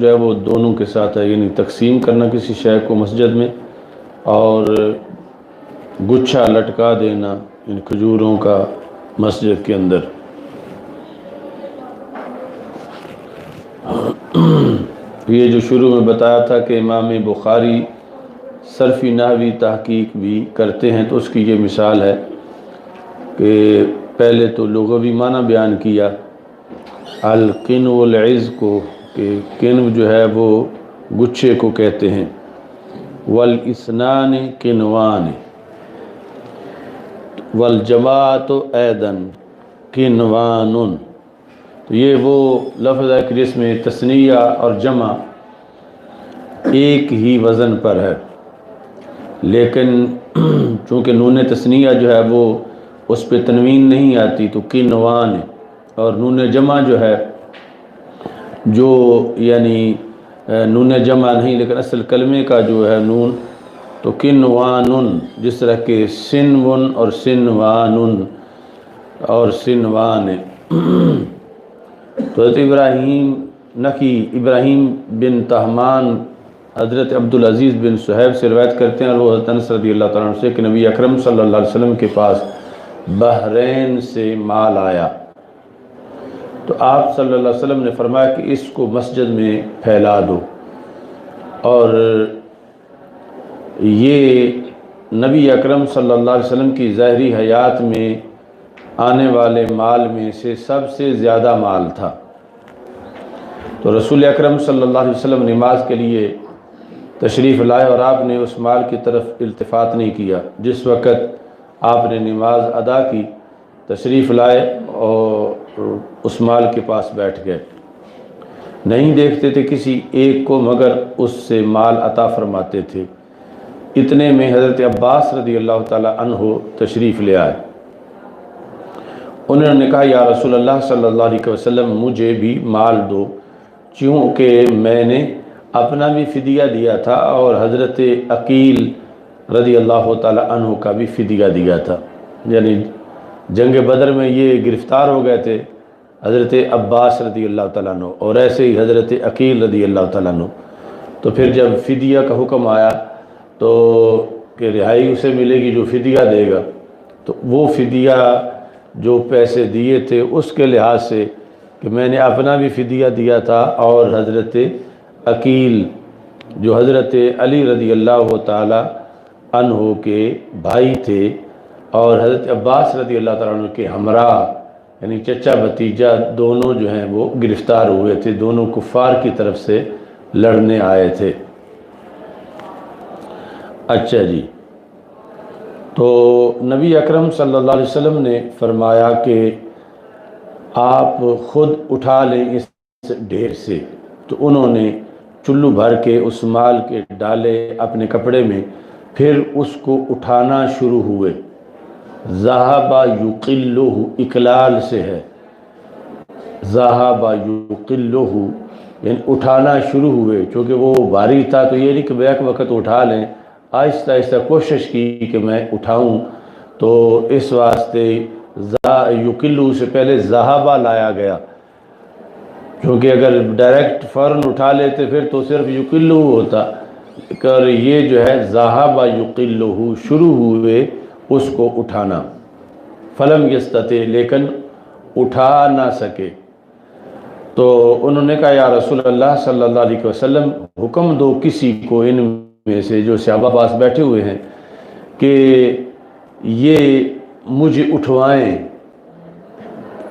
جو ہے وہ دونوں کے ساتھ ہے، یعنی تقسیم کرنا کسی شے کو مسجد میں، اور گچھا لٹکا دینا ان کھجوروں کا مسجد کے اندر۔ یہ جو شروع میں بتایا تھا کہ امام بخاری صرفی نحوی تحقیق بھی کرتے ہیں، تو اس کی یہ مثال ہے کہ پہلے تو لغوی معنی بیان کیا القنو والعز کو، کہ کنو جو ہے وہ گچھے کو کہتے ہیں، والاسنان کنوان، والجماعت ایدن کنوان، تو یہ وہ لفظ ہے کہ جس میں تثنیہ اور جمع ایک ہی وزن پر ہے، لیکن چونکہ نون تثنیہ جو ہے وہ اس پہ تنوین نہیں آتی تو کنوان، اور نون جمع جو ہے جو یعنی نون جمع نہیں لیکن اصل کلمے کا جو ہے نون، تو کنوان، جس طرح کہ سنون اور سنوان اور سنوان۔ تو حضرت ابراہیم نخعی ابراہیم بن طہمان حضرت عبدالعزیز بن صہیب سے روایت کرتے ہیں، اور وہ حضرت انس رضی اللہ تعالیٰ عنہ سے کہ نبی اکرم صلی اللہ علیہ وسلم کے پاس بحرین سے مال آیا، تو آپ صلی اللہ علیہ وسلم نے فرمایا کہ اس کو مسجد میں پھیلا دو، اور یہ نبی اکرم صلی اللہ علیہ وسلم کی ظاہری حیات میں آنے والے مال میں سے سب سے زیادہ مال تھا۔ تو رسول اکرم صلی اللہ علیہ وسلم نماز کے لیے تشریف لائے، اور آپ نے اس مال کی طرف التفات نہیں کیا۔ جس وقت آپ نے نماز ادا کی تشریف لائے اور اس مال کے پاس بیٹھ گئے، نہیں دیکھتے تھے کسی ایک کو مگر اس سے مال عطا فرماتے تھے۔ اتنے میں حضرت عباس رضی اللہ تعالیٰ عنہ تشریف لے آئے، انہوں نے کہا یا رسول اللہ صلی اللہ علیہ وسلم مجھے بھی مال دو، چونکہ میں نے اپنا بھی فدیہ دیا تھا اور حضرت عقیل رضی اللہ تعالیٰ عنہ کا بھی فدیہ دیا تھا، یعنی جنگ بدر میں یہ گرفتار ہو گئے تھے حضرت عباس رضی اللہ تعالیٰ عنہ، اور ایسے ہی حضرت عقیل رضی اللہ تعالیٰ عنہ۔ تو پھر جب فدیہ کا حکم آیا تو کہ رہائی اسے ملے گی جو فدیہ دے گا، تو وہ فدیہ جو پیسے دیے تھے اس کے لحاظ سے کہ میں نے اپنا بھی فدیہ دیا تھا، اور حضرت عقیل جو حضرت علی رضی اللہ تعالیٰ عنہ کے بھائی تھے اور حضرت عباس رضی اللہ تعالیٰ عنہ کے ہمراہ، یعنی چچا بھتیجا دونوں جو ہیں وہ گرفتار ہوئے تھے، دونوں کفار کی طرف سے لڑنے آئے تھے۔ اچھا جی، تو نبی اکرم صلی اللہ علیہ وسلم نے فرمایا کہ آپ خود اٹھا لیں اس ڈھیر سے، تو انہوں نے چلو بھر کے اس مال کے ڈالے اپنے کپڑے میں، پھر اس کو اٹھانا شروع ہوئے۔ ذہب یقلہ، اقلال سے ہے، ذہب یقلہ یعنی اٹھانا شروع ہوئے، چونکہ وہ بھاری تھا تو یہ نہیں کہ بیک وقت اٹھا لیں، آہستہ آہستہ کوشش کی کہ میں اٹھاؤں، تو اس واسطے یقلہ سے پہلے ذہبہ لایا گیا، کیونکہ اگر ڈائریکٹ فوراً اٹھا لیتے پھر تو صرف یقلہ ہوتا، اور یہ جو ہے ذہب یقلہ، شروع ہوئے اس کو اٹھانا، فلم یستطع، لیکن اٹھا نہ سکے۔ تو انہوں نے کہا یا رسول اللہ صلی اللہ علیہ وسلم حکم دو کسی کو ان میں سے جو صحابہ پاس بیٹھے ہوئے ہیں کہ یہ مجھے اٹھوائیں،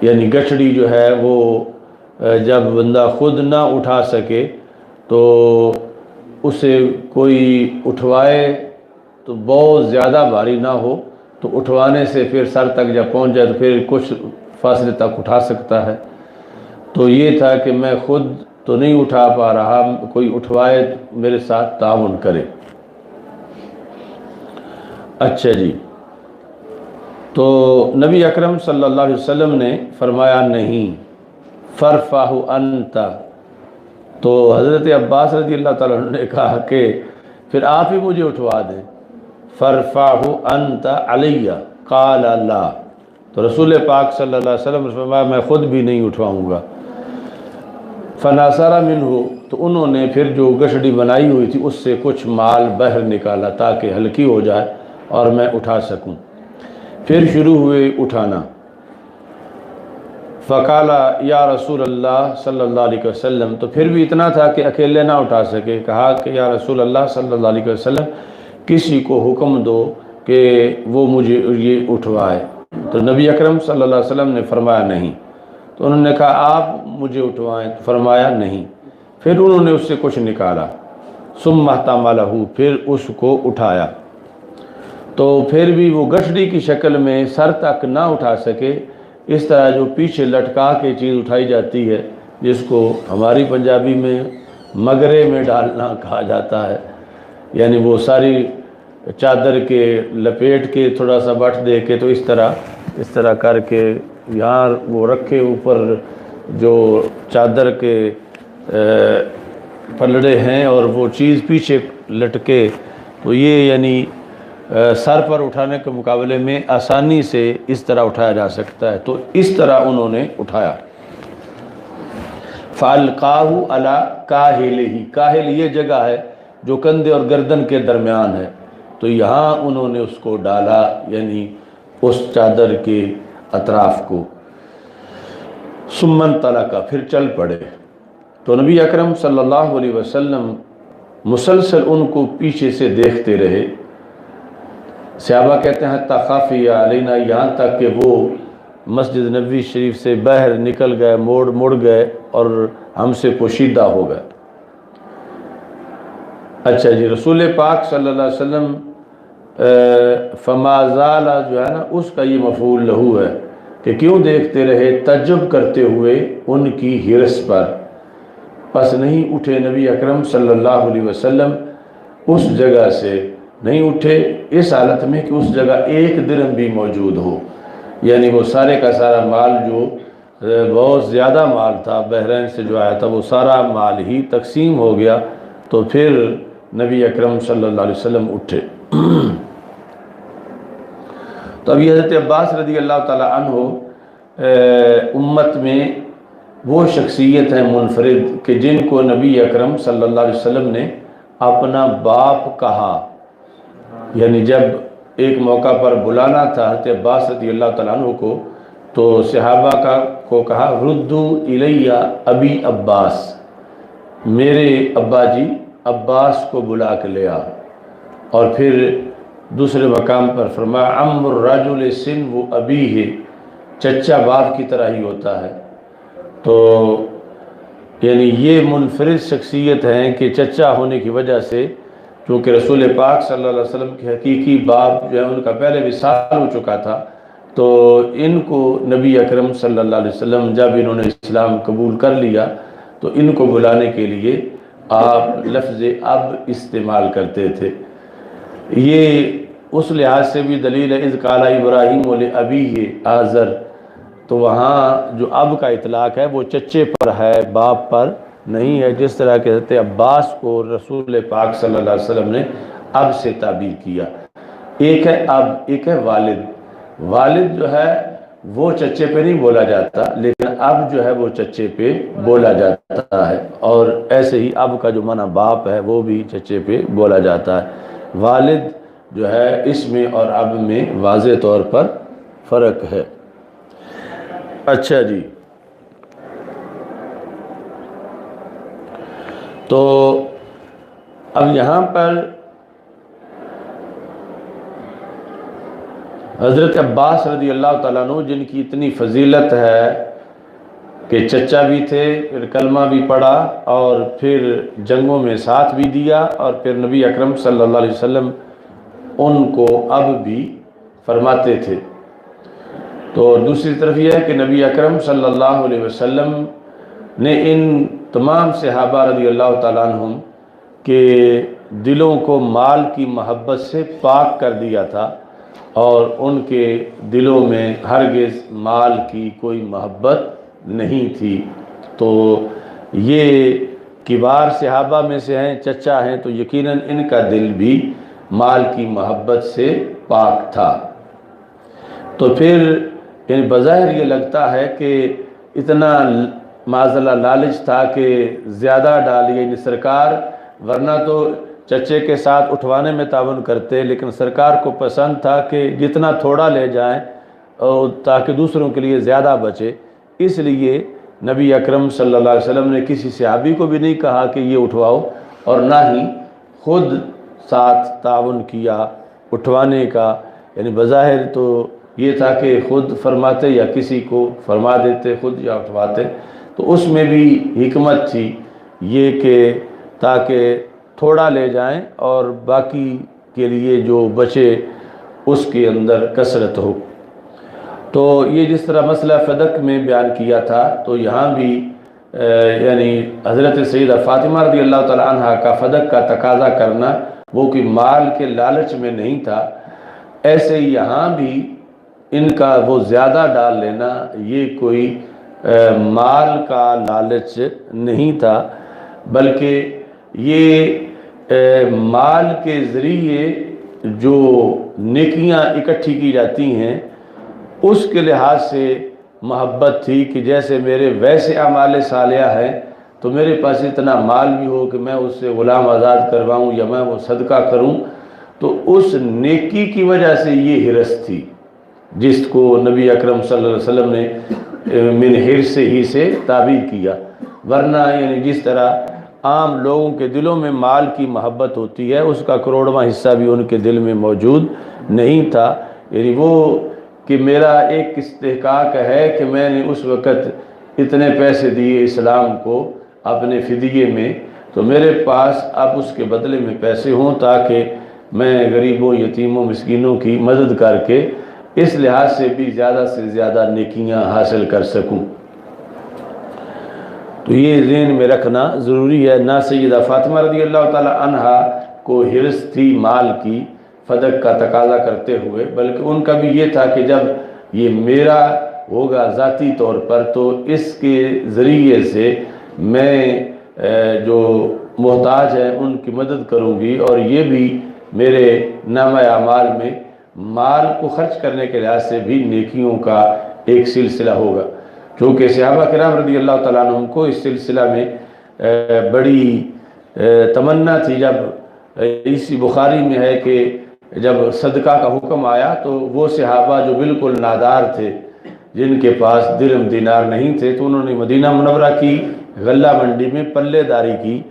یعنی گٹھڑی جو ہے وہ جب بندہ خود نہ اٹھا سکے تو اسے کوئی اٹھوائے تو بہت زیادہ بھاری نہ ہو، تو اٹھوانے سے پھر سر تک جب پہنچ جائے تو پھر کچھ فاصلے تک اٹھا سکتا ہے۔ تو یہ تھا کہ میں خود تو نہیں اٹھا پا رہا، کوئی اٹھوائے میرے ساتھ تعاون کرے۔ اچھا جی، تو نبی اکرم صلی اللہ علیہ وسلم نے فرمایا نہیں، فرفع انت، تو حضرت عباس رضی اللہ تعالیٰ عنہ نے کہا کہ پھر آپ ہی مجھے اٹھوا دیں، فرفع انت علی، قال لا، تو رسول پاک صلی اللہ علیہ وسلم نے فرمایا میں خود بھی نہیں اٹھواؤں گا۔ فناصرہ منہ، تو انہوں نے پھر جو گشڑی بنائی ہوئی تھی اس سے کچھ مال باہر نکالا تاکہ ہلکی ہو جائے اور میں اٹھا سکوں۔ پھر شروع ہوئے اٹھانا۔ فقالا یا رسول اللہ صلی اللہ علیہ وسلم، تو پھر بھی اتنا تھا کہ اکیلے نہ اٹھا سکے، کہا کہ یا رسول اللہ صلی اللہ علیہ وسلم کسی کو حکم دو کہ وہ مجھے یہ اٹھوائے۔ تو نبی اکرم صلی اللہ علیہ وسلم نے فرمایا نہیں۔ تو انہوں نے کہا آپ مجھے اٹھوائیں، فرمایا نہیں۔ پھر انہوں نے اس سے کچھ نکالا، ثم احتملہ، پھر اس کو اٹھایا۔ تو پھر بھی وہ گٹھڑی کی شکل میں سر تک نہ اٹھا سکے، اس طرح جو پیچھے لٹکا کے چیز اٹھائی جاتی ہے، جس کو ہماری پنجابی میں مگرے میں ڈالنا کہا جاتا ہے، یعنی وہ ساری چادر کے لپیٹ کے تھوڑا سا بٹ دے کے، تو اس طرح کر کے یہاں وہ رکھے اوپر جو چادر کے پلڑے ہیں اور وہ چیز پیچھے لٹکے، تو یہ یعنی سر پر اٹھانے کے مقابلے میں آسانی سے اس طرح اٹھایا جا سکتا ہے۔ تو اس طرح انہوں نے اٹھایا۔ فَأَلْقَاهُ عَلَى كَاهِلِهِ، کاہل یہ جگہ ہے جو کندھے اور گردن کے درمیان ہے، تو یہاں انہوں نے اس کو ڈالا، یعنی اس چادر کے اطراف کو۔ ثُمَّ انطَلَقَ، پھر چل پڑے۔ تو نبی اکرم صلی اللہ علیہ وسلم مسلسل ان کو پیچھے سے دیکھتے رہے۔ صحابہ کہتے ہیں حتیٰ خافی علینا، یہاں تک کہ وہ مسجد نبوی شریف سے باہر نکل گئے، مڑ گئے اور ہم سے پوشیدہ ہو گئے۔ اچھا جی، رسول پاک صلی اللہ علیہ وسلم فما زال جو ہے نا، اس کا یہ مفعول لہو ہے کہ کیوں دیکھتے رہے، تعجب کرتے ہوئے ان کی حرص پر، پس نہیں اٹھے نبی اکرم صلی اللہ علیہ وسلم اس جگہ سے، نہیں اٹھے اس حالت میں کہ اس جگہ ایک درہم بھی موجود ہو، یعنی وہ سارے کا سارا مال جو بہت زیادہ مال تھا بحرین سے جو آیا تھا، وہ سارا مال ہی تقسیم ہو گیا۔ تو پھر نبی اکرم صلی اللہ علیہ وسلم اٹھے۔ تو ابھی حضرت عباس رضی اللہ تعالی عنہ امت میں وہ شخصیت ہیں منفرد کہ جن کو نبی اکرم صلی اللہ علیہ وسلم نے اپنا باپ کہا، یعنی جب ایک موقع پر بلانا تھا حضرت عباس رضی اللہ تعالیٰ عنہ کو، تو صحابہ کو کہا ردو الیہ ابی عباس، میرے ابا جی عباس کو بلا کے لے آ۔ اور پھر دوسرے مقام پر فرمایا عم الرجل سن و ابیہ، چچا باپ کی طرح ہی ہوتا ہے۔ تو یعنی یہ منفرد شخصیت ہیں کہ چچا ہونے کی وجہ سے، چونکہ رسول پاک صلی اللہ علیہ وسلم کے حقیقی باپ جو ہے ان کا پہلے وصال ہو چکا تھا، تو ان کو نبی اکرم صلی اللہ علیہ وسلم جب انہوں نے اسلام قبول کر لیا تو ان کو بلانے کے لیے آپ لفظ اب استعمال کرتے تھے۔ یہ اس لحاظ سے بھی دلیل ہے، اذ قال ابراہیم لابیہ آزر، تو وہاں جو اب کا اطلاق ہے وہ چچے پر ہے، باپ پر نہیں ہے، جس طرح کہ حضرت عباس کو رسول پاک صلی اللہ علیہ وسلم نے اب سے تعبیر کیا۔ ایک ہے اب، ایک ہے والد۔ والد جو ہے وہ چچے پہ نہیں بولا جاتا، لیکن اب جو ہے وہ چچے پہ بولا جاتا ہے، اور ایسے ہی اب کا جو معنی باپ ہے وہ بھی چچے پہ بولا جاتا ہے۔ والد جو ہے اس میں اور اب میں واضح طور پر فرق ہے۔ اچھا جی، تو اب یہاں پر حضرت عباس رضی اللہ تعالیٰ عنہ جن کی اتنی فضیلت ہے کہ چچا بھی تھے، پھر کلمہ بھی پڑھا اور پھر جنگوں میں ساتھ بھی دیا، اور پھر نبی اکرم صلی اللہ علیہ وسلم ان کو اب بھی فرماتے تھے۔ تو دوسری طرف یہ ہے کہ نبی اکرم صلی اللہ علیہ وسلم نے ان تمام صحابہ رضی اللہ تعالیٰ عنہم کے دلوں کو مال کی محبت سے پاک کر دیا تھا، اور ان کے دلوں میں ہرگز مال کی کوئی محبت نہیں تھی۔ تو یہ کبار صحابہ میں سے ہیں، چچا ہیں، تو یقیناً ان کا دل بھی مال کی محبت سے پاک تھا۔ تو پھر یعنی بظاہر یہ لگتا ہے کہ اتنا معاذاللہ لالچ تھا کہ زیادہ ڈالیے، یعنی سرکار ورنہ تو چچے کے ساتھ اٹھوانے میں تعاون کرتے، لیکن سرکار کو پسند تھا کہ جتنا تھوڑا لے جائیں تاکہ دوسروں کے لیے زیادہ بچے، اس لیے نبی اکرم صلی اللہ علیہ وسلم نے کسی صحابی کو بھی نہیں کہا کہ یہ اٹھواؤ، اور نہ ہی خود ساتھ تعاون کیا اٹھوانے کا، یعنی بظاہر تو یہ تھا کہ خود فرماتے یا کسی کو فرما دیتے خود یا اٹھواتے، تو اس میں بھی حکمت تھی یہ کہ تاکہ تھوڑا لے جائیں اور باقی کے لیے جو بچے اس کے اندر کثرت ہو۔ تو یہ جس طرح مسئلہ فدق میں بیان کیا تھا، تو یہاں بھی یعنی حضرت سیدہ فاطمہ رضی اللہ تعالی عنہ کا فدق کا تقاضا کرنا وہ کوئی مال کے لالچ میں نہیں تھا، ایسے ہی یہاں بھی ان کا وہ زیادہ ڈال لینا یہ کوئی مال کا لالچ نہیں تھا، بلکہ یہ مال کے ذریعے جو نیکیاں اکٹھی کی جاتی ہیں اس کے لحاظ سے محبت تھی کہ جیسے میرے ویسے اعمال صالحہ ہیں تو میرے پاس اتنا مال بھی ہو کہ میں اس سے غلام آزاد کرواؤں یا میں وہ صدقہ کروں، تو اس نیکی کی وجہ سے یہ حرص تھی جس کو نبی اکرم صلی اللہ علیہ وسلم نے من حرص ہی سے تعبیر کیا، ورنہ یعنی جس طرح عام لوگوں کے دلوں میں مال کی محبت ہوتی ہے اس کا کروڑواں حصہ بھی ان کے دل میں موجود نہیں تھا، یعنی وہ کہ میرا ایک استحقاق ہے کہ میں نے اس وقت اتنے پیسے دیے اسلام کو اپنے فدیے میں، تو میرے پاس اب اس کے بدلے میں پیسے ہوں تاکہ میں غریبوں یتیموں مسکینوں کی مدد کر کے اس لحاظ سے بھی زیادہ سے زیادہ نیکیاں حاصل کر سکوں۔ تو یہ ذہن میں رکھنا ضروری ہے، نہ سیدہ فاطمہ رضی اللہ تعالی عنہا کو حرص تھی مال کی فدق کا تقاضا کرتے ہوئے، بلکہ ان کا بھی یہ تھا کہ جب یہ میرا ہوگا ذاتی طور پر تو اس کے ذریعے سے میں جو محتاج ہیں ان کی مدد کروں گی، اور یہ بھی میرے نامہ اعمال میں مال کو خرچ کرنے کے لحاظ سے بھی نیکیوں کا ایک سلسلہ ہوگا، کیونکہ صحابہ کرام رضی اللہ تعالیٰ عنہ کو اس سلسلہ میں بڑی تمنا تھی۔ جب اسی بخاری میں ہے کہ جب صدقہ کا حکم آیا تو وہ صحابہ جو بالکل نادار تھے جن کے پاس درہم دینار نہیں تھے، تو انہوں نے مدینہ منورہ کی غلہ منڈی میں پلے داری کی،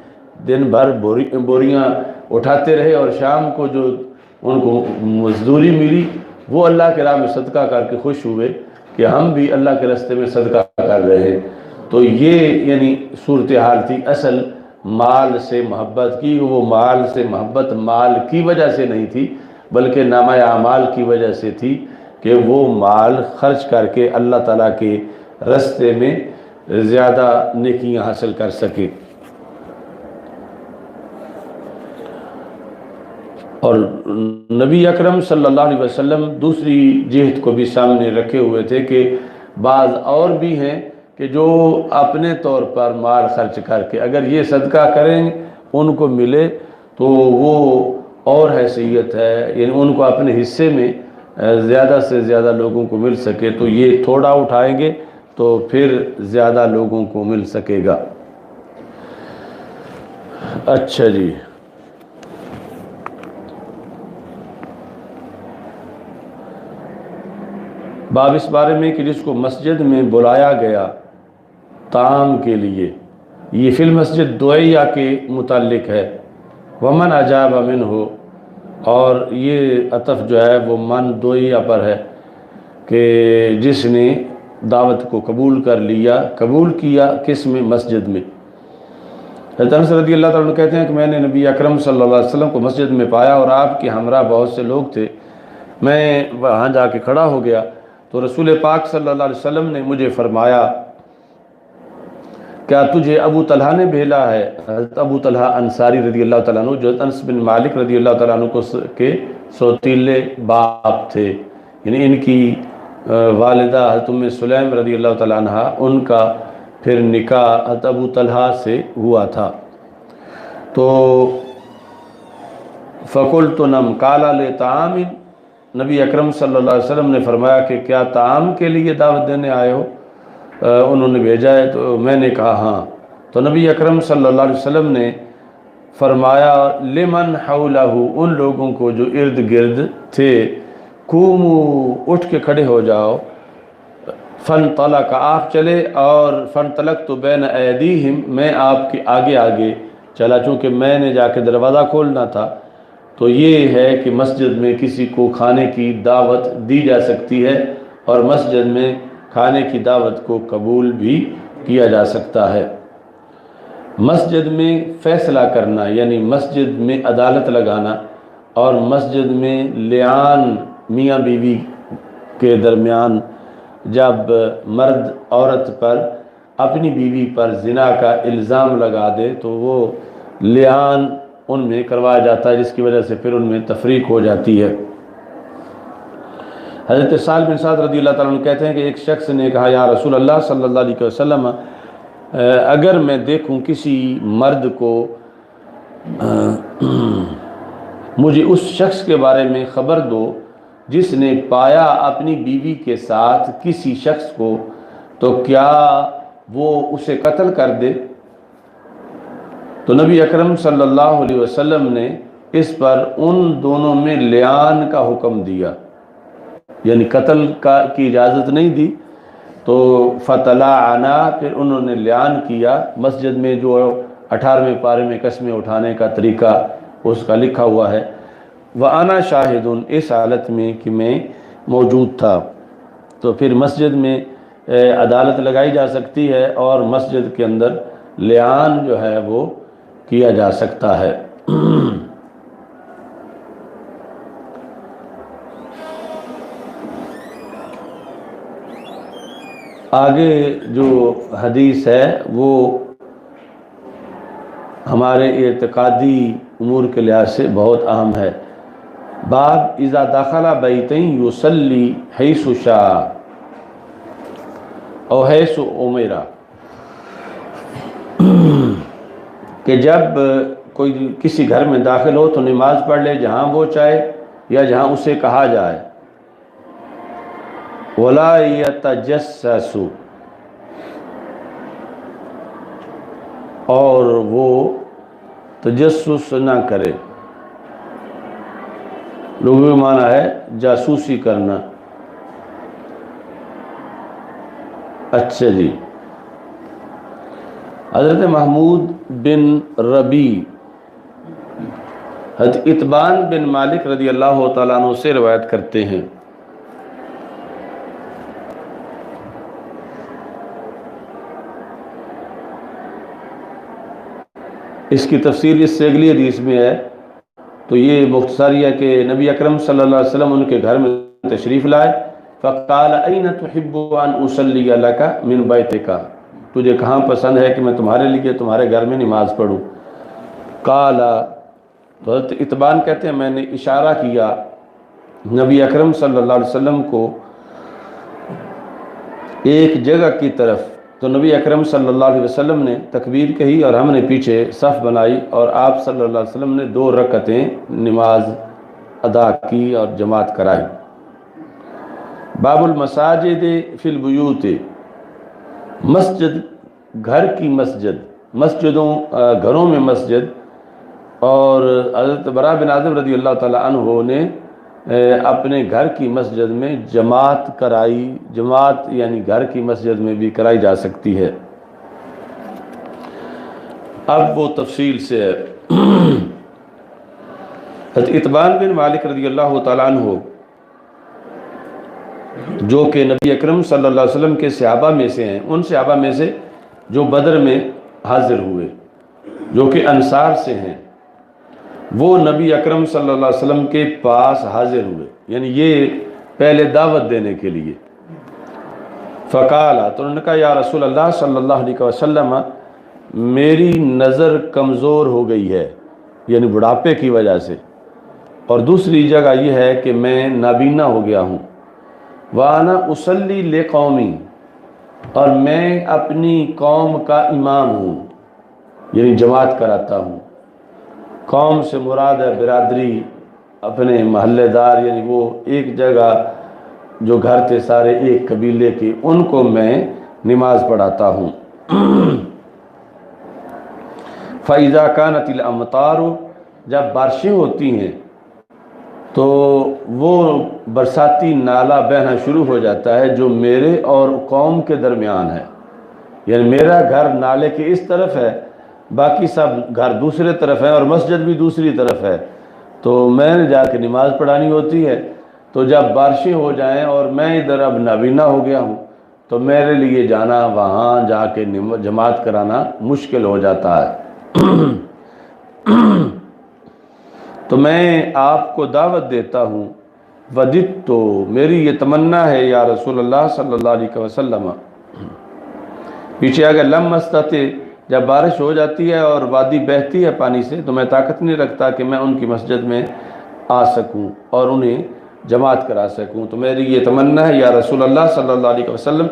دن بھر بوریاں اٹھاتے رہے، اور شام کو جو ان کو مزدوری ملی وہ اللہ کے راہ میں صدقہ کر کے خوش ہوئے کہ ہم بھی اللہ کے راستے میں صدقہ کر رہے ہیں۔ تو یہ یعنی صورتحال تھی اصل مال سے محبت کی، وہ مال سے محبت مال کی وجہ سے نہیں تھی بلکہ نامہ اعمال کی وجہ سے تھی کہ وہ مال خرچ کر کے اللہ تعالیٰ کے راستے میں زیادہ نیکیاں حاصل کر سکے۔ اور نبی اکرم صلی اللہ علیہ وسلم دوسری جہت کو بھی سامنے رکھے ہوئے تھے کہ بعض اور بھی ہیں کہ جو اپنے طور پر مال خرچ کر کے اگر یہ صدقہ کریں ان کو ملے تو وہ اور حیثیت ہے، یعنی ان کو اپنے حصے میں زیادہ سے زیادہ لوگوں کو مل سکے، تو یہ تھوڑا اٹھائیں گے تو پھر زیادہ لوگوں کو مل سکے گا۔ اچھا جی، باب اس بارے میں کہ جس کو مسجد میں بلایا گیا طعام کے لیے، یہ فی المسجد دعیہ کے متعلق ہے، ومن اجاب منہ، اور یہ عطف جو ہے وہ من دعیہ پر ہے کہ جس نے دعوت کو قبول کیا کس میں؟ مسجد میں۔ حضرت انس رضی اللہ تعالیٰ عنہ کہتے ہیں کہ میں نے نبی اکرم صلی اللہ علیہ وسلم کو مسجد میں پایا اور آپ کے ہمراہ بہت سے لوگ تھے، میں وہاں جا کے کھڑا ہو گیا تو رسول پاک صلی اللہ علیہ وسلم نے مجھے فرمایا کیا تجھے ابو طلحہ نے بھیجا ہے؟ حضرت ابو طلحہ انصاری رضی اللہ تعالیٰ عنہ جو انس بن مالک رضی اللہ تعالیٰ عنہ کے سوتیلے باپ تھے، یعنی ان کی والدہ حضرت ام سلیم رضی اللہ تعالیٰ عنہ، ان کا پھر نکاح حضرت ابو طلحہ سے ہوا تھا۔ تو فقلت نم قال لطعام، نبی اکرم صلی اللہ علیہ وسلم نے فرمایا کہ کیا طعام کے لیے دعوت دینے آئے ہو؟ انہوں نے بھیجا ہے؟ تو میں نے کہا ہاں۔ تو نبی اکرم صلی اللہ علیہ وسلم نے فرمایا لمن حولہ، ان لوگوں کو جو ارد گرد تھے، قومو، اٹھ کے کھڑے ہو جاؤ، فانطلق، آپ چلے، اور فانطلقت بین ایدیہم، میں آپ کے آگے آگے چلا، چونکہ میں نے جا کے دروازہ کھولنا تھا۔ تو یہ ہے کہ مسجد میں کسی کو کھانے کی دعوت دی جا سکتی ہے، اور مسجد میں کھانے کی دعوت کو قبول بھی کیا جا سکتا ہے۔ مسجد میں فیصلہ کرنا، یعنی مسجد میں عدالت لگانا، اور مسجد میں لعان میاں بیوی کے درمیان، جب مرد عورت پر اپنی بیوی پر زنا کا الزام لگا دے تو وہ لعان ان میں کروایا جاتا ہے، جس کی وجہ سے پھر ان میں تفریق ہو جاتی ہے۔ حضرت سہل بن سعد رضی اللہ تعالیٰ عنہ کہتے ہیں کہ ایک شخص نے کہا یا رسول اللہ صلی اللہ علیہ وسلم، اگر میں دیکھوں کسی مرد کو، مجھے اس شخص کے بارے میں خبر دو جس نے پایا اپنی بیوی کے ساتھ کسی شخص کو، تو کیا وہ اسے قتل کر دے؟ تو نبی اکرم صلی اللہ علیہ وسلم نے اس پر ان دونوں میں لعان کا حکم دیا، یعنی قتل کی اجازت نہیں دی۔ تو فتلعنا، پھر انہوں نے لعان کیا۔ مسجد میں جو 18ویں پارے میں قسمیں اٹھانے کا طریقہ اس کا لکھا ہوا ہے، وَأَنَا شَاهِدٌ، اس حالت میں کہ میں موجود تھا۔ تو پھر مسجد میں عدالت لگائی جا سکتی ہے، اور مسجد کے اندر لعان جو ہے وہ کیا جا سکتا ہے۔ آگے جو حدیث ہے وہ ہمارے اعتقادی امور کے لحاظ سے بہت اہم ہے۔ باب اذا دخل بیتین یصلی حیث شاء او حیث امرا، کہ جب کوئی کسی گھر میں داخل ہو تو نماز پڑھ لے جہاں وہ چاہے یا جہاں اسے کہا جائے۔ ولا یتجسس، اور وہ تجسس نہ کرے، لغوی معنی ہے جاسوسی کرنا۔ اچھا جی، حضرت محمود بن ربی حضرت اتبان بن مالک رضی اللہ تعالیٰ عنہ سے روایت کرتے ہیں، اس کی تفسیر اس سے اگلی حدیث میں ہے۔ تو یہ مختصر ہے کہ نبی اکرم صلی اللہ علیہ وسلم ان کے گھر میں تشریف لائے، فقال این تحب ان اصلی لک من بیتک، تجھے کہاں پسند ہے کہ میں تمہارے لیے تمہارے گھر میں نماز پڑھوں؟ قال، تو حضرت اتبان کہتے ہیں میں نے اشارہ کیا نبی اکرم صلی اللہ علیہ وسلم کو ایک جگہ کی طرف، تو نبی اکرم صلی اللہ علیہ وسلم نے تکبیر کہی اور ہم نے پیچھے صف بنائی، اور آپ صلی اللہ علیہ وسلم نے 2 رکعتیں نماز ادا کی اور جماعت کرائی۔ باب المساجد فی البیوت، مسجد، گھر کی مسجد، مسجدوں، گھروں میں مسجد۔ اور حضرت براء بن عازب رضی اللہ تعالیٰ عنہ نے اپنے گھر کی مسجد میں جماعت کرائی، جماعت یعنی گھر کی مسجد میں بھی کرائی جا سکتی ہے۔ اب وہ تفصیل سے ہے۔ حضرت اتبان بن مالک رضی اللہ تعالیٰ عنہ، جو کہ نبی اکرم صلی اللہ علیہ وسلم کے صحابہ میں سے ہیں، ان صحابہ میں سے جو بدر میں حاضر ہوئے، جو کہ انصار سے ہیں، وہ نبی اکرم صلی اللہ علیہ وسلم کے پاس حاضر ہوئے، یعنی یہ پہلے دعوت دینے کے لیے۔ فقالا، تو انہوں نے کہا یا رسول اللہ صلی اللہ علیہ وسلم، میری نظر کمزور ہو گئی ہے، یعنی بڑھاپے کی وجہ سے، اور دوسری جگہ یہ ہے کہ میں نابینا ہو گیا ہوں۔ وانا اصلی لقومی، اور میں اپنی قوم کا امام ہوں، یعنی جماعت کراتا ہوں۔ قوم سے مراد ہے برادری، اپنے محلے دار، یعنی وہ ایک جگہ جو گھر تھے سارے ایک قبیلے کے، ان کو میں نماز پڑھاتا ہوں۔ فَإِذَا كَانَتِ الْأَمْطَارُ، جب بارشیں ہوتی ہیں تو وہ برساتی نالہ بہنا شروع ہو جاتا ہے جو میرے اور قوم کے درمیان ہے، یعنی میرا گھر نالے کے اس طرف ہے، باقی سب گھر دوسرے طرف ہیں اور مسجد بھی دوسری طرف ہے، تو میں نے جا کے نماز پڑھانی ہوتی ہے۔ تو جب بارشیں ہو جائیں اور میں ادھر اب نابینا ہو گیا ہوں تو میرے لیے جانا وہاں جا کے جماعت کرانا مشکل ہو جاتا ہے۔ تو میں آپ کو دعوت دیتا ہوں، وددت، تو میری یہ تمنا ہے یا رسول اللہ صلی اللہ علیہ وسلم، پیچھے اگر لم مستطع، جب بارش ہو جاتی ہے اور وادی بہتی ہے پانی سے تو میں طاقت نہیں رکھتا کہ میں ان کی مسجد میں آ سکوں اور انہیں جماعت کرا سکوں، تو میری یہ تمنا ہے یا رسول اللہ صلی اللہ علیہ وسلم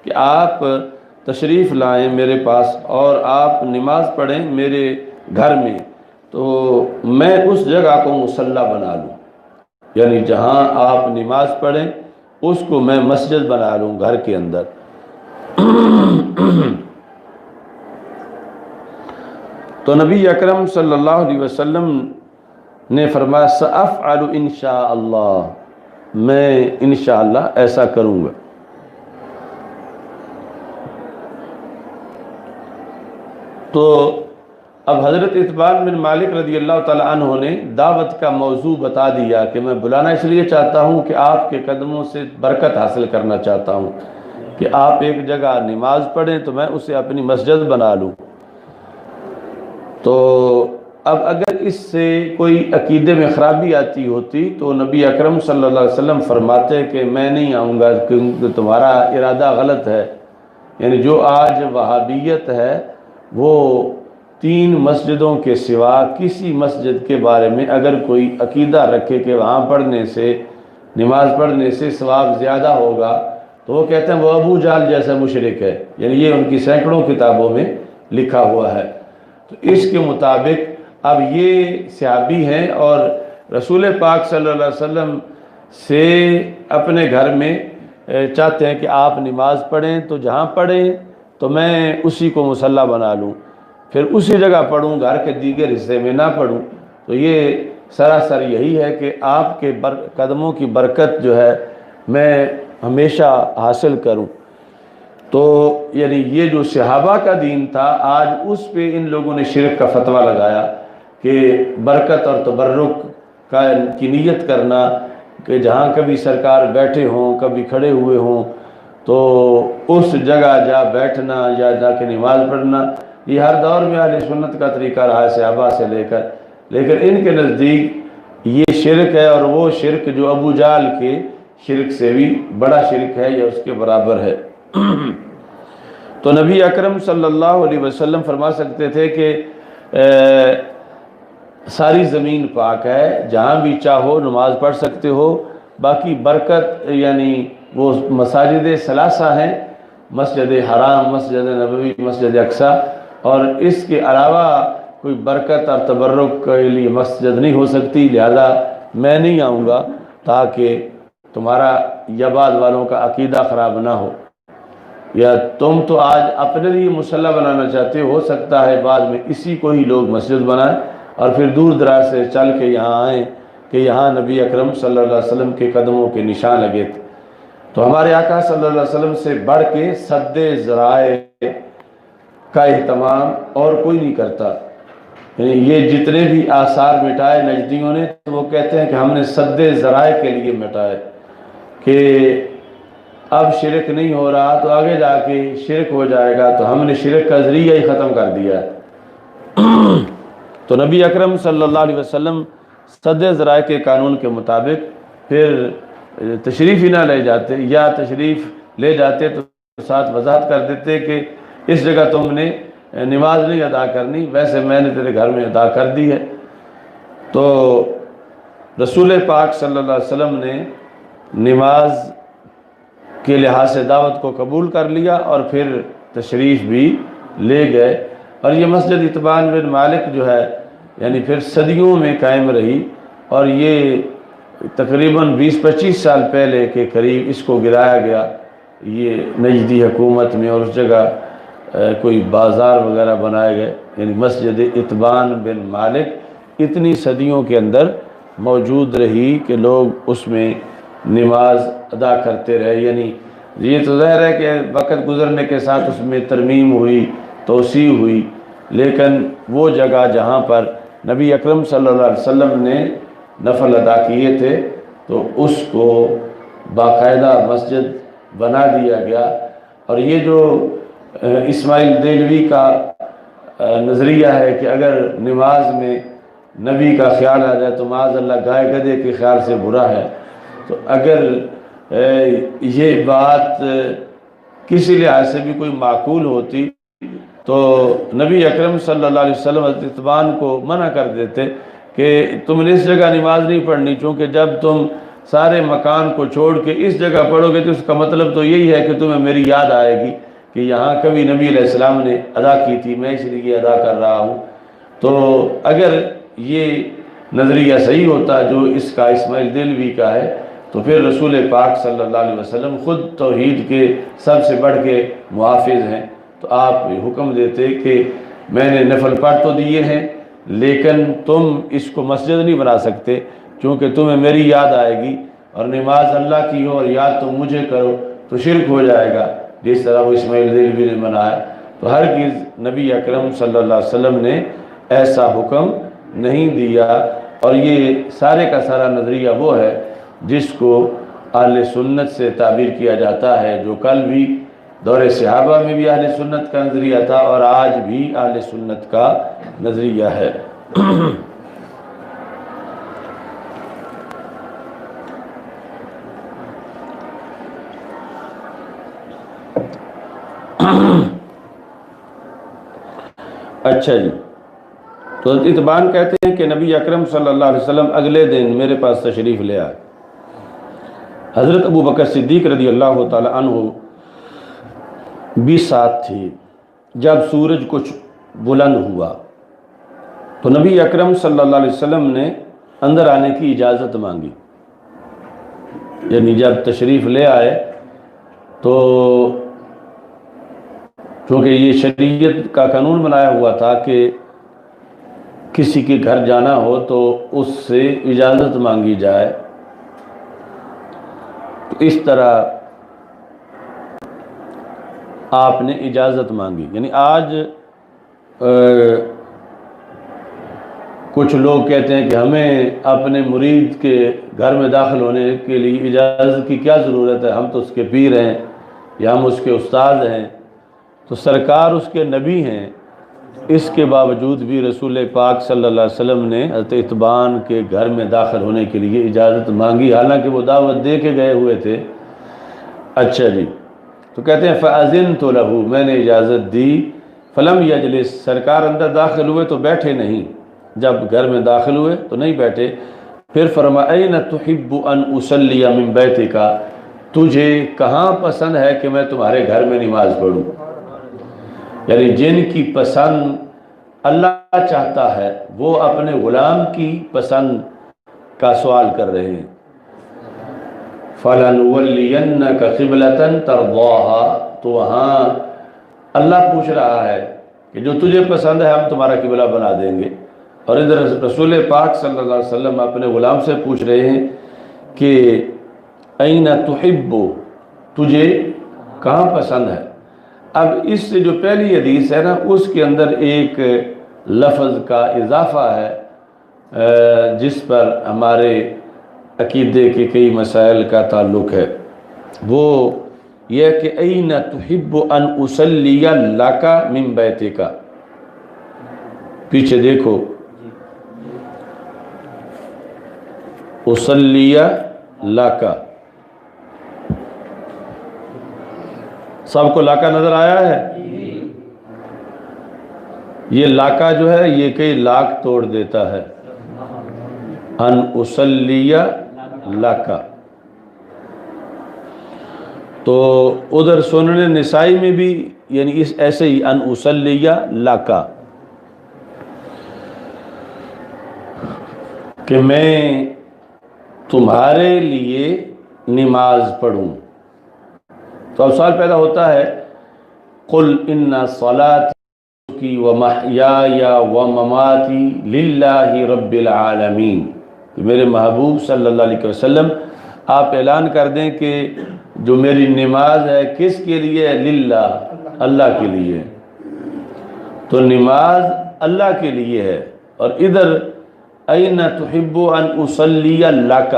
کہ آپ تشریف لائیں میرے پاس اور آپ نماز پڑھیں میرے گھر میں، تو میں اس جگہ کو مصلی بنا لوں، یعنی جہاں آپ نماز پڑھیں اس کو میں مسجد بنا لوں گھر کے اندر۔ تو نبی اکرم صلی اللہ علیہ وسلم نے فرمایا سأفعل انشاءاللہ، میں انشاءاللہ ایسا کروں گا۔ تو اب حضرت اتبان بن مالک رضی اللہ تعالیٰ عنہ نے دعوت کا موضوع بتا دیا کہ میں بلانا اس لیے چاہتا ہوں کہ آپ کے قدموں سے برکت حاصل کرنا چاہتا ہوں کہ آپ ایک جگہ نماز پڑھیں تو میں اسے اپنی مسجد بنا لوں۔ تو اب اگر اس سے کوئی عقیدے میں خرابی آتی ہوتی تو نبی اکرم صلی اللہ علیہ وسلم فرماتے کہ میں نہیں آؤں گا کیونکہ تمہارا ارادہ غلط ہے، یعنی جو آج وہابیت ہے وہ 3 مسجدوں کے سوا کسی مسجد کے بارے میں اگر کوئی عقیدہ رکھے کہ وہاں پڑھنے سے، نماز پڑھنے سے ثواب زیادہ ہوگا تو وہ کہتے ہیں وہ ابو جہل جیسا مشرک ہے، یعنی یہ ان کی سینکڑوں کتابوں میں لکھا ہوا ہے۔ تو اس کے مطابق اب یہ صحابی ہیں اور رسول پاک صلی اللہ علیہ وسلم سے اپنے گھر میں چاہتے ہیں کہ آپ نماز پڑھیں، تو جہاں پڑھیں تو میں اسی کو مصلی بنا لوں، پھر اسی جگہ پڑھوں، گھر کے دیگر حصے میں نہ پڑھوں۔ تو یہ سراسر یہی ہے کہ آپ کے قدموں کی برکت جو ہے میں ہمیشہ حاصل کروں۔ تو یعنی یہ جو صحابہ کا دین تھا آج اس پہ ان لوگوں نے شرک کا فتویٰ لگایا کہ برکت اور تبرک کی نیت کرنا کہ جہاں کبھی سرکار بیٹھے ہوں کبھی کھڑے ہوئے ہوں تو اس جگہ جا بیٹھنا یا جا کے نماز پڑھنا، یہ ہر دور میں اہل سنت کا طریقہ رہا ہے صحابہ سے لے کر، لیکن ان کے نزدیک یہ شرک ہے اور وہ شرک جو ابو جہل کے شرک سے بھی بڑا شرک ہے یا اس کے برابر ہے۔ تو نبی اکرم صلی اللہ علیہ وسلم فرما سکتے تھے کہ ساری زمین پاک ہے، جہاں بھی چاہو نماز پڑھ سکتے ہو، باقی برکت یعنی وہ مساجد ثلاثہ ہیں، مسجد حرام، مسجد نبوی، مسجد اقصیٰ، اور اس کے علاوہ کوئی برکت اور تبرک کے لیے مسجد نہیں ہو سکتی، لہذا میں نہیں آؤں گا تاکہ تمہارا یا بعد والوں کا عقیدہ خراب نہ ہو، یا تم تو آج اپنے لیے مصلی بنانا چاہتے ہو سکتا ہے بعد میں اسی کو ہی لوگ مسجد بنائیں اور پھر دور دراز سے چل کے یہاں آئیں کہ یہاں نبی اکرم صلی اللہ علیہ وسلم کے قدموں کے نشان لگے تھے۔ تو ہمارے آقا صلی اللہ علیہ وسلم سے بڑھ کے سد ذرائع کا اہتمام اور کوئی نہیں کرتا، یعنی یہ جتنے بھی آثار مٹائے نجدیوں نے تو وہ کہتے ہیں کہ ہم نے سد ذرائع کے لیے مٹائے کہ اب شرک نہیں ہو رہا تو آگے جا کے شرک ہو جائے گا، تو ہم نے شرک کا ذریعہ ہی ختم کر دیا ہے۔ تو نبی اکرم صلی اللہ علیہ وسلم سد ذرائع کے قانون کے مطابق پھر تشریف ہی نہ لے جاتے، یا تشریف لے جاتے تو ساتھ وضاحت کر دیتے کہ اس جگہ تم نے نماز نہیں ادا کرنی، ویسے میں نے تیرے گھر میں ادا کر دی ہے۔ تو رسول پاک صلی اللہ علیہ وسلم نے نماز کے لحاظ سے دعوت کو قبول کر لیا اور پھر تشریف بھی لے گئے، اور یہ مسجد اتبان بن مالک جو ہے یعنی پھر صدیوں میں قائم رہی، اور یہ تقریباً 20-25 سال پہلے کے قریب اس کو گرایا گیا، یہ نجدی حکومت میں اور اس جگہ کوئی بازار وغیرہ بنائے گئے، یعنی مسجد اتبان بن مالک اتنی صدیوں کے اندر موجود رہی کہ لوگ اس میں نماز ادا کرتے رہے۔ یعنی یہ تو ظاہر ہے کہ وقت گزرنے کے ساتھ اس میں ترمیم ہوئی، توسیع ہوئی، لیکن وہ جگہ جہاں پر نبی اکرم صلی اللہ علیہ وسلم نے نفل ادا کیے تھے تو اس کو باقاعدہ مسجد بنا دیا گیا۔ اور یہ جو اسماعیل دہلوی کا نظریہ ہے کہ اگر نماز میں نبی کا خیال آ جائے تو معاذ اللہ گائے گدھے کے خیال سے برا ہے، تو اگر یہ بات کسی لحاظ سے بھی کوئی معقول ہوتی تو نبی اکرم صلی اللہ علیہ وسلم حضرت اتبان کو منع کر دیتے کہ تم نے اس جگہ نماز نہیں پڑھنی، چونکہ جب تم سارے مکان کو چھوڑ کے اس جگہ پڑھو گے تو اس کا مطلب تو یہی ہے کہ تمہیں میری یاد آئے گی کہ یہاں کبھی نبی علیہ السلام نے ادا کی تھی، میں اس لیے ادا کر رہا ہوں۔ تو اگر یہ نظریہ صحیح ہوتا جو اس کا اسماعیل دہلوی کا ہے تو پھر رسول پاک صلی اللہ علیہ وسلم خود توحید کے سب سے بڑھ کے محافظ ہیں، تو آپ حکم دیتے کہ میں نے نفل پڑھ تو دیے ہیں لیکن تم اس کو مسجد نہیں بنا سکتے، چونکہ تمہیں میری یاد آئے گی اور نماز اللہ کی ہو اور یاد تم مجھے کرو تو شرک ہو جائے گا، جس طرح وہ اسماعیل دہلوی نے منایا۔ تو ہرگز نبی اکرم صلی اللہ علیہ وسلم نے ایسا حکم نہیں دیا، اور یہ سارے کا سارا نظریہ وہ ہے جس کو اہل سنت سے تعبیر کیا جاتا ہے، جو کل بھی دور صحابہ میں بھی اہل سنت کا نظریہ تھا اور آج بھی اہل سنت کا نظریہ ہے۔ اچھا جی، تو اتبان کہتے ہیں کہ نبی اکرم صلی اللہ علیہ وسلم اگلے دن میرے پاس تشریف لے آئے۔ حضرت ابو بکر صدیق رضی اللہ تعالی عنہ بھی ساتھ تھی۔ جب سورج کچھ بلند ہوا تو نبی اکرم صلی اللہ علیہ وسلم نے اندر آنے کی اجازت مانگی، یعنی جب تشریف لے آئے تو چونکہ یہ شریعت کا قانون بنایا ہوا تھا کہ کسی کے گھر جانا ہو تو اس سے اجازت مانگی جائے، تو اس طرح آپ نے اجازت مانگی۔ یعنی آج کچھ لوگ کہتے ہیں کہ ہمیں اپنے مرید کے گھر میں داخل ہونے کے لیے اجازت کی کیا ضرورت ہے، ہم تو اس کے پیر ہیں یا ہم اس کے استاد ہیں، تو سرکار اس کے نبی ہیں، اس کے باوجود بھی رسول پاک صلی اللہ علیہ وسلم نے حضرت اتبان کے گھر میں داخل ہونے کے لیے اجازت مانگی، حالانکہ وہ دعوت دے کے گئے ہوئے تھے۔ اچھا جی، تو کہتے ہیں فَأَذِنْتُ لَهُ، میں نے اجازت دی، فَلَمْ يَجْلِسْ، سرکار اندر داخل ہوئے تو بیٹھے نہیں، جب گھر میں داخل ہوئے تو نہیں بیٹھے۔ پھر فرمایا أَيْنَ تُحِبُّ أَنْ أُصَلِّيَ مِنْ بَيْتِكَ، تجھے کہاں پسند ہے کہ میں تمہارے گھر میں نماز پڑھوں؟ یعنی جن کی پسند اللہ چاہتا ہے وہ اپنے غلام کی پسند کا سوال کر رہے ہیں۔ فَلَنُوَلِّيَنَّكَ قِبْلَةً تَرْضَاهَا، تو وہاں اللہ پوچھ رہا ہے کہ جو تجھے پسند ہے ہم تمہارا قبلہ بنا دیں گے، اور ادھر رسول پاک صلی اللہ علیہ وسلم اپنے غلام سے پوچھ رہے ہیں کہ أَيْنَ تُحِبُّ، تجھے کہاں پسند ہے۔ اب اس سے جو پہلی حدیث ہے نا اس کے اندر ایک لفظ کا اضافہ ہے جس پر ہمارے عقیدے کے کئی مسائل کا تعلق ہے، وہ یہ کہ أَيْنَ تُحِبُّ أَنْ أُصَلِّيَ لَكَ مِنْ بَيْتِكَ، پیچھے دیکھو، أُصَلِّيَ لَكَ، سب کو لاکا نظر آیا ہے؟ یہ لاکا جو ہے یہ کئی لاکھ توڑ دیتا ہے، ان اصلی لاکا۔ تو ادھر سنن نسائی میں بھی یعنی اس ایسے ہی ان اصلی لاکا، کہ میں تمہارے لیے نماز پڑھوں۔ تو اب سوال پیدا ہوتا ہے قل ان صلاتی و محیای و مماتی للہ رب العالمین، میرے محبوب صلی اللہ علیہ وسلم آپ اعلان کر دیں کہ جو میری نماز ہے کس کے لیے ہے؟ للہ، اللہ کے لیے۔ تو نماز اللہ کے لیے ہے۔ اور ادھر این تحب ان اصلی لک،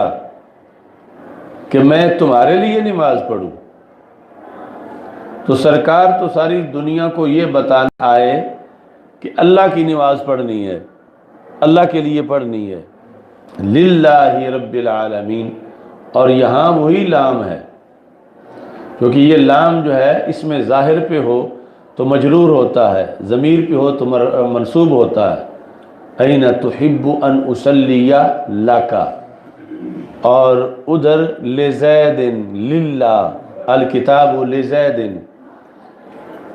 کہ میں تمہارے لیے نماز پڑھوں۔ تو سرکار تو ساری دنیا کو یہ بتانا آئے کہ اللہ کی نماز پڑھنی ہے، اللہ کے لیے پڑھنی ہے، للہ رب العالمین۔ اور یہاں وہی لام ہے، کیونکہ یہ لام جو ہے اس میں ظاہر پہ ہو تو مجرور ہوتا ہے، ضمیر پہ ہو تو منصوب ہوتا ہے، این تحب ان اصلی لک۔ اور ادھر لزید للہ الکتاب لزید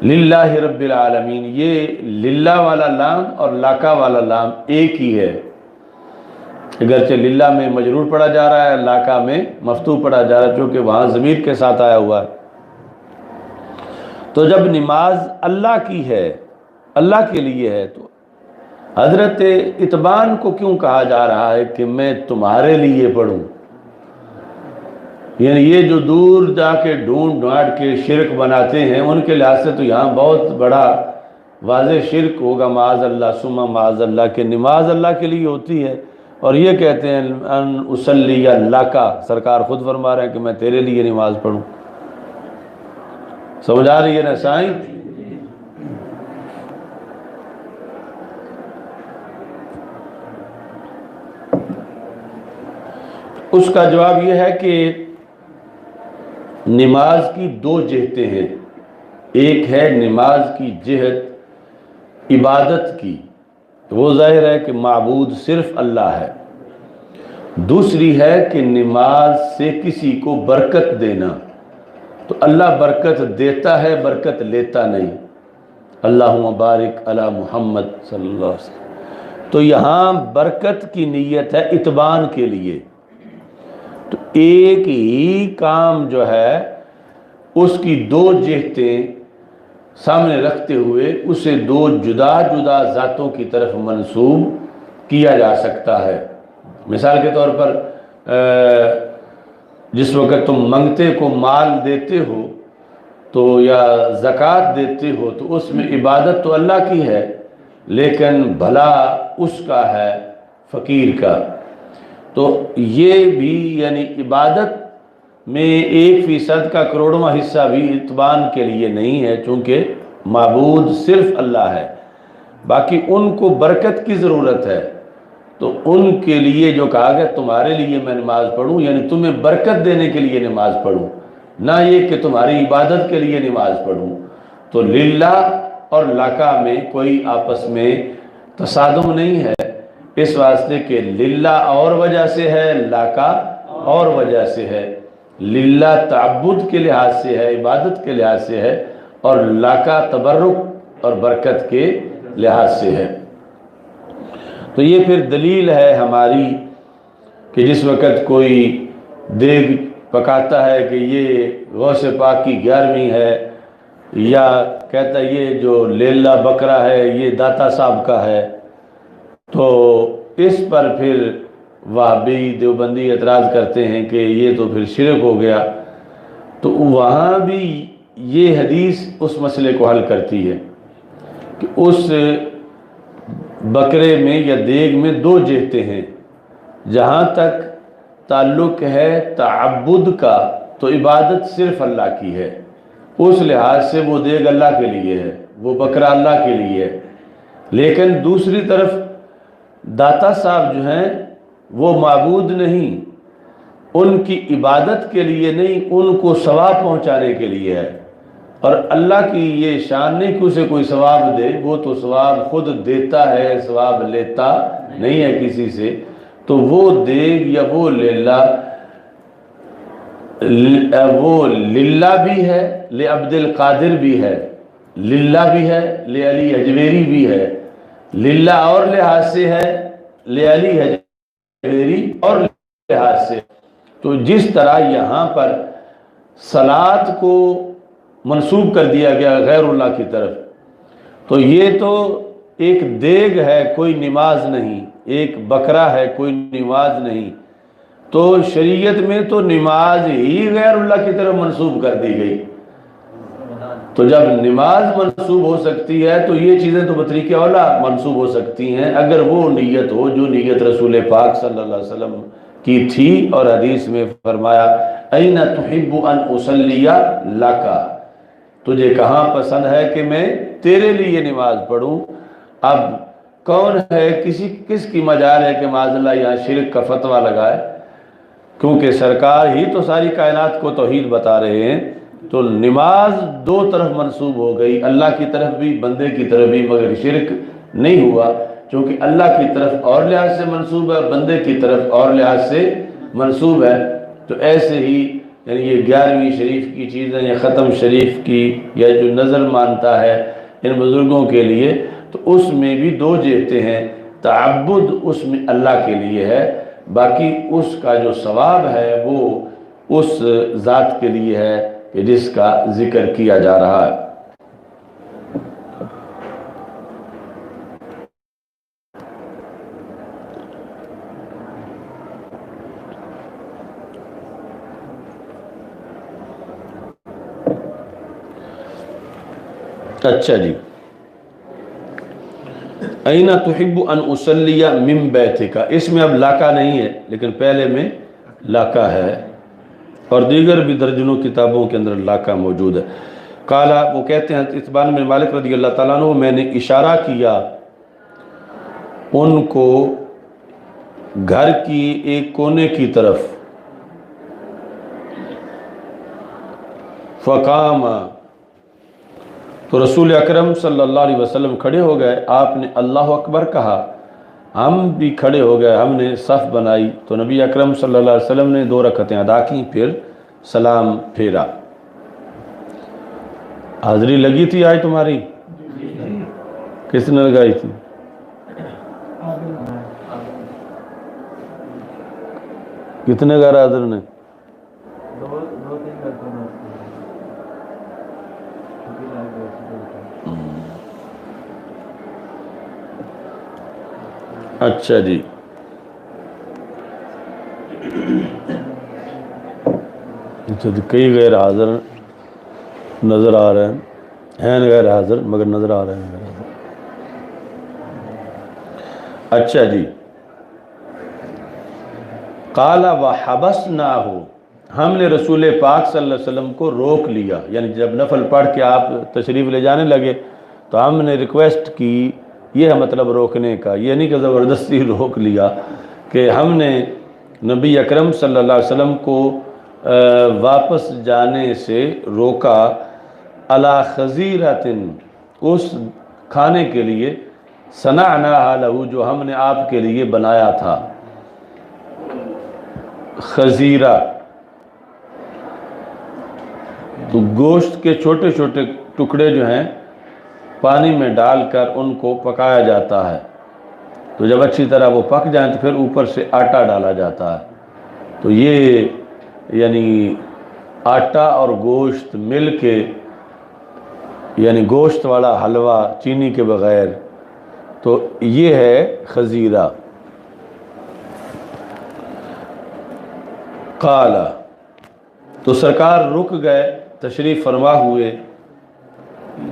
للہ رب العالمین، یہ للہ والا لام اور لاکا والا لام ایک ہی ہے، اگرچہ للہ میں مجرور پڑھا جا رہا ہے، لاکا میں مفتوح پڑھا جا رہا ہے، چونکہ وہاں ضمیر کے ساتھ آیا ہوا ہے۔ تو جب نماز اللہ کی ہے، اللہ کے لیے ہے، تو حضرت اتبان کو کیوں کہا جا رہا ہے کہ میں تمہارے لیے پڑھوں؟ یعنی یہ جو دور جا کے ڈھونڈ ڈھانڈ کے شرک بناتے ہیں، ان کے لحاظ سے تو یہاں بہت بڑا واضح شرک ہوگا، معاذ اللہ ثم معاذ اللہ، کہ نماز اللہ کے لیے ہوتی ہے اور یہ کہتے ہیں ان اصلی لک، سرکار خود فرما رہے ہیں کہ میں تیرے لیے نماز پڑھوں۔ سمجھ آ رہی ہے نا سائیں؟ اس کا جواب یہ ہے کہ نماز کی دو جہتیں ہیں، ایک ہے نماز کی جہت عبادت کی، وہ ظاہر ہے کہ معبود صرف اللہ ہے، دوسری ہے کہ نماز سے کسی کو برکت دینا، تو اللہ برکت دیتا ہے، برکت لیتا نہیں، اللہم بارک علی محمد صلی اللہ علیہ وسلم۔ تو یہاں برکت کی نیت ہے اتبان کے لیے، تو ایک ہی کام جو ہے اس کی دو جہتیں سامنے رکھتے ہوئے اسے دو جدا جدا ذاتوں کی طرف منسوب کیا جا سکتا ہے۔ مثال کے طور پر جس وقت تم منگتے کو مال دیتے ہو تو یا زکوٰۃ دیتے ہو تو اس میں عبادت تو اللہ کی ہے لیکن بھلا اس کا ہے، فقیر کا۔ تو یہ بھی یعنی عبادت میں 1% کا کروڑواں حصہ بھی اتبان کے لیے نہیں ہے، چونکہ معبود صرف اللہ ہے، باقی ان کو برکت کی ضرورت ہے، تو ان کے لیے جو کہا گیا تمہارے لیے میں نماز پڑھوں، یعنی تمہیں برکت دینے کے لیے نماز پڑھوں، نہ یہ کہ تمہاری عبادت کے لیے نماز پڑھوں۔ تو للہ اور لاکا میں کوئی آپس میں تصادم نہیں ہے، اس واسطے کہ للہ اور وجہ سے ہے، لاکا اور وجہ سے ہے۔ للہ تعبد کے لحاظ سے ہے، عبادت کے لحاظ سے ہے، اور لاکا تبرک اور برکت کے لحاظ سے ہے۔ تو یہ پھر دلیل ہے ہماری کہ جس وقت کوئی دیگ پکاتا ہے کہ یہ غوث پاک کی 11ویں ہے، یا کہتا ہے یہ جو لیلہ بکرا ہے یہ داتا صاحب کا ہے، تو اس پر پھر وہابی دیوبندی اعتراض کرتے ہیں کہ یہ تو پھر شرک ہو گیا۔ تو وہاں بھی یہ حدیث اس مسئلے کو حل کرتی ہے کہ اس بکرے میں یا دیگ میں دو جہتیں ہیں، جہاں تک تعلق ہے تعبد کا تو عبادت صرف اللہ کی ہے، اس لحاظ سے وہ دیگ اللہ کے لیے ہے، وہ بکرا اللہ کے لیے ہے، لیکن دوسری طرف داتا صاحب جو ہیں وہ معبود نہیں، ان کی عبادت کے لیے نہیں، ان کو ثواب پہنچانے کے لیے ہے، اور اللہ کی یہ شان نہیں کہ اسے کوئی ثواب دے، وہ تو ثواب خود دیتا ہے، ثواب لیتا نہیں ہے کسی سے۔ تو وہ دیگ یا وہ للہ، وہ للہ بھی ہے، لعبد القادر بھی ہے، للہ بھی ہے، لعلی حجویری بھی ہے، للہ اور لحاظ سے ہے، لعلی حجویری اور لحاظ سے۔ تو جس طرح یہاں پر صلاۃ کو منسوب کر دیا گیا غیر اللہ کی طرف. تو یہ تو ایک دیگ ہے کوئی نماز نہیں، ایک بکرا ہے کوئی نماز نہیں. تو شریعت میں تو نماز ہی غیر اللہ کی طرف منسوب کر دی گئی. تو جب نماز منسوب ہو سکتی ہے تو یہ چیزیں تو بطریق اولا منسوب ہو سکتی ہیں اگر وہ نیت ہو جو نیت رسول پاک صلی اللہ علیہ وسلم کی تھی. اور حدیث میں فرمایا این تحب ان اصلی لک، تجھے کہاں پسند ہے کہ میں تیرے لیے نماز پڑھوں. اب کون ہے کس کی مجال ہے کہ معاذ اللہ یہاں شرک کا فتویٰ لگائے، کیونکہ سرکار ہی تو ساری کائنات کو توحید بتا رہے ہیں. تو نماز دو طرف منسوب ہو گئی، اللہ کی طرف بھی بندے کی طرف بھی، مگر شرک نہیں ہوا چونکہ اللہ کی طرف اور لحاظ سے منسوب ہے، بندے کی طرف اور لحاظ سے منسوب ہے. تو ایسے ہی یعنی یہ 11ویں شریف کی چیزیں یا ختم شریف کی یا جو نظر مانتا ہے ان بزرگوں کے لیے، تو اس میں بھی دو جہتیں ہیں. تعبد اس میں اللہ کے لیے ہے، باقی اس کا جو ثواب ہے وہ اس ذات کے لیے ہے کہ جس کا ذکر کیا جا رہا ہے. اچھا جی، این تحب ان اصلی من بیتک، اس میں اب لاکا نہیں ہے لیکن پہلے میں لاکا ہے، اور دیگر بھی درجنوں کتابوں کے اندر لاکا موجود ہے. قالا، وہ کہتے ہیں اتبان بن مالک رضی اللہ تعالیٰ عنہ، میں نے اشارہ کیا ان کو گھر کی ایک کونے کی طرف، فقام، تو رسول اکرم صلی اللہ علیہ وسلم کھڑے ہو گئے. آپ نے اللہ اکبر کہا، ہم بھی کھڑے ہو گئے، ہم نے صف بنائی. تو نبی اکرم صلی اللہ علیہ وسلم نے 2 رکعتیں ادا کی، پھر سلام پھیرا. حاضری لگی تھی آج تمہاری؟ کس نے لگائی تھی؟ کتنے غیر حاضر نے؟ اچھا جی، کئی غیر حاضر نظر آ رہے ہیں غیر حاضر مگر نظر آ رہے ہیں. اچھا جی، قال وحبسناہ، ہم نے رسول پاک صلی اللہ علیہ وسلم کو روک لیا. یعنی جب نفل پڑھ کے آپ تشریف لے جانے لگے تو ہم نے ریکویسٹ کی، یہ ہے مطلب روکنے کا، یہ نہیں کہ زبردستی روک لیا، کہ ہم نے نبی اکرم صلی اللہ علیہ وسلم کو واپس جانے سے روکا. علی خزیرۃ، اس کھانے کے لیے، صنعناہا لہ، جو ہم نے آپ کے لیے بنایا تھا. خزیرہ تو گوشت کے چھوٹے چھوٹے ٹکڑے جو ہیں پانی میں ڈال کر ان کو پکایا جاتا ہے. تو جب اچھی طرح وہ پک جائیں تو پھر اوپر سے آٹا ڈالا جاتا ہے. تو یہ یعنی آٹا اور گوشت مل کے، یعنی گوشت والا حلوہ چینی کے بغیر، تو یہ ہے خزیرہ. قال، تو سرکار رک گئے، تشریف فرما ہوئے.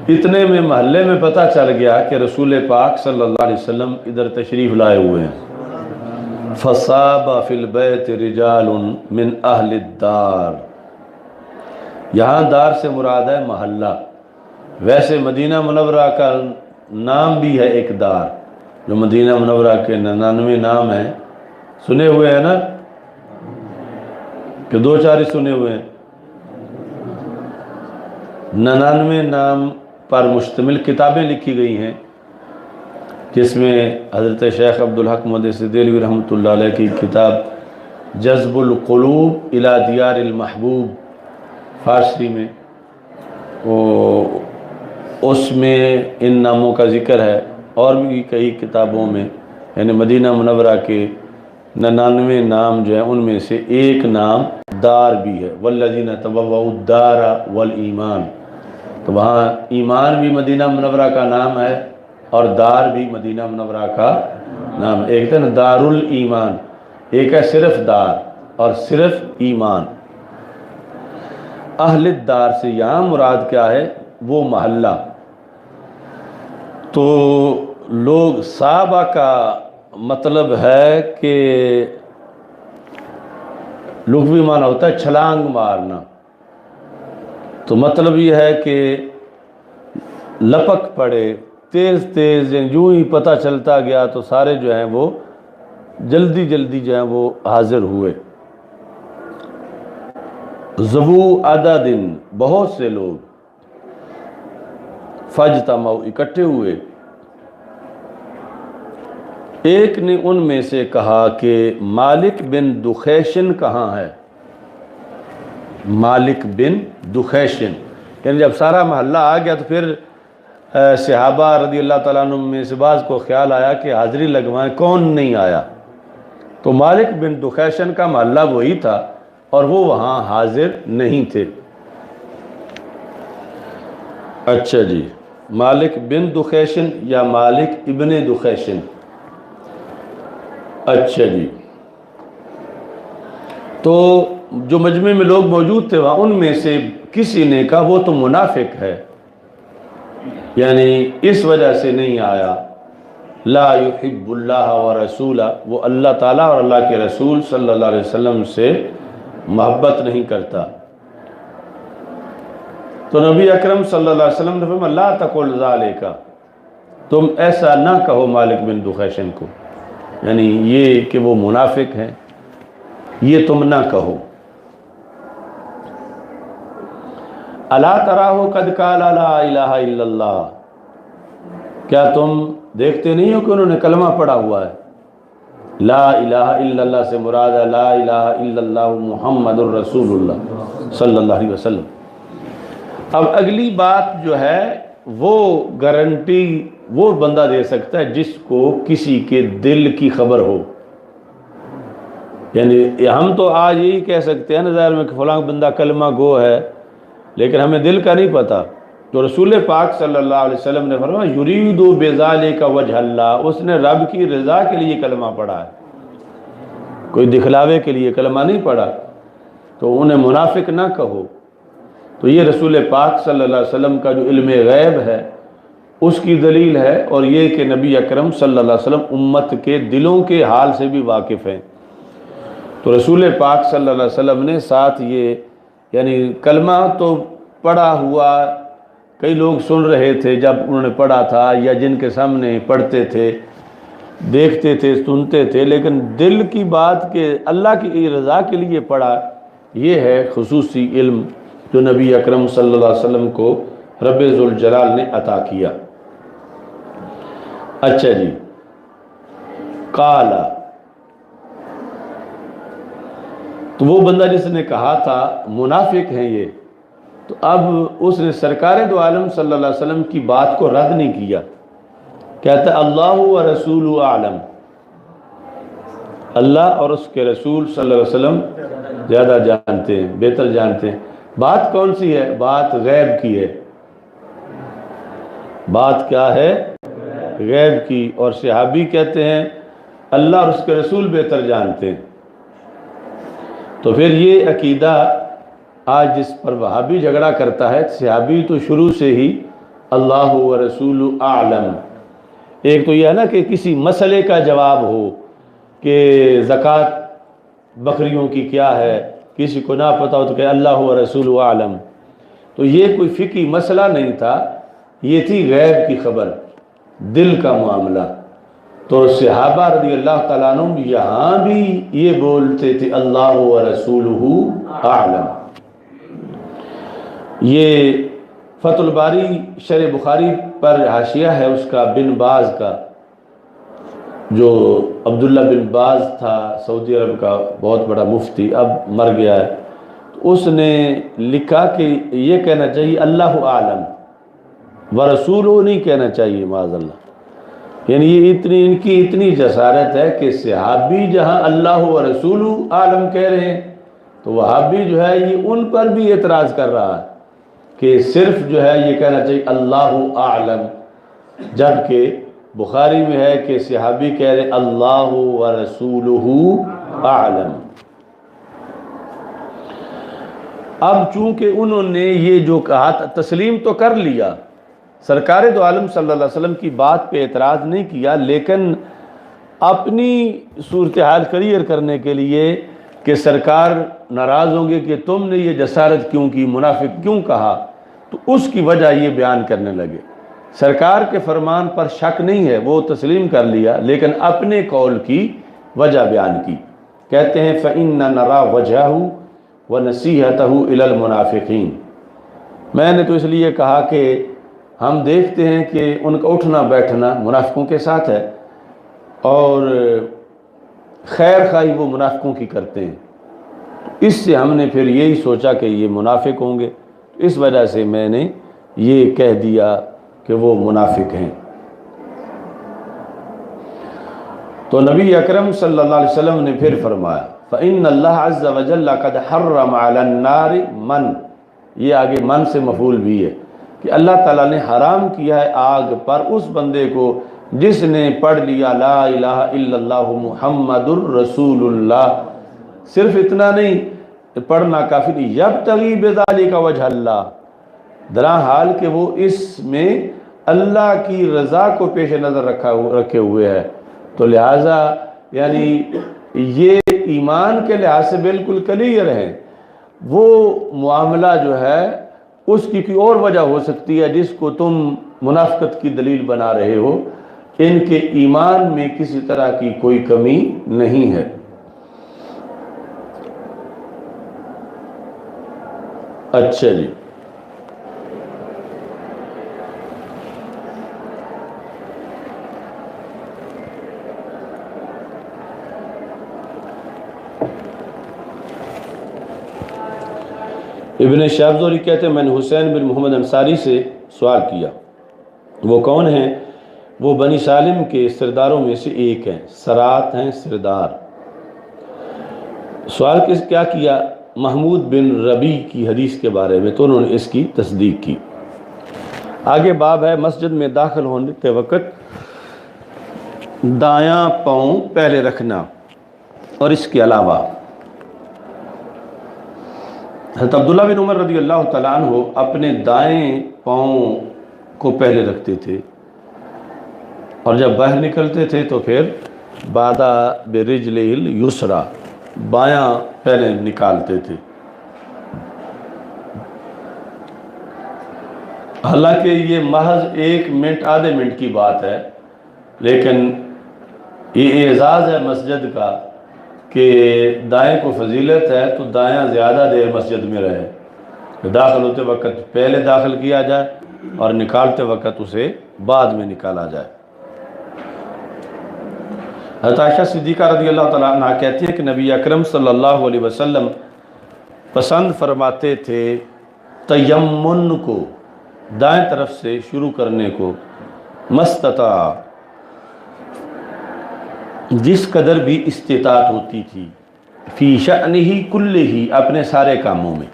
اتنے میں محلے میں پتہ چل گیا کہ رسول پاک صلی اللہ علیہ وسلم ادھر تشریف لائے ہوئے ہیں. فصاب فی البیت رجال من اہل الدار، یہاں دار سے مراد ہے محلہ. ویسے مدینہ منورہ کا نام بھی ہے ایک دار، جو مدینہ منورہ کے 99 نام ہیں، سنے ہوئے ہیں نا، کہ 2-4 ہی سنے ہوئے ہیں. 99 نام پر مشتمل کتابیں لکھی گئی ہیں، جس میں حضرت شیخ عبدالحق محدث دہلوی رحمۃ اللہ علیہ کی کتاب جذب القلوب الی دیار المحبوب فارسی میں، اس میں ان ناموں کا ذکر ہے. اور بھی کئی کتابوں میں، یعنی مدینہ منورہ کے 99 نام جو ہیں ان میں سے ایک نام دار بھی ہے. والذین تبوؤا الدار والایمان، تو وہاں ایمان بھی مدینہ منورہ کا نام ہے اور دار بھی مدینہ منورہ کا نام ہے. ایک ہے نا دار الایمان، ایک ہے صرف دار اور صرف ایمان. اہل الدار سے یہاں مراد کیا ہے؟ وہ محلہ. تو لوگ صحابہ کا مطلب ہے کہ لغوی معنی ہوتا ہے چھلانگ مارنا. تو مطلب یہ ہے کہ لپک پڑے، تیز تیز، یوں ہی پتہ چلتا گیا تو سارے جو ہیں وہ جلدی جلدی جو ہیں وہ حاضر ہوئے. ذو عدد، بہت سے لوگ، فاجتمعوا، اکٹھے ہوئے. ایک نے ان میں سے کہا کہ مالک بن دخیشن کہاں ہے؟ مالک بن دخیشن، یعنی جب سارا محلہ آ گیا تو پھر صحابہ رضی اللہ تعالیٰ عنہ میں سے بعض کو خیال آیا کہ حاضری لگوائیں، کون نہیں آیا؟ تو مالک بن دخیشن کا محلہ وہی تھا اور وہ وہاں حاضر نہیں تھے. اچھا جی، مالک بن دخیشن یا مالک ابن دخیشن. اچھا جی، تو جو مجمع میں لوگ موجود تھے وہاں، ان میں سے کسی نے کہا وہ تو منافق ہے، یعنی اس وجہ سے نہیں آیا. لا یحب اللہ ورسولہ، وہ اللہ تعالیٰ اور اللہ کے رسول صلی اللہ علیہ وسلم سے محبت نہیں کرتا. تو نبی اکرم صلی اللہ علیہ وسلم نے فرمایا لا تقل ذالک، تم ایسا نہ کہو مالک بن دخیشن کو، یعنی یہ کہ وہ منافق ہیں، یہ تم نہ کہو. الا تراہ قد قال لا الہ الا اللہ، کیا تم دیکھتے نہیں ہو کہ انہوں نے کلمہ پڑھا ہوا ہے؟ لا الہ الا اللہ سے مراد ہے لا الہ الا اللہ محمد الرسول اللہ صلی اللہ علیہ وسلم. اب اگلی بات جو ہے وہ گارنٹی وہ بندہ دے سکتا ہے جس کو کسی کے دل کی خبر ہو. یعنی ہم تو آج یہی کہہ سکتے ہیں ظاہر میں کہ فلاں بندہ کلمہ گو ہے، لیکن ہمیں دل کا نہیں پتہ. تو رسول پاک صلی اللہ علیہ وسلم نے فرمایا یرید بذالک وجہ اللہ، اس نے رب کی رضا کے لیے کلمہ پڑھا ہے، کوئی دکھلاوے کے لیے کلمہ نہیں پڑھا. تو انہیں منافق نہ کہو. تو یہ رسول پاک صلی اللہ علیہ وسلم کا جو علم غیب ہے اس کی دلیل ہے، اور یہ کہ نبی اکرم صلی اللہ علیہ وسلم امت کے دلوں کے حال سے بھی واقف ہیں. تو رسول پاک صلی اللہ علیہ وسلم نے ساتھ یہ یعنی کلمہ تو پڑھا ہوا، کئی لوگ سن رہے تھے جب انہوں نے پڑھا تھا، یا جن کے سامنے پڑھتے تھے، دیکھتے تھے، سنتے تھے، لیکن دل کی بات کہ اللہ کی رضا کے لیے پڑھا، یہ ہے خصوصی علم جو نبی اکرم صلی اللہ علیہ وسلم کو رب ذوالجلال نے عطا کیا. اچھا جی، قالا، تو وہ بندہ جس نے کہا تھا منافق ہیں یہ، تو اب اس نے سرکار دو عالم صلی اللہ علیہ وسلم کی بات کو رد نہیں کیا. کہتا ہے اللہ و رسول اعلم، اللہ اور اس کے رسول صلی اللہ علیہ وسلم زیادہ جانتے ہیں، بہتر جانتے ہیں. بات کون سی ہے؟ بات غیب کی ہے. بات کیا ہے؟ غیب کی. اور صحابی کہتے ہیں اللہ اور اس کے رسول بہتر جانتے ہیں. تو پھر یہ عقیدہ آج جس پر وہابی جھگڑا کرتا ہے، صحابی تو شروع سے ہی اللہ و رسول اعلم. ایک تو یہ ہے نا کہ کسی مسئلے کا جواب ہو کہ زکوٰۃ بکریوں کی کیا ہے، کسی کو نہ پتہ ہو تو کہ اللہ و رسول اعلم. تو یہ کوئی فقہی مسئلہ نہیں تھا، یہ تھی غیب کی خبر، دل کا معاملہ. تو صحابہ رضی اللہ تعالیٰ عنہ یہاں بھی یہ بولتے تھے اللہ و رسولہ اعلم. یہ فتح الباری شرح بخاری پر حاشیہ ہے اس کا، بن باز کا، جو عبداللہ بن باز تھا سعودی عرب کا بہت بڑا مفتی، اب مر گیا ہے. اس نے لکھا کہ یہ کہنا چاہیے اللہ اعلم ورسولہ نہیں کہنا چاہیے معاذ اللہ. یعنی یہ ان کی اتنی جسارت ہے کہ صحابی جہاں اللہ و رسولہ اعلم کہہ رہے ہیں تو وہابی جو ہے یہ ان پر بھی اعتراض کر رہا ہے کہ صرف جو ہے یہ کہنا چاہیے اللہ اعلم، جبکہ بخاری میں ہے کہ صحابی کہہ رہے اللہ ورسولہ اعلم۔ اب چونکہ انہوں نے یہ جو کہا تسلیم تو کر لیا، سرکار دو عالم صلی اللہ علیہ وسلم کی بات پہ اعتراض نہیں کیا، لیکن اپنی صورتحال کلیئر کرنے کے لیے کہ سرکار ناراض ہوں گے کہ تم نے یہ جسارت کیوں کی، منافق کیوں کہا، تو اس کی وجہ یہ بیان کرنے لگے۔ سرکار کے فرمان پر شک نہیں ہے، وہ تسلیم کر لیا، لیکن اپنے قول کی وجہ بیان کی۔ کہتے ہیں فَإِنَّ نَرَا وَجْهَهُ وَنَصِيحَتَهُ إِلَى الْمُنَافِقِينَ، میں نے تو اس لیے کہا کہ ہم دیکھتے ہیں کہ ان کا اٹھنا بیٹھنا منافقوں کے ساتھ ہے، اور خیر خواہی وہ منافقوں کی کرتے ہیں، اس سے ہم نے پھر یہی سوچا کہ یہ منافق ہوں گے، اس وجہ سے میں نے یہ کہہ دیا کہ وہ منافق ہیں۔ تو نبی اکرم صلی اللہ علیہ وسلم نے پھر فرمایا فَإِنَّ اللَّهَ عَزَّ وَجَلَّ قَدْ حَرَّمَ عَلَى النَّارِ مَنْ، یہ آگے من سے مفعول بھی ہے کہ اللہ تعالیٰ نے حرام کیا ہے آگ پر اس بندے کو جس نے پڑھ لیا لا الہ الا اللہ محمد الرسول اللہ۔ صرف اتنا نہیں پڑھنا کافی نہیں، یبتغی بذالک وجہ اللہ، درا حال کہ وہ اس میں اللہ کی رضا کو پیش نظر رکھے ہوئے ہے، تو لہٰذا یعنی یہ ایمان کے لحاظ سے بالکل کلیئر ہے۔ وہ معاملہ جو ہے اس کی کوئی اور وجہ ہو سکتی ہے جس کو تم منافقت کی دلیل بنا رہے ہو، ان کے ایمان میں کسی طرح کی کوئی کمی نہیں ہے۔ اچھا جی، ابن شہاب زہری کہتے ہیں میں نے حسین بن محمد انصاری سے سوال کیا، وہ کون ہیں؟ وہ بنی سالم کے سرداروں میں سے ایک ہیں، سرات ہیں سردار۔ سوال کیا کیا؟ محمود بن ربی کی حدیث کے بارے میں، تو انہوں نے اس کی تصدیق کی۔ آگے باب ہے مسجد میں داخل ہونے کے وقت دایاں پاؤں پہلے رکھنا، اور اس کے علاوہ حضرت عبداللہ بن عمر رضی اللہ تعالیٰ عنہ اپنے دائیں پاؤں کو پہلے رکھتے تھے، اور جب باہر نکلتے تھے تو پھر بادہ برجلہ الیسریٰ، بایاں پہلے نکالتے تھے۔ حالانکہ یہ محض 1 منٹ آدھے منٹ کی بات ہے، لیکن یہ اعزاز ہے مسجد کا کہ دائیں کو فضیلت ہے تو دایاں زیادہ دیر مسجد میں رہے، داخل ہوتے وقت پہلے داخل کیا جائے اور نکالتے وقت اسے بعد میں نکالا جائے۔ حضرت عائشہ صدیقہ رضی اللہ تعالیٰ عنہ کہتی ہیں کہ نبی اکرم صلی اللہ علیہ وسلم پسند فرماتے تھے تیمن کو، دائیں طرف سے شروع کرنے کو، مستطاع، جس قدر بھی استطاعت ہوتی تھی، فی شأنہ کلہ، اپنے سارے کاموں میں،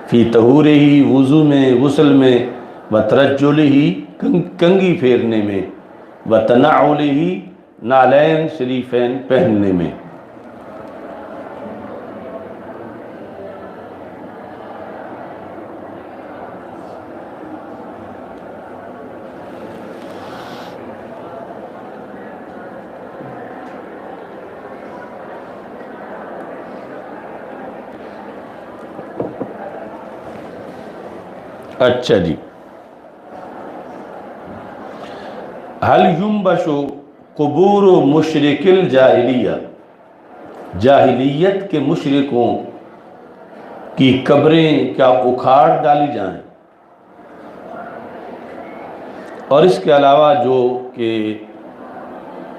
فی طہورہ، وضو میں، غسل میں، وترجلہ، کنگھی پھیرنے میں، وتنعلہ، نالین شریفین پہننے میں۔ اچھا جی، حل ینبش قبور مشرک الجاہلیہ، جاہلیت کے مشرکوں کی قبریں کیا اکھاڑ ڈالی جائیں؟ اور اس کے علاوہ جو کہ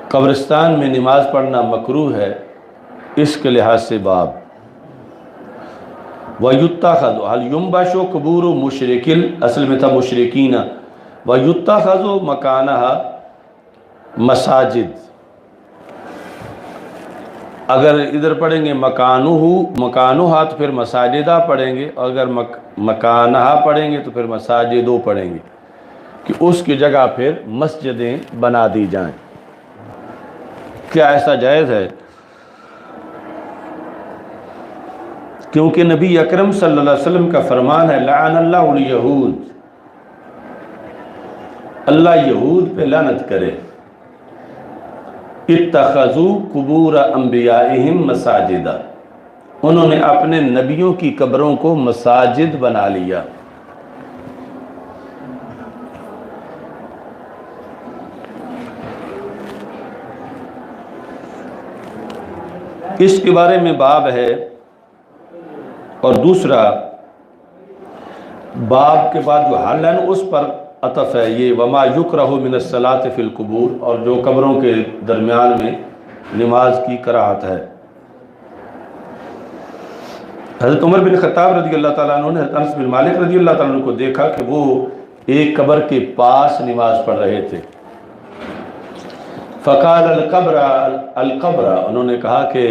قبرستان میں نماز پڑھنا مکروہ ہے، اس کے لحاظ سے باب وَيُتَّخَذُ هَلْ يُنْبَشُ قُبُورُ مُشْرِكِل، اصل میں تھا مشرکین، وَيُتَّخَذُ مَكَانَهَا مساجد، اگر ادھر پڑھیں گے مکانوہا تو پھر مساجدہ پڑھیں گے، اور اگر مکانہا پڑھیں گے تو پھر مساجدو پڑھیں گے، کہ اس کی جگہ پھر مسجدیں بنا دی جائیں۔ کیا ایسا جائز ہے؟ کیونکہ نبی اکرم صلی اللہ علیہ وسلم کا فرمان ہے لعن اللہ الیہود، اللہ یہود پہ لعنت کرے، اتخذوا قبور انبیائہم مساجدہ، انہوں نے اپنے نبیوں کی قبروں کو مساجد بنا لیا۔ اس کے بارے میں باب ہے، اور دوسرا باب کے بعد جو حل ہے اس پر عطف ہے، یہ وما یکرہ من الصلاۃ فی القبور، اور جو قبروں کے درمیان میں نماز کی کراہت ہے۔ حضرت عمر بن خطاب رضی اللہ تعالیٰ عنہ نے حضرت انس بن مالک رضی اللہ تعالیٰ عنہ کو دیکھا کہ وہ ایک قبر کے پاس نماز پڑھ رہے تھے۔ فقال القبر، انہوں نے کہا کہ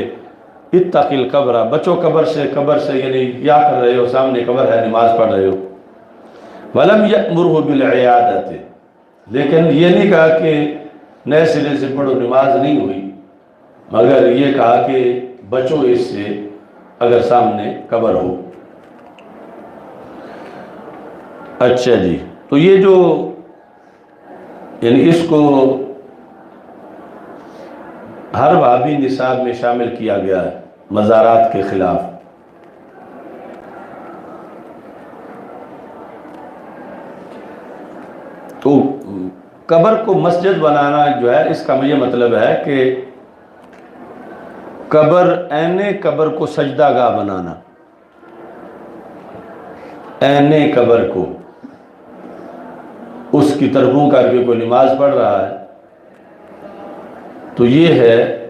اتق القبر، بچو قبر سے یعنی کیا کر رہے ہو، سامنے قبر ہے نماز پڑھ رہے ہو۔ ولم یأمرہ بالعیادۃ، لیکن یہ نہیں کہا کہ نئے سرے سے پڑھو، نماز نہیں ہوئی، مگر یہ کہا کہ بچو اس سے اگر سامنے قبر ہو۔ اچھا جی، تو یہ جو یعنی اس کو ہر بابی نصاب میں شامل کیا گیا ہے مزارات کے خلاف۔ تو قبر کو مسجد بنانا جو ہے، اس کا یہ مطلب ہے کہ قبر کو سجدہ گاہ بنانا، قبر کو اس کی طرف منہ کر کے کوئی نماز پڑھ رہا ہے تو یہ ہے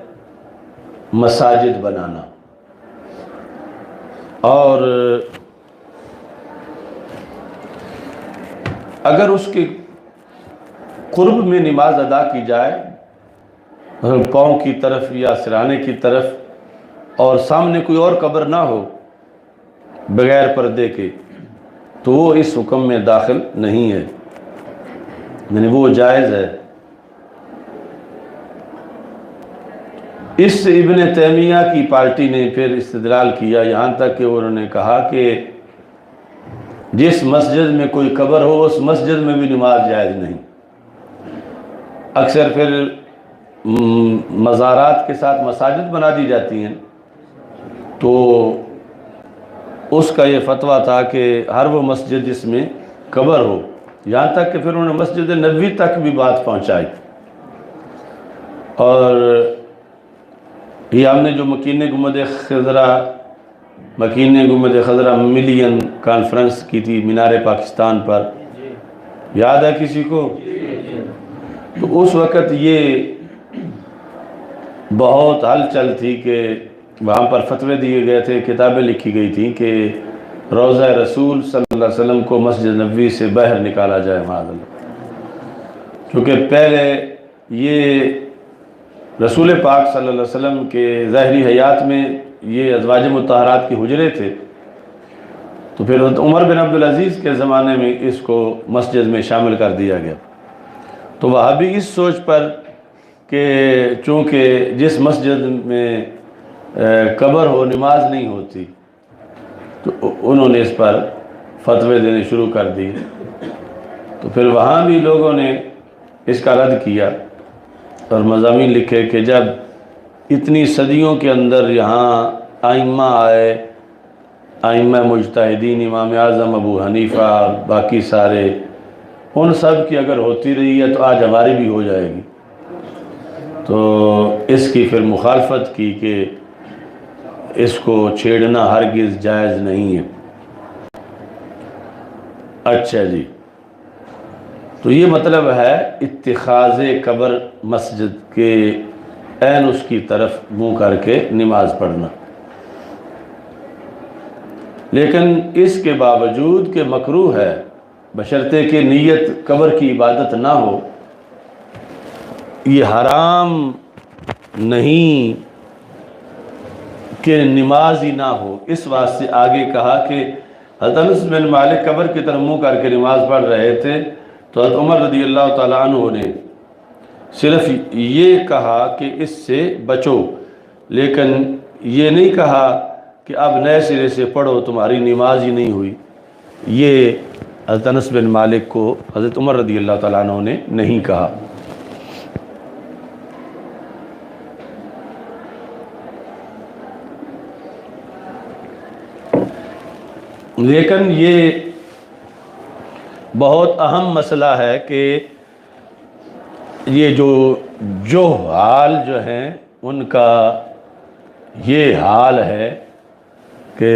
مساجد بنانا۔ اور اگر اس کے قرب میں نماز ادا کی جائے، پاؤں کی طرف یا سرانے کی طرف، اور سامنے کوئی اور قبر نہ ہو بغیر پردے کے، تو وہ اس حکم میں داخل نہیں ہے، یعنی وہ جائز ہے۔ اس ابن تیمیہ کی پارٹی نے پھر استدلال کیا یہاں تک کہ انہوں نے کہا کہ جس مسجد میں کوئی قبر ہو اس مسجد میں بھی نماز جائز نہیں۔ اکثر پھر مزارات کے ساتھ مساجد بنا دی جاتی ہیں، تو اس کا یہ فتویٰ تھا کہ ہر وہ مسجد جس میں قبر ہو، یہاں تک کہ پھر انہوں نے مسجد نبوی تک بھی بات پہنچائی۔ اور یہ ہم نے جو مکین گنبد خضرا ملین کانفرنس کی تھی مینار پاکستان پر، یاد ہے کسی کو؟ تو اس وقت یہ بہت ہلچل تھی کہ وہاں پر فتوے دیے گئے تھے، کتابیں لکھی گئی تھیں کہ روضہ رسول صلی اللہ علیہ وسلم کو مسجد نبوی سے باہر نکالا جائے معاذ اللہ، کیونکہ پہلے یہ رسول پاک صلی اللہ علیہ وسلم کے ظاہری حیات میں یہ ازواج مطہرات کی حجرے تھے، تو پھر عمر بن عبدالعزیز کے زمانے میں اس کو مسجد میں شامل کر دیا گیا۔ تو وہاں بھی اس سوچ پر کہ چونکہ جس مسجد میں قبر ہو نماز نہیں ہوتی، تو انہوں نے اس پر فتوے دینے شروع کر دیے۔ تو پھر وہاں بھی لوگوں نے اس کا رد کیا اور مضامین لکھے کہ جب اتنی صدیوں کے اندر یہاں ائمہ آئے، ائمہ مجتہدین، امام اعظم ابو حنیفہ، باقی سارے، ان سب کی اگر ہوتی رہی ہے تو آج ہماری بھی ہو جائے گی۔ تو اس کی پھر مخالفت کی کہ اس کو چھیڑنا ہرگز جائز نہیں ہے۔ اچھا جی، تو یہ مطلب ہے اتخاذ قبر مسجد کے عین اس کی طرف منہ کر کے نماز پڑھنا۔ لیکن اس کے باوجود کہ مکروہ ہے، بشرطے کہ نیت قبر کی عبادت نہ ہو، یہ حرام نہیں کہ نماز ہی نہ ہو، اس واسطے آگے کہا کہ حضرت انس بن مالک قبر کی طرف منہ کر کے نماز پڑھ رہے تھے تو حضرت عمر رضی اللہ تعالیٰ عنہ نے صرف یہ کہا کہ اس سے بچو، لیکن یہ نہیں کہا کہ اب نئے سرے سے پڑھو تمہاری نماز ہی نہیں ہوئی۔ یہ حضرت انس بن مالک کو حضرت عمر رضی اللہ تعالیٰ عنہ نے نہیں کہا۔ لیکن یہ بہت اہم مسئلہ ہے کہ یہ جو حال جو ہیں ان کا یہ حال ہے کہ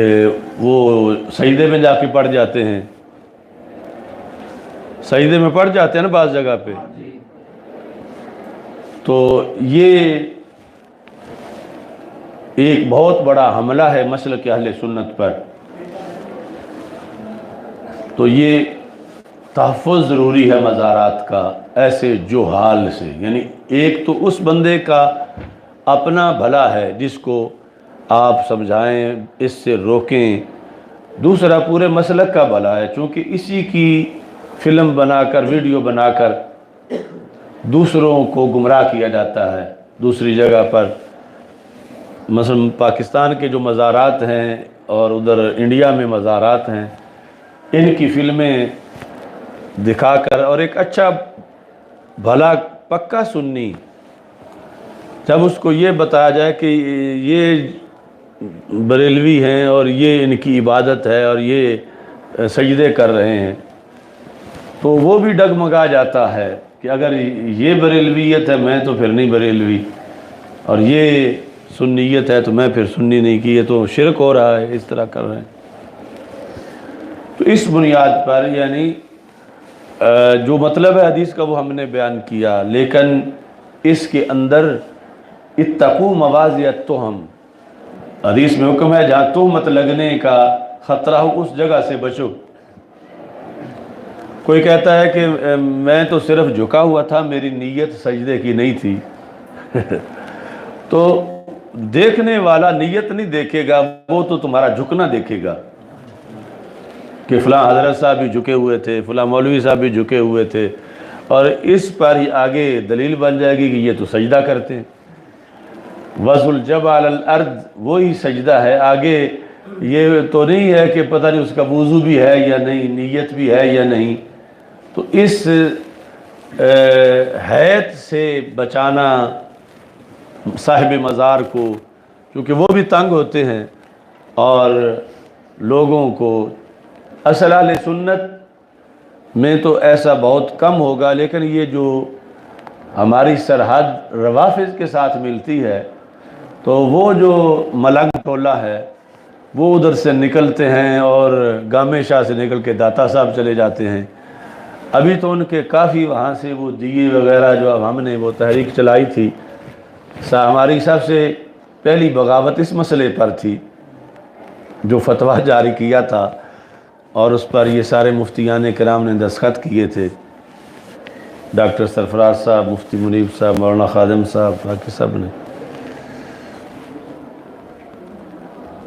وہ سجدے میں جا کے پڑھ جاتے ہیں، سجدے میں پڑھ جاتے ہیں نا بعض جگہ پہ، تو یہ ایک بہت بڑا حملہ ہے مسلک اہل سنت پر۔ تو یہ تحفظ ضروری ہے مزارات کا ایسے جو حال سے، یعنی ایک تو اس بندے کا اپنا بھلا ہے جس کو آپ سمجھائیں، اس سے روکیں، دوسرا پورے مسلک کا بھلا ہے، چونکہ اسی کی فلم بنا کر ویڈیو بنا کر دوسروں کو گمراہ کیا جاتا ہے دوسری جگہ پر۔ مثلا پاکستان کے جو مزارات ہیں اور ادھر انڈیا میں مزارات ہیں، ان کی فلمیں دکھا کر، اور ایک اچھا بھلا پکا سنی جب اس کو یہ بتایا جائے کہ یہ بریلوی ہیں اور یہ ان کی عبادت ہے اور یہ سجدے کر رہے ہیں، تو وہ بھی ڈگمگا جاتا ہے کہ اگر یہ بریلویت ہے میں تو پھر نہیں بریلوی، اور یہ سنیت ہے تو میں پھر سنی نہیں، کی یہ تو شرک ہو رہا ہے، اس طرح کر رہے ہیں۔ تو اس بنیاد پر یعنی جو مطلب ہے حدیث کا وہ ہم نے بیان کیا، لیکن اس کے اندر اتقوا مواضع التہم، حدیث میں حکم ہے جہاں تہمت لگنے کا خطرہ ہو اس جگہ سے بچو۔ کوئی کہتا ہے کہ میں تو صرف جھکا ہوا تھا، میری نیت سجدے کی نہیں تھی تو دیکھنے والا نیت نہیں دیکھے گا، وہ تو تمہارا جھکنا دیکھے گا کہ فلاں حضرت صاحب بھی جھکے ہوئے تھے، فلاں مولوی صاحب بھی جھکے ہوئے تھے، اور اس پر ہی آگے دلیل بن جائے گی کہ یہ تو سجدہ کرتے ہیں۔ وضع الجبہ علی الارض وہی سجدہ ہے، آگے یہ تو نہیں ہے کہ پتہ نہیں اس کا وضو بھی ہے یا نہیں، نیت بھی ہے یا نہیں۔ تو اس حیت سے بچانا صاحب مزار کو، کیونکہ وہ بھی تنگ ہوتے ہیں، اور لوگوں کو اصل اہل سنت میں تو ایسا بہت کم ہوگا، لیکن یہ جو ہماری سرحد روافض کے ساتھ ملتی ہے تو وہ جو ملنگ ٹولہ ہے وہ ادھر سے نکلتے ہیں اور گامے شاہ سے نکل کے داتا صاحب چلے جاتے ہیں۔ ابھی تو ان کے کافی وہاں سے وہ دیے وغیرہ جو اب ہم نے وہ تحریک چلائی تھی، ہماری سب سے پہلی بغاوت اس مسئلے پر تھی، جو فتویٰ جاری کیا تھا اور اس پر یہ سارے مفتیان کرام نے دستخط کیے تھے، ڈاکٹر سرفراز صاحب، مفتی منیب صاحب، مولانا خادم صاحب، باقی سب نے،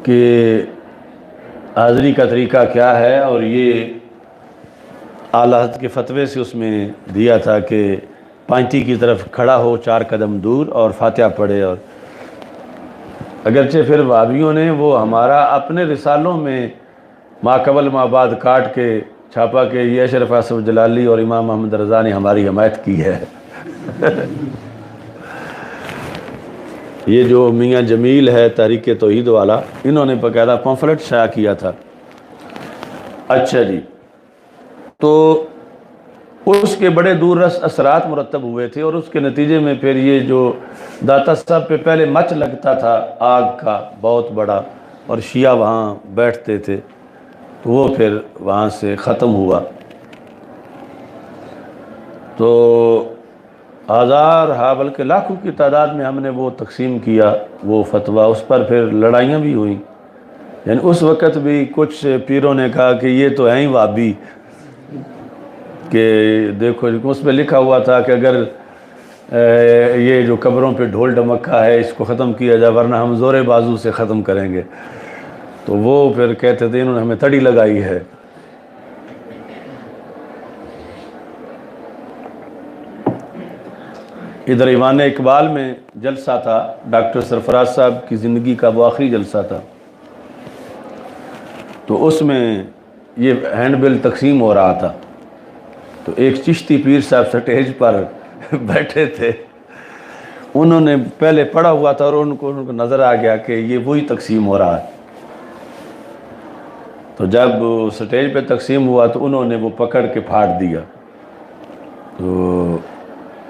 کہ حاضری کا طریقہ کیا ہے۔ اور یہ اعلیٰ حضرت کے فتوے سے اس میں دیا تھا کہ پانتی کی طرف کھڑا ہو 4 قدم دور اور فاتحہ پڑھے۔ اور اگرچہ پھر وہابیوں نے وہ ہمارا اپنے رسالوں میں ما قبل ما بعد کاٹ کے چھاپا کہ یہ اشرف آصف جلالی اور امام محمد رضا نے ہماری حمایت کی ہے۔ یہ جو میاں جمیل ہے تحریک توحید والا، انہوں نے باقاعدہ پمفلٹ شائع کیا تھا۔ اچھا جی، تو اس کے بڑے دور رس اثرات مرتب ہوئے تھے، اور اس کے نتیجے میں پھر یہ جو داتا صاحب پہ پہلے مچ لگتا تھا آگ کا بہت بڑا، اور شیعہ وہاں بیٹھتے تھے، تو وہ پھر وہاں سے ختم ہوا۔ تو ہزار بلکہ لاکھوں کی تعداد میں ہم نے وہ تقسیم کیا وہ فتویٰ، اس پر پھر لڑائیاں بھی ہوئیں، یعنی اس وقت بھی کچھ پیروں نے کہا کہ یہ تو ہیں ہی وہابی، کہ دیکھو اس پہ لکھا ہوا تھا کہ اگر یہ جو قبروں پہ ڈھول ڈمکا ہے اس کو ختم کیا جائے ورنہ ہم زور بازو سے ختم کریں گے. تو وہ پھر کہتے تھے انہوں نے ہمیں تڑی لگائی ہے. ادھر ایوان اقبال میں جلسہ تھا، ڈاکٹر سرفراز صاحب کی زندگی کا وہ آخری جلسہ تھا. تو اس میں یہ ہینڈ بل تقسیم ہو رہا تھا. تو ایک چشتی پیر صاحب سٹیج پر بیٹھے تھے، انہوں نے پہلے پڑھا ہوا تھا اور ان کو نظر آ گیا کہ یہ وہی تقسیم ہو رہا ہے. تو جب سٹیج پہ تقسیم ہوا تو انہوں نے وہ پکڑ کے پھاڑ دیا. تو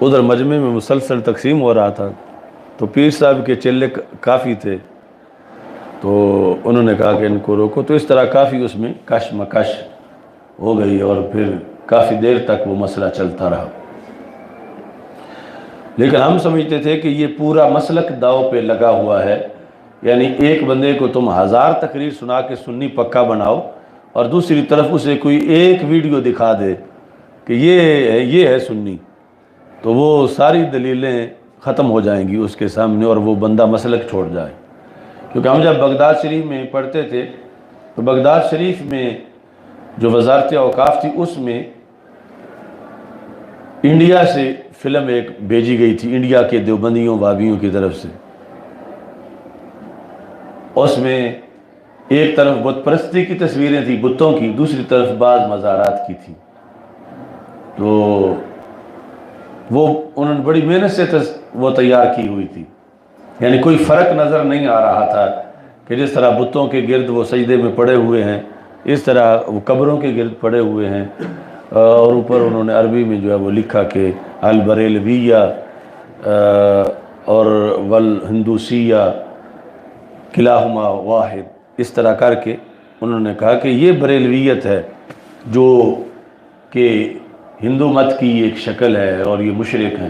ادھر مجمع میں مسلسل تقسیم ہو رہا تھا. تو پیر صاحب کے چلے کافی تھے، تو انہوں نے کہا کہ ان کو روکو. تو اس طرح کافی اس میں کش مکش ہو گئی اور پھر کافی دیر تک وہ مسئلہ چلتا رہا. لیکن ہم سمجھتے تھے کہ یہ پورا مسلک داؤ پہ لگا ہوا ہے، یعنی ایک بندے کو تم 1000 تقریر سنا کے سنی پکا بناؤ اور دوسری طرف اسے کوئی ایک ویڈیو دکھا دے کہ یہ ہے سنی، تو وہ ساری دلیلیں ختم ہو جائیں گی اس کے سامنے اور وہ بندہ مسلک چھوڑ جائے. کیونکہ ہم جب بغداد شریف میں پڑھتے تھے تو بغداد شریف میں جو وزارت اوقاف تھی اس میں انڈیا سے فلم ایک بھیجی گئی تھی، انڈیا کے دیوبندیوں وابیوں کی طرف سے. اس میں ایک طرف بت پرستی کی تصویریں تھیں بتوں کی، دوسری طرف بعض مزارات کی تھی. تو وہ انہوں نے بڑی محنت سے وہ تیار کی ہوئی تھی، یعنی کوئی فرق نظر نہیں آ رہا تھا کہ جس طرح بتوں کے گرد وہ سجدے میں پڑے ہوئے ہیں اس طرح وہ قبروں کے گرد پڑے ہوئے ہیں. اور اوپر انہوں نے عربی میں جو ہے وہ لکھا کہ البریلویہ اور والہندوسیہ کلاہما واحد، اس طرح کر کے انہوں نے کہا کہ یہ بریلویت ہے جو کہ ہندو مت کی ایک شکل ہے اور یہ مشرک ہیں.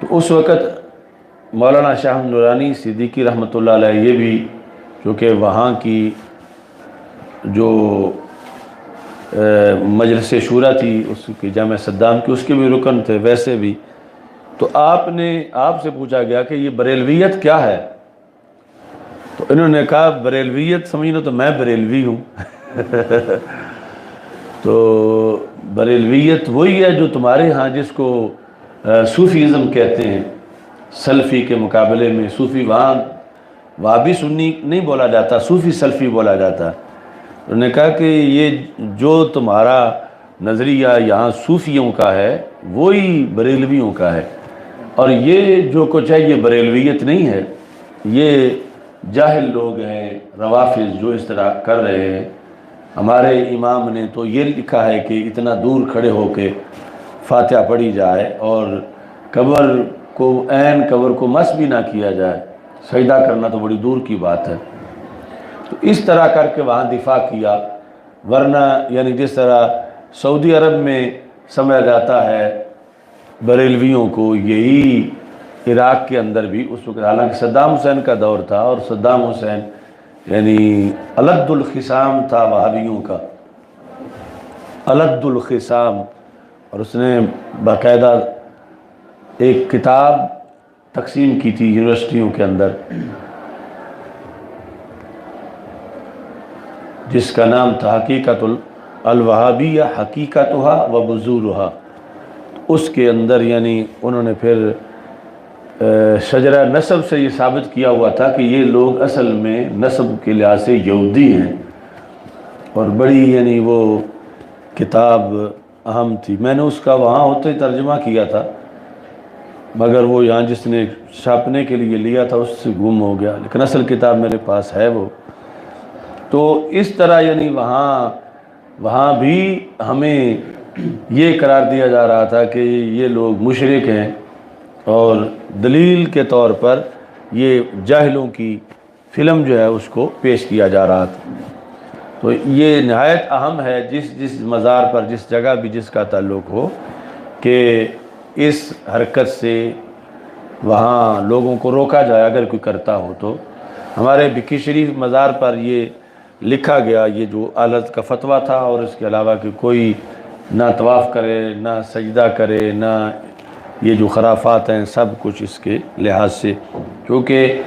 تو اس وقت مولانا شاہ نورانی صدیقی رحمۃ اللہ علیہ یہ بھی چونکہ وہاں کی جو مجلس شورا تھی اس کی جامع صدام کی اس کے بھی رکن تھے ویسے بھی. تو آپ سے پوچھا گیا کہ یہ بریلویت کیا ہے؟ تو انہوں نے کہا بریلویت سمجھنا تو میں بریلوی ہوں. تو بریلویت وہی ہے جو تمہارے ہاں جس کو صوفیزم کہتے ہیں. سلفی کے مقابلے میں صوفی وہاں بھی سنی نہیں بولا جاتا، صوفی سلفی بولا جاتا. انہوں نے کہا کہ یہ جو تمہارا نظریہ یہاں صوفیوں کا ہے وہی بریلویوں کا ہے، اور یہ جو کچھ ہے یہ بریلویت نہیں ہے، یہ جاہل لوگ ہیں روافظ جو اس طرح کر رہے ہیں. ہمارے امام نے تو یہ لکھا ہے کہ اتنا دور کھڑے ہو کے فاتحہ پڑھی جائے اور قبر کو مس بھی نہ کیا جائے، سجدہ کرنا تو بڑی دور کی بات ہے. تو اس طرح کر کے وہاں دفاع کیا. ورنہ یعنی جس طرح سعودی عرب میں سمجھا جاتا ہے بریلویوں کو، یہی عراق کے اندر بھی اس وقت حالانکہ صدام حسین کا دور تھا اور صدام حسین یعنی الد الخصام تھا وہابیوں کا، الد الخصام. اور اس نے باقاعدہ ایک کتاب تقسیم کی تھی یونیورسٹیوں کے اندر جس کا نام تھا حقیقت الوہابیہ حقیقتها و بذورها. اس کے اندر یعنی انہوں نے پھر شجرہ نسب سے یہ ثابت کیا ہوا تھا کہ یہ لوگ اصل میں نسب کے لحاظ سے یہودی ہیں، اور بڑی یعنی وہ کتاب اہم تھی. میں نے اس کا وہاں ہوتے ترجمہ کیا تھا مگر وہ یہاں جس نے چھاپنے کے لیے لیا تھا اس سے گم ہو گیا، لیکن اصل کتاب میرے پاس ہے وہ. تو اس طرح یعنی وہاں بھی ہمیں یہ قرار دیا جا رہا تھا کہ یہ لوگ مشرک ہیں، اور دلیل کے طور پر یہ جاہلوں کی فلم جو ہے اس کو پیش کیا جا رہا تھا. تو یہ نہایت اہم ہے جس مزار پر جس جگہ بھی جس کا تعلق ہو کہ اس حرکت سے وہاں لوگوں کو روکا جائے اگر کوئی کرتا ہو. تو ہمارے بکی شریف مزار پر یہ لکھا گیا، یہ جو حضرت کا فتویٰ تھا، اور اس کے علاوہ کہ کوئی نہ طواف کرے، نہ سجدہ کرے، نہ یہ جو خرافات ہیں سب کچھ اس کے لحاظ سے، کیونکہ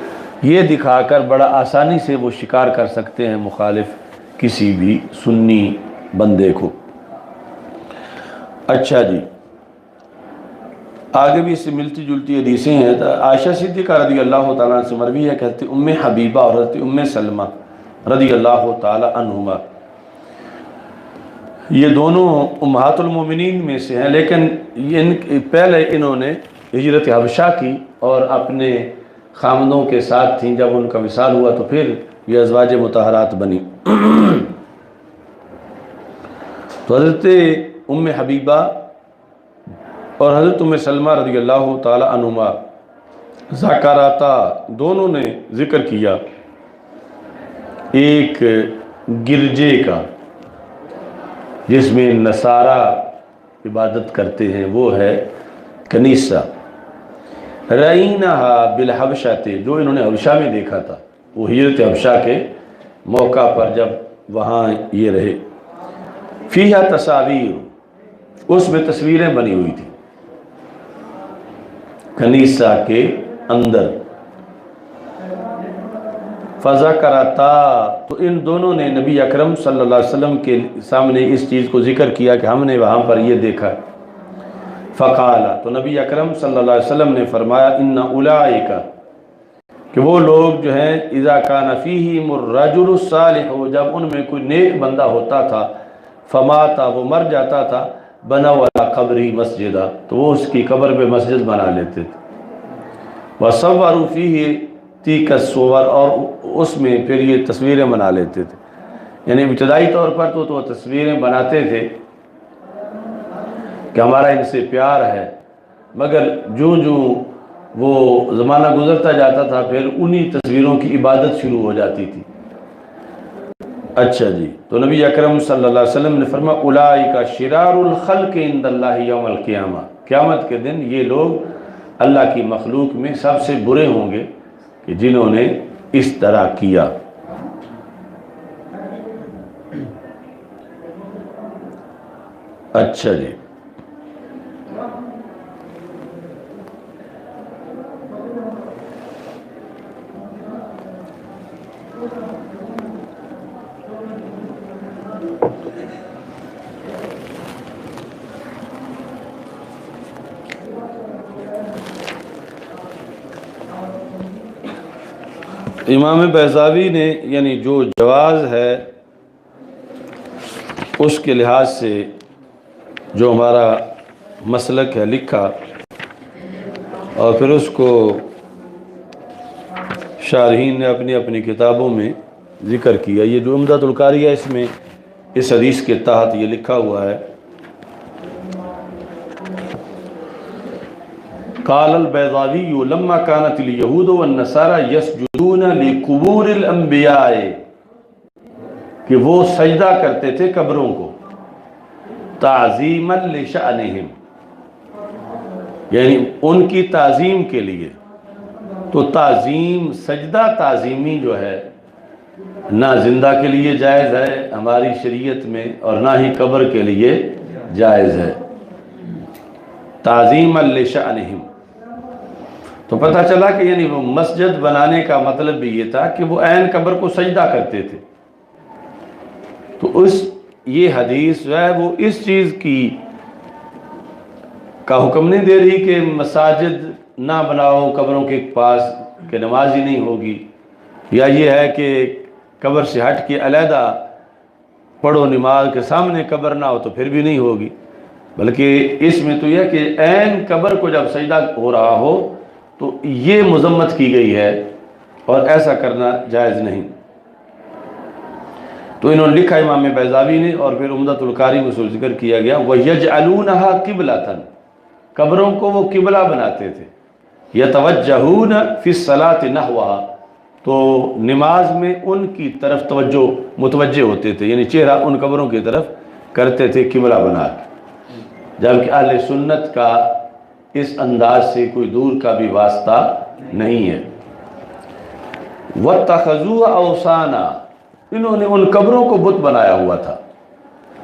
یہ دکھا کر بڑا آسانی سے وہ شکار کر سکتے ہیں مخالف کسی بھی سنی بندے کو۔ اچھا جی، آگے بھی اس سے ملتی جلتی حدیثیں ہیں۔ عائشہ صدیقہ رضی اللہ تعالیٰ عنہ سے مروی ہے، کہتے ام حبیبہ اور حضرت ام سلمہ رضی اللہ تعالیٰ عنہما، یہ دونوں امہات المومنین میں سے ہیں، لیکن پہلے انہوں نے ہجرت حبشہ کی اور اپنے خامدوں کے ساتھ تھیں، جب ان کا وصال ہوا تو پھر یہ ازواج مطہرات بنی۔ تو حضرت ام حبیبہ اور حضرت ام سلمہ رضی اللہ تعالی عنہما ذکراتا دونوں نے ذکر کیا ایک گرجے کا جس میں نصارہ عبادت کرتے ہیں، وہ ہے کنیسہ، رعینہا بالحبشہ، جو انہوں نے حبشہ میں دیکھا تھا، وہ ہجرت حبشہ کے موقع پر جب وہاں یہ رہے، فیہا تصاویر، اس میں تصویریں بنی ہوئی تھی کنیسہ کے اندر، فذکرتا، تو ان دونوں نے نبی اکرم صلی اللہ علیہ وسلم کے سامنے اس چیز کو ذکر کیا کہ ہم نے وہاں پر یہ دیکھا، فقالا، تو نبی اکرم صلی اللہ علیہ وسلم نے فرمایا، ان اولئک، کہ وہ لوگ جو ہیں، اذا کان فیہم الرجل الصالح، جب ان میں کوئی نیک بندہ ہوتا تھا، فماتا، وہ مر جاتا تھا، بنوا علی قبری مسجدہ، تو وہ اس کی قبر پہ مسجد بنا لیتے تھے، وصوروا فیہ تیک الصور، اور اس میں پھر یہ تصویریں بنا لیتے تھے، یعنی ابتدائی طور پر تو تصویریں بناتے تھے کہ ہمارا ان سے پیار ہے، مگر جو وہ زمانہ گزرتا جاتا تھا پھر انہی تصویروں کی عبادت شروع ہو جاتی تھی۔ اچھا جی، تو نبی اکرم صلی اللہ علیہ وسلم نے فرمایا، اولئک شرار الخلق عند اللہ یوم القیامہ، قیامت کے دن یہ لوگ اللہ کی مخلوق میں سب سے برے ہوں گے کہ جنہوں نے اس طرح کیا۔ اچھا جی، امام بیضاوی نے یعنی جو جواز ہے اس کے لحاظ سے جو ہمارا مسلک ہے لکھا، اور پھر اس کو شارحین نے اپنی اپنی کتابوں میں ذکر کیا۔ یہ جو عمدۃ القاری ہے اس میں اس حدیث کے تحت یہ لکھا ہوا ہے، قال البیضاوی لما كانت اليہود والنصارى يسجدون لقبور الانبیاء، کہ وہ سجدہ کرتے تھے قبروں کو، تعظیما لشأنہم، یعنی ان کی تعظیم کے لیے، تو تعظیم، سجدہ تعظیمی جو ہے نہ زندہ کے لیے جائز ہے ہماری شریعت میں، اور نہ ہی قبر کے لیے جائز ہے، تعظیما لشأنہم۔ تو پتہ چلا کہ یعنی وہ مسجد بنانے کا مطلب بھی یہ تھا کہ وہ عین قبر کو سجدہ کرتے تھے۔ تو یہ حدیث جو ہے وہ اس چیز کا حکم نہیں دے رہی کہ مساجد نہ بناؤ قبروں کے پاس کہ نماز ہی نہیں ہوگی، یا یہ ہے کہ قبر سے ہٹ کے علیحدہ پڑھو نماز کے سامنے قبر نہ ہو تو پھر بھی نہیں ہوگی، بلکہ اس میں تو یہ کہ عین قبر کو جب سجدہ ہو رہا ہو تو یہ مذمت کی گئی ہے اور ایسا کرنا جائز نہیں۔ تو انہوں نے لکھا امام بیضاوی نے، اور پھر عمدۃ القاری میں اس ذکر کیا گیا، وَيَجْعَلُونَهَا قِبْلَةً، قبروں کو وہ قبلہ بناتے تھے، يَتَوَجَّهُونَ فِي الصَّلَاةِ نَحْوَهَا، تو نماز میں ان کی طرف متوجہ ہوتے تھے، یعنی چہرہ ان قبروں کی طرف کرتے تھے قبلہ بنا کے، جبکہ اہل سنت کا اس انداز سے کوئی دور کا بھی واسطہ نہیں ہے۔ وَاتَّخَذُوهَا أَوْثَانًا، انہوں نے ان قبروں کو بت بنایا ہوا تھا،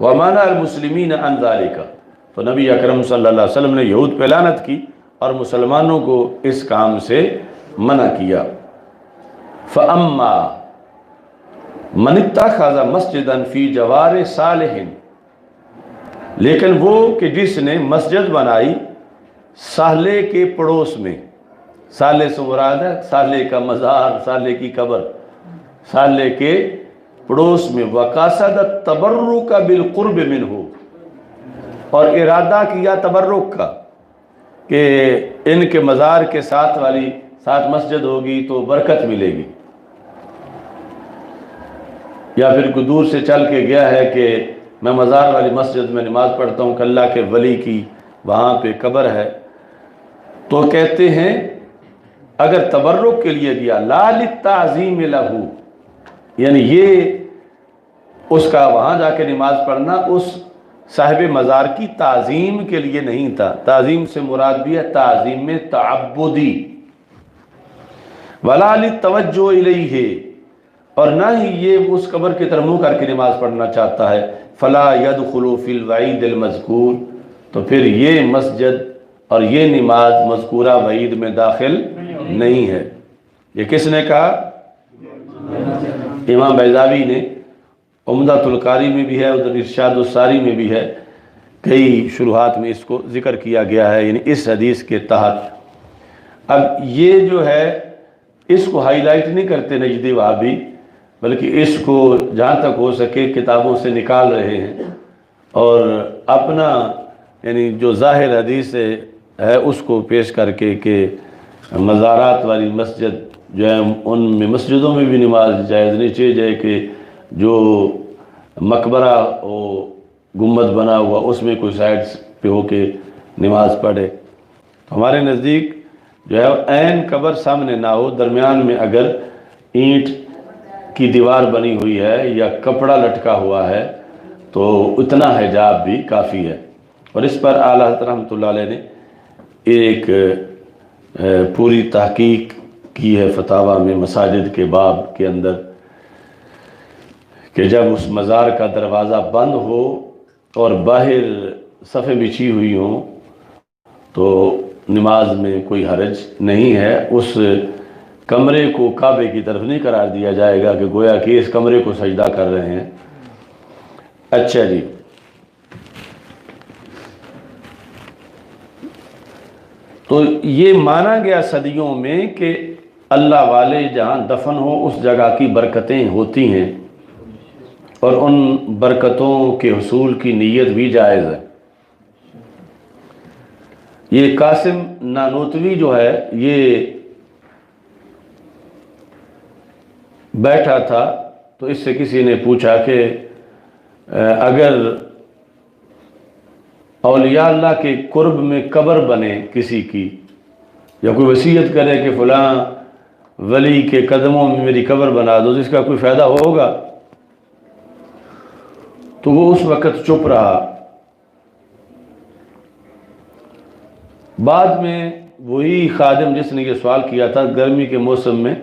ومنع المسلمین عن ذلك، تو نبی اکرم صلی اللہ علیہ وسلم نے یہود پہ لعنت کی اور مسلمانوں کو اس کام سے منع کیا۔ فَأَمَّا مَنِ اتَّخَذَ مَسْجِدًا فِي جَوَارِ صَالِحٍ، لیکن وہ کہ جس نے مسجد بنائی صالح کے پڑوس میں، صالح سے مراد ہے صالح کا مزار، صالح کی قبر، صالح کے پڑوس میں، وَقَصَدَ التَّبَرُّكَ بِالْقُرْبِ مِنْهُ، اور ارادہ کیا تبرک کا کہ ان کے مزار کے ساتھ مسجد ہوگی تو برکت ملے گی، یا پھر کوئی دور سے چل کے گیا ہے کہ میں مزار والی مسجد میں نماز پڑھتا ہوں کہ اللہ کے ولی کی وہاں پہ قبر ہے، تو کہتے ہیں اگر تبرک کے لیے دیا، لا للتعظیم لہو، یعنی یہ اس کا وہاں جا کے نماز پڑھنا اس صاحب مزار کی تعظیم کے لیے نہیں تھا، تعظیم سے مراد بھی ہے تعظیم میں تعبدی، ولا للتوجہ الیہ، اور نہ ہی یہ اس قبر کی طرف منہ کر کے نماز پڑھنا چاہتا ہے، فلا يدخل فی الوعید المذکور، تو پھر یہ مسجد اور یہ نماز مذکورہ وعید میں داخل نہیں ہے۔ یہ کس نے کہا؟ امام بیضاوی نے، عمدۃ القاری میں بھی ہے، ادھر ارشاد الساری میں بھی ہے، کئی شروحات میں اس کو ذکر کیا گیا ہے، یعنی اس حدیث کے تحت۔ اب یہ جو ہے اس کو ہائی لائٹ نہیں کرتے نجدی وہابی، بلکہ اس کو جہاں تک ہو سکے کتابوں سے نکال رہے ہیں، اور اپنا یعنی جو ظاہر حدیث ہے اس کو پیش کر کے کہ مزارات والی مسجد جو ہے ان میں مسجدوں میں بھی نماز جائز نہیں چاہیے جائے کہ جو مقبرہ و گنبد بنا ہوا اس میں کوئی سائڈ پہ ہو کے نماز پڑھے۔ تو ہمارے نزدیک جو ہے عین قبر سامنے نہ ہو، درمیان میں اگر اینٹ کی دیوار بنی ہوئی ہے یا کپڑا لٹکا ہوا ہے تو اتنا حجاب بھی کافی ہے، اور اس پر اعلیٰ حضرت رحمۃ اللہ علیہ نے ایک پوری تحقیق کی ہے فتاویٰ میں مساجد کے باب کے اندر، کہ جب اس مزار کا دروازہ بند ہو اور باہر صفیں بچھی ہوئی ہوں تو نماز میں کوئی حرج نہیں ہے، اس کمرے کو کعبے کی طرف نہیں قرار دیا جائے گا کہ گویا کہ اس کمرے کو سجدہ کر رہے ہیں۔ اچھا جی، تو یہ مانا گیا صدیوں میں کہ اللہ والے جہاں دفن ہو اس جگہ کی برکتیں ہوتی ہیں، اور ان برکتوں کے حصول کی نیت بھی جائز ہے۔ یہ قاسم نانوتوی جو ہے یہ بیٹھا تھا تو اس سے کسی نے پوچھا کہ اگر اولیاء اللہ کے قرب میں قبر بنے کسی کی، یا کوئی وصیت کرے کہ فلاں ولی کے قدموں میں میری قبر بنا دو، تو اس کا کوئی فائدہ ہوگا؟ تو وہ اس وقت چپ رہا۔ بعد میں وہی خادم جس نے یہ سوال کیا تھا گرمی کے موسم میں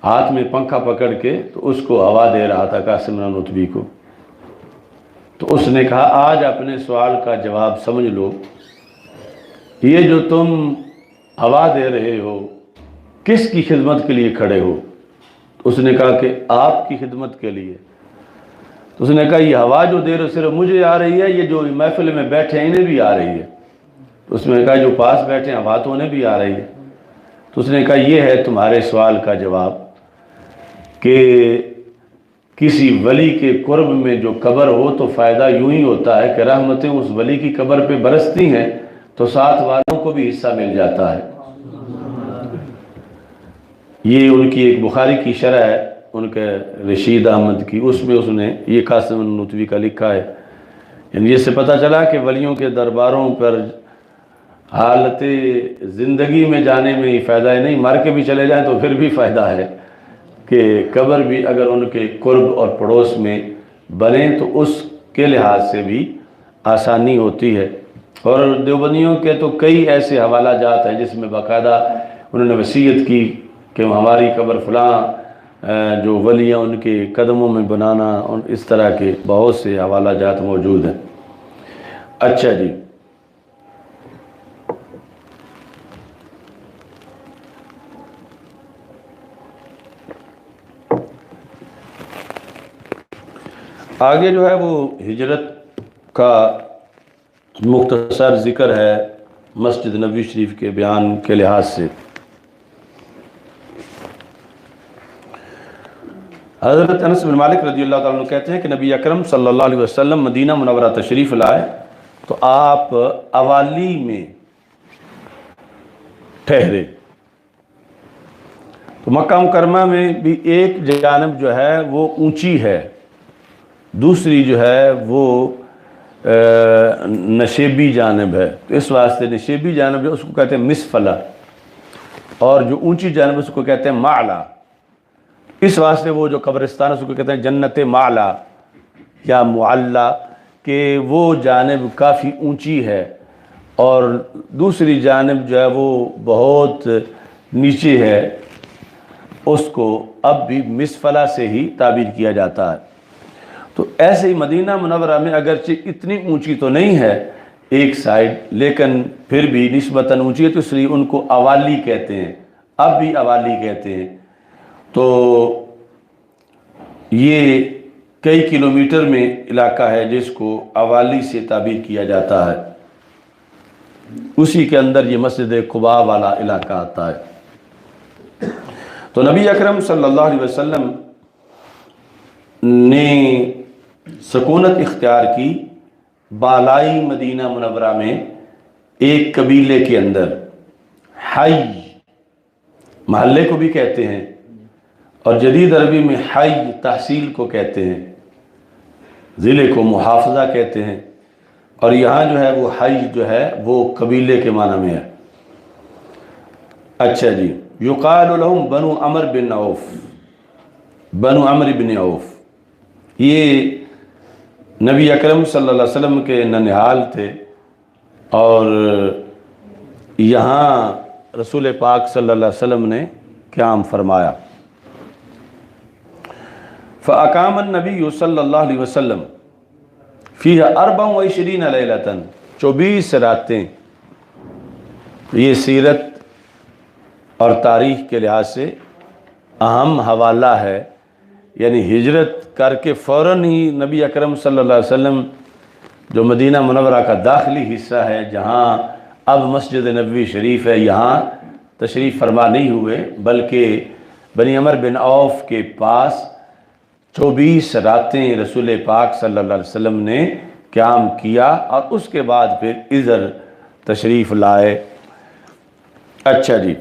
ہاتھ میں پنکھا پکڑ کے تو اس کو ہوا دے رہا تھا قاسم نانوتوی کو، تو اس نے کہا آج اپنے سوال کا جواب سمجھ لو، یہ جو تم ہوا دے رہے ہو کس کی خدمت کے لیے کھڑے ہو؟ تو اس نے کہا کہ آپ کی خدمت کے لیے۔ تو اس نے کہا یہ ہوا جو دے رہے ہو صرف مجھے آ رہی ہے، یہ جو محفل میں بیٹھے ہیں انہیں بھی آ رہی ہے؟ تو اس نے کہا جو پاس بیٹھے ہیں ہوا تو انہیں بھی آ رہی ہے۔ تو اس نے کہا یہ ہے تمہارے سوال کا جواب کہ کسی ولی کے قرب میں جو قبر ہو تو فائدہ یوں ہی ہوتا ہے کہ رحمتیں اس ولی کی قبر پہ برستی ہیں تو ساتھ والوں کو بھی حصہ مل جاتا ہے۔ یہ ان کی ایک بخاری کی شرح ہے ان کے رشید احمد کی، اس میں اس نے یہ قاسم نانوتوی کا لکھا ہے، یعنی اس سے پتہ چلا کہ ولیوں کے درباروں پر حالت زندگی میں جانے میں ہی فائدہ ہے، نہیں مر کے بھی چلے جائیں تو پھر بھی فائدہ ہے کہ قبر بھی اگر ان کے قرب اور پڑوس میں بنے تو اس کے لحاظ سے بھی آسانی ہوتی ہے۔ اور دیوبندیوں کے تو کئی ایسے حوالہ جات ہیں جس میں باقاعدہ انہوں نے وصیت کی کہ ہماری قبر فلاں جو ولیاں ان کے قدموں میں بنانا، اس طرح کے بہت سے حوالہ جات موجود ہیں۔ اچھا جی، آگے جو ہے وہ ہجرت کا مختصر ذکر ہے مسجد نبوی شریف کے بیان کے لحاظ سے۔ حضرت انس بن مالک رضی اللہ تعالیٰ عنہ کہتے ہیں کہ نبی اکرم صلی اللہ علیہ وسلم مدینہ منورہ تشریف لائے تو آپ اوالی میں ٹھہرے۔ تو مکہ مکرمہ میں بھی ایک جانب جو ہے وہ اونچی ہے، دوسری جو ہے وہ نشیبی جانب ہے، تو اس واسطے نشیبی جانب جو اس کو کہتے ہیں مسفلہ، اور جو اونچی جانب اس کو کہتے ہیں معلا۔ اس واسطے وہ جو قبرستان اس کو کہتے ہیں جنت معلا یا معلا، کہ وہ جانب کافی اونچی ہے اور دوسری جانب جو ہے وہ بہت نیچے ہے، اس کو اب بھی مسفلہ سے ہی تعبیر کیا جاتا ہے۔ تو ایسے ہی مدینہ منورہ میں اگرچہ اتنی اونچی تو نہیں ہے ایک سائڈ، لیکن پھر بھی نسبتاً اونچی ہے، تو اس لیے ان کو اوالی کہتے ہیں، اب بھی اوالی کہتے ہیں۔ تو یہ کئی کلومیٹر میں علاقہ ہے جس کو اوالی سے تعبیر کیا جاتا ہے، اسی کے اندر یہ مسجد قباء والا علاقہ آتا ہے۔ تو نبی اکرم صلی اللہ علیہ وسلم نے سکونت اختیار کی بالائی مدینہ منورہ میں ایک قبیلے کے اندر، حی محلے کو بھی کہتے ہیں، اور جدید عربی میں حی تحصیل کو کہتے ہیں، ضلع کو محافظہ کہتے ہیں، اور یہاں جو ہے وہ حی جو ہے وہ قبیلے کے معنی میں ہے۔ اچھا جی، یقال لهم بنو عمر بن عوف، بنو عمر بن عوف، یہ نبی اکرم صلی اللہ علیہ وسلم کے ننہال تھے، اور یہاں رسول پاک صلی اللہ علیہ وسلم نے قیام فرمایا۔ فَأَقَامَ النَّبِيُّ صلی اللہ علیہ وسلم فِيهَا 24 لَيْلَةً، 24 راتیں۔ یہ سیرت اور تاریخ کے لحاظ سے اہم حوالہ ہے، یعنی ہجرت کر کے فوراً ہی نبی اکرم صلی اللہ علیہ وسلم جو مدینہ منورہ کا داخلی حصہ ہے، جہاں اب مسجد نبوی شریف ہے، یہاں تشریف فرما نہیں ہوئے، بلکہ بنی عمر بن عوف کے پاس 24 راتیں رسول پاک صلی اللہ علیہ وسلم نے قیام کیا، اور اس کے بعد پھر ادھر تشریف لائے۔ اچھا جی،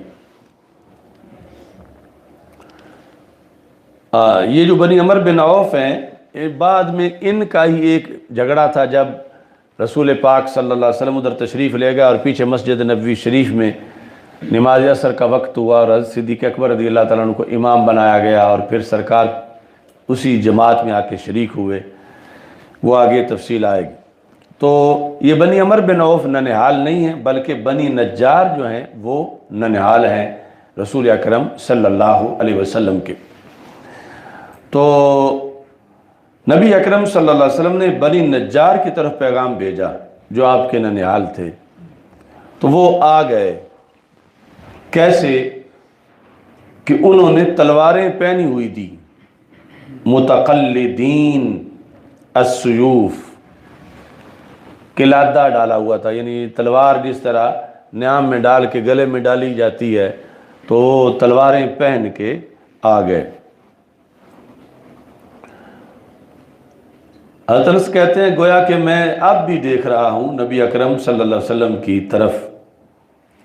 یہ جو بنی عمر بن عوف ہیں، بعد میں ان کا ہی ایک جھگڑا تھا، جب رسول پاک صلی اللہ علیہ وسلم ادھر تشریف لے گئے اور پیچھے مسجد نبوی شریف میں نماز عصر کا وقت ہوا، اور حضرت صدیق اکبر رضی اللہ تعالیٰ عنہ کو امام بنایا گیا، اور پھر سرکار اسی جماعت میں آ کے شریک ہوئے، وہ آگے تفصیل آئے گی۔ تو یہ بنی عمر بن عوف ننہال نہیں ہیں، بلکہ بنی نجار جو ہیں وہ ننہال ہیں رسول اکرم صلی اللہ علیہ وسلم کے۔ تو نبی اکرم صلی اللہ علیہ وسلم نے بنی نجار کی طرف پیغام بھیجا جو آپ کے ننہال تھے، تو وہ آ گئے۔ کیسے کہ انہوں نے تلواریں پہنی ہوئی تھی، متقلدین السیوف، قلادہ ڈالا ہوا تھا، یعنی تلوار جس طرح نیام میں ڈال کے گلے میں ڈالی جاتی ہے، تو تلواریں پہن کے آ گئے۔ حضرت انس کہتے ہیں گویا کہ میں اب بھی دیکھ رہا ہوں نبی اکرم صلی اللہ علیہ وسلم کی طرف،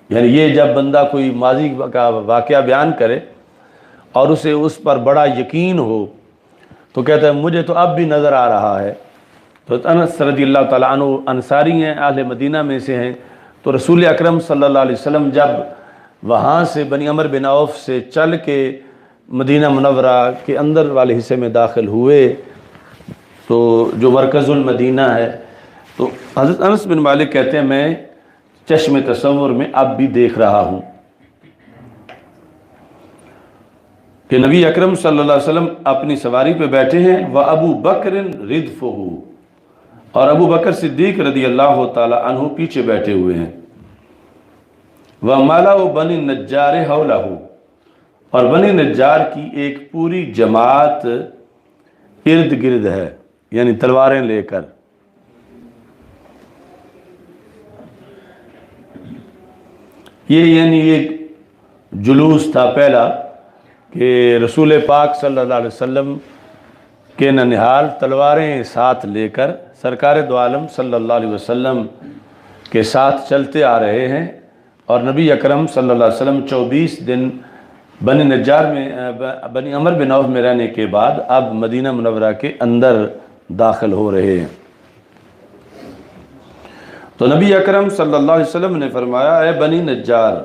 یعنی یہ جب بندہ کوئی ماضی کا واقعہ بیان کرے اور اسے اس پر بڑا یقین ہو تو کہتا ہے مجھے تو اب بھی نظر آ رہا ہے۔ تو انس رضی اللہ تعالیٰ عنہ انصاری ہیں، اہل مدینہ میں سے ہیں، تو رسول اکرم صلی اللہ علیہ وسلم جب وہاں سے بنی عمر بن عوف سے چل کے مدینہ منورہ کے اندر والے حصے میں داخل ہوئے، تو جو مرکز المدینہ ہے، تو حضرت انس بن مالک کہتے ہیں میں چشم تصور میں اب بھی دیکھ رہا ہوں۔ کہ نبی اکرم صلی اللہ علیہ وسلم اپنی سواری پہ بیٹھے ہیں، وَأَبُو بَكْرٍ رِدْفُهُ، اور ابو بکر صدیق رضی اللہ تعالی عنہ پیچھے بیٹھے ہوئے ہیں، وَمَلَأُ بَنِي النَّجَّارِ حَوْلَهُ، اور بنی نجار کی ایک پوری جماعت ارد گرد ہے، یعنی تلواریں لے کر۔ یہ یعنی ایک جلوس تھا پہلا کہ رسول پاک صلی اللہ علیہ وسلم کے ننھال تلواریں ساتھ لے کر سرکار دو عالم صلی اللہ علیہ وسلم کے ساتھ چلتے آ رہے ہیں، اور نبی اکرم صلی اللہ علیہ وسلم 24 دن بنی نجار میں بنی عمر بن عوف میں رہنے کے بعد اب مدینہ منورہ کے اندر داخل ہو رہے ہیں۔ تو نبی اکرم صلی اللہ علیہ وسلم نے فرمایا، اے بنی نجار،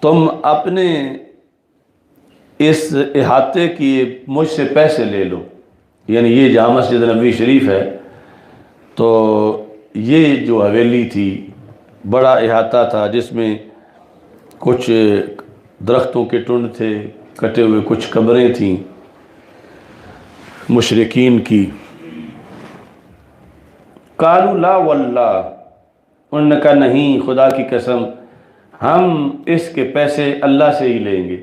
تم اپنے اس احاطے کی مجھ سے پیسے لے لو، یعنی یہ جہاں مسجد نبوی شریف ہے تو یہ جو حویلی تھی بڑا احاطہ تھا، جس میں کچھ درختوں کے ٹنڈ تھے، کٹے ہوئے کچھ قبریں تھیں مشرکین کی۔ قالوا لا واللہ، انہوں نے کہا نہیں، خدا کی قسم ہم اس کے پیسے اللہ سے ہی لیں گے،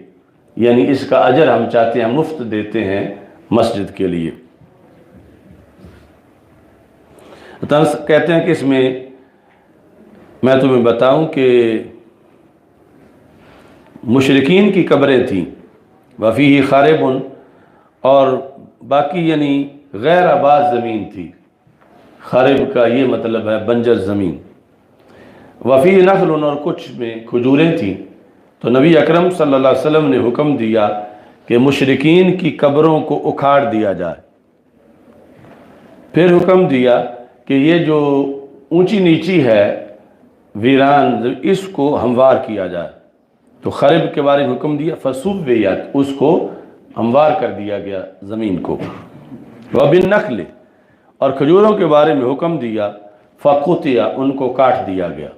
یعنی اس کا اجر ہم چاہتے ہیں، مفت دیتے ہیں مسجد کے لیے۔ کہتے ہیں کہ اس میں میں تمہیں بتاؤں کہ مشرکین کی قبریں تھیں، وفیہ خارب، اور باقی یعنی غیر آباد زمین تھی۔ خارب کا یہ مطلب ہے بنجر زمین۔ وفیہ نخل، اور کچھ میں کھجوریں تھیں۔ تو نبی اکرم صلی اللہ علیہ وسلم نے حکم دیا کہ مشرکین کی قبروں کو اکھاڑ دیا جائے، پھر حکم دیا کہ یہ جو اونچی نیچی ہے ویران، اس کو ہموار کیا جائے۔ تو خرب کے بارے میں حکم دیا، فسویت، اس کو ہموار کر دیا گیا زمین کو۔ وبالنخل، اور کھجوروں کے بارے میں حکم دیا، فقطع، ان کو کاٹ دیا گیا۔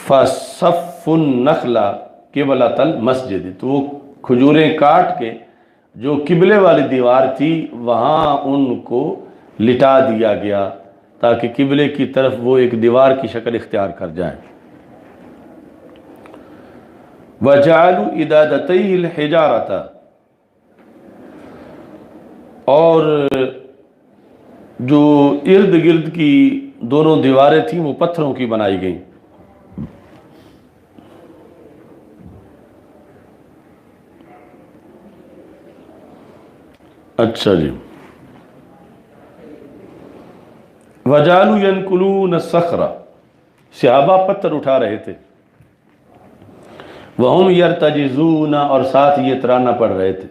فصف النخل قبلۃ المسجد، تو وہ کھجوریں کاٹ کے جو قبلے والی دیوار تھی وہاں ان کو لٹا دیا گیا تاکہ قبلے کی طرف وہ ایک دیوار کی شکل اختیار کر جائیں۔ وَجَعَلُوا إِدَادَتَيْهِ الْحِجَارَةَ، اور جو ارد گرد کی دونوں دیواریں تھیں وہ پتھروں کی بنائی گئیں۔ اچھا جی، وَجَعَلُوا يَنْقُلُونَ الصَّخْرَ، صحابہ پتھر اٹھا رہے تھے، وَهُمْ يَرْتَجِزُونَ، اور ساتھ یہ ترانہ پڑھ رہے تھے۔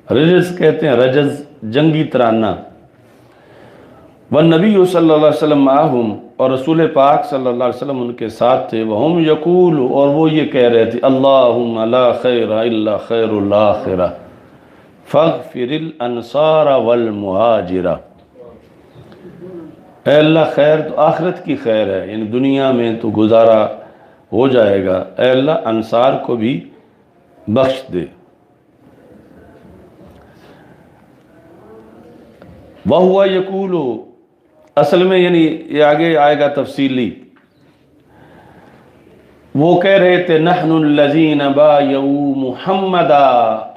رجز کہتے ہیں رجز، جنگی ترانہ۔ وَالنَّبِيُّ صلی اللہ علیہ وسلم معہم، اور رسول پاک صلی اللہ علیہ وسلم ان کے ساتھ تھے۔ وَهُمْ يَقُولُ، اور وہ یہ کہہ رہے تھے، اللہم لا خیر الا خیر الآخرہ فاغفر الانصار والمہاجر، اے اللہ خیر تو آخرت کی خیر ہے، یعنی دنیا میں تو گزارا ہو جائے گا، اے اللہ انصار کو بھی بخش دے۔ وَهُوَ يَقُولُ، اصل میں یعنی یہ آگے آئے گا تفصیلی، وہ کہہ رہے تھے نحن الذین بایعوا محمدا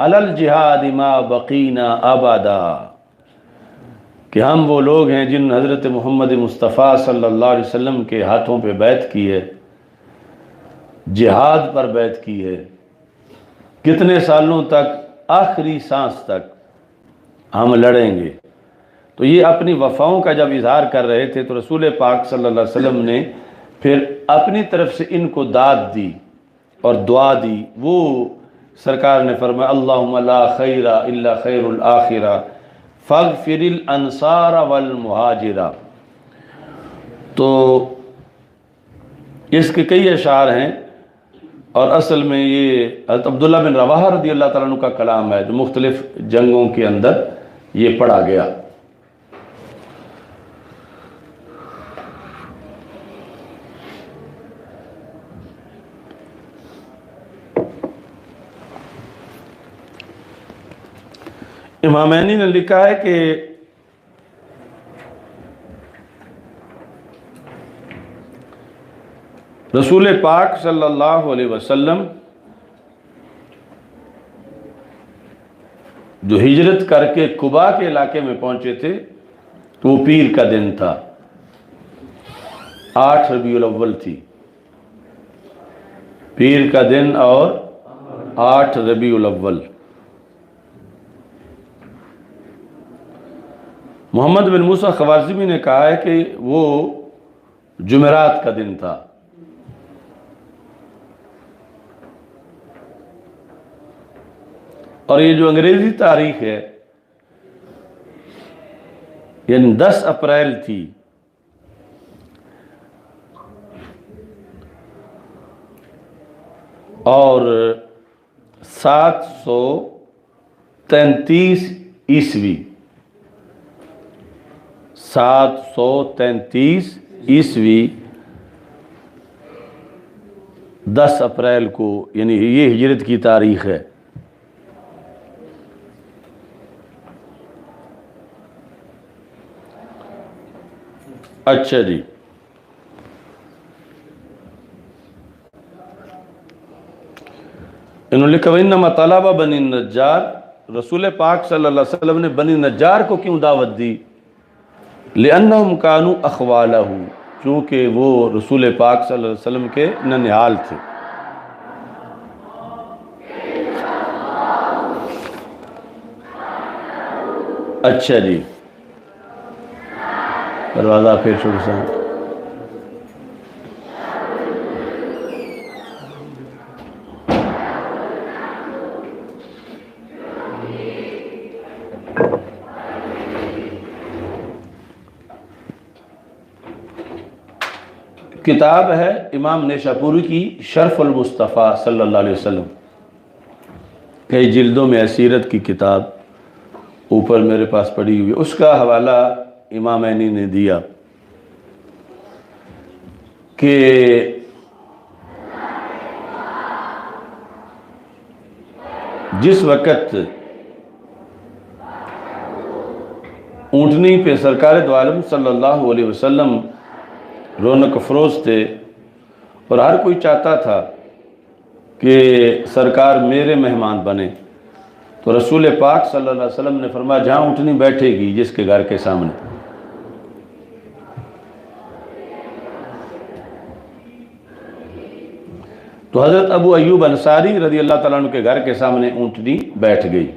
علی الجہاد ما بقینا ابدا، کہ ہم وہ لوگ ہیں جن حضرت محمد مصطفیٰ صلی اللہ علیہ وسلم کے ہاتھوں پہ بیعت کی ہے، جہاد پر بیعت کی ہے، کتنے سالوں تک؟ آخری سانس تک ہم لڑیں گے۔ تو یہ اپنی وفاؤں کا جب اظہار کر رہے تھے تو رسول پاک صلی اللہ علیہ وسلم نے پھر اپنی طرف سے ان کو داد دی اور دعا دی۔ وہ سرکار نے فرمایا اللہم لا خیر الا خیر الآخرہ فاغفر الانصار والمہاجرہ۔ تو اس کے کئی اشعار ہیں، اور اصل میں یہ حضرت عبداللہ بن رواحہ رضی اللہ تعالیٰ عنہ کا کلام ہے جو مختلف جنگوں کے اندر یہ پڑھا گیا۔ امامینی نے لکھا ہے کہ رسول پاک صلی اللہ علیہ وسلم جو ہجرت کر کے قباء کے علاقے میں پہنچے تھے تو وہ پیر کا دن تھا، 8 ربیع الاول تھی، پیر کا دن اور 8 ربیع الاول۔ محمد بن موسیٰ خوارزمی نے کہا ہے کہ وہ جمعرات کا دن تھا۔ اور یہ جو انگریزی تاریخ ہے یعنی 10 اپریل تھی، اور 733 عیسوی 733 عیسوی 10 اپریل کو، یعنی یہ ہجرت کی تاریخ ہے۔ اچھا جی، انہوں نے لکھا وَإِنَّمَا طَلَبَ بنی النجار، رسول پاک صلی اللہ علیہ وسلم نے بنی نجار کو کیوں دعوت دی؟ لِأَنَّهُمْ كَانُوا أَخْوَالَهُ، چونکہ وہ رسول پاک صلی اللہ علیہ وسلم کے ننیال تھے۔ اچھا جی، دروازہ پھر شروع سے کتاب ہے امام نیشاپوری کی شرف المصطفیٰ صلی اللہ علیہ وسلم، کئی جلدوں میں سیرت کی کتاب اوپر میرے پاس پڑی ہوئی، اس کا حوالہ امامینی نے دیا کہ جس وقت اونٹنی پہ سرکار دو عالم صلی اللہ علیہ وسلم رونق افروز تھے اور ہر کوئی چاہتا تھا کہ سرکار میرے مہمان بنے، تو رسول پاک صلی اللہ علیہ وسلم نے فرمایا جہاں اونٹنی بیٹھے گی جس کے گھر کے سامنے، تو حضرت ابو ایوب انصاری رضی اللہ تعالیٰ عنہ کے گھر کے سامنے اونٹنی بیٹھ گئی۔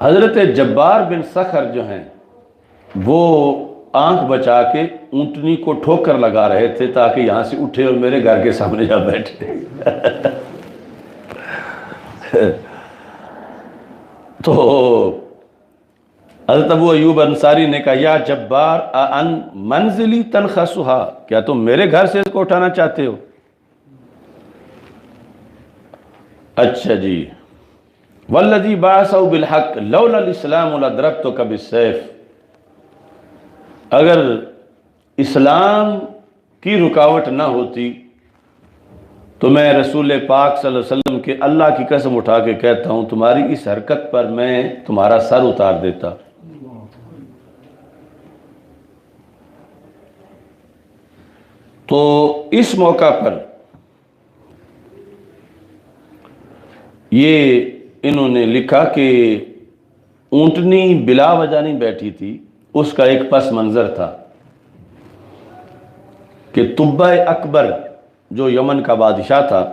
حضرت جبار بن سخر جو ہیں وہ آنکھ بچا کے اونٹنی کو ٹھوکر لگا رہے تھے تاکہ یہاں سے اٹھے اور میرے گھر کے سامنے جا بیٹھے۔ تو حضرت ابو ایوب انصاری نے کہا یا جبار ان منزلی تنخسھا، کیا تم میرے گھر سے اس کو اٹھانا چاہتے ہو؟ اچھا جی، والذی بعثہ بالحق لولا الاسلام لضربتک بالسیف، اگر اسلام کی رکاوٹ نہ ہوتی تو میں رسول پاک صلی اللہ علیہ وسلم کے اللہ کی قسم اٹھا کے کہتا ہوں تمہاری اس حرکت پر میں تمہارا سر اتار دیتا۔ تو اس موقع پر یہ انہوں نے لکھا کہ اونٹنی بلا وجہ نہیں بیٹھی تھی، اس کا ایک پس منظر تھا کہ طبع اکبر جو یمن کا بادشاہ تھا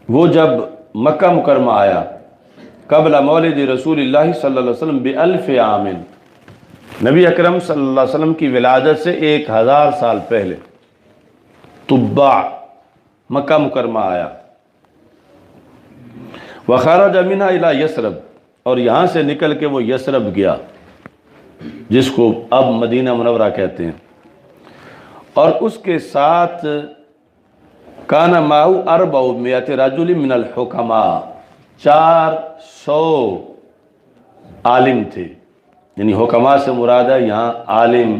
وہ جب مکہ مکرمہ آیا قبل مولد رسول اللہ صلی اللہ علیہ وسلم بألف عام، نبی اکرم صلی اللہ علیہ وسلم کی ولادت سے 1000 سال پہلے طبع مکہ مکرمہ آیا، وخرج منها الى یثرب، اور یہاں سے نکل کے وہ یثرب گیا جس کو اب مدینہ منورہ کہتے ہیں، اور اس کے ساتھ کان معه 400 رجل من الحکماء، 400 عالم تھے، یعنی حکماء سے مراد ہے یہاں عالم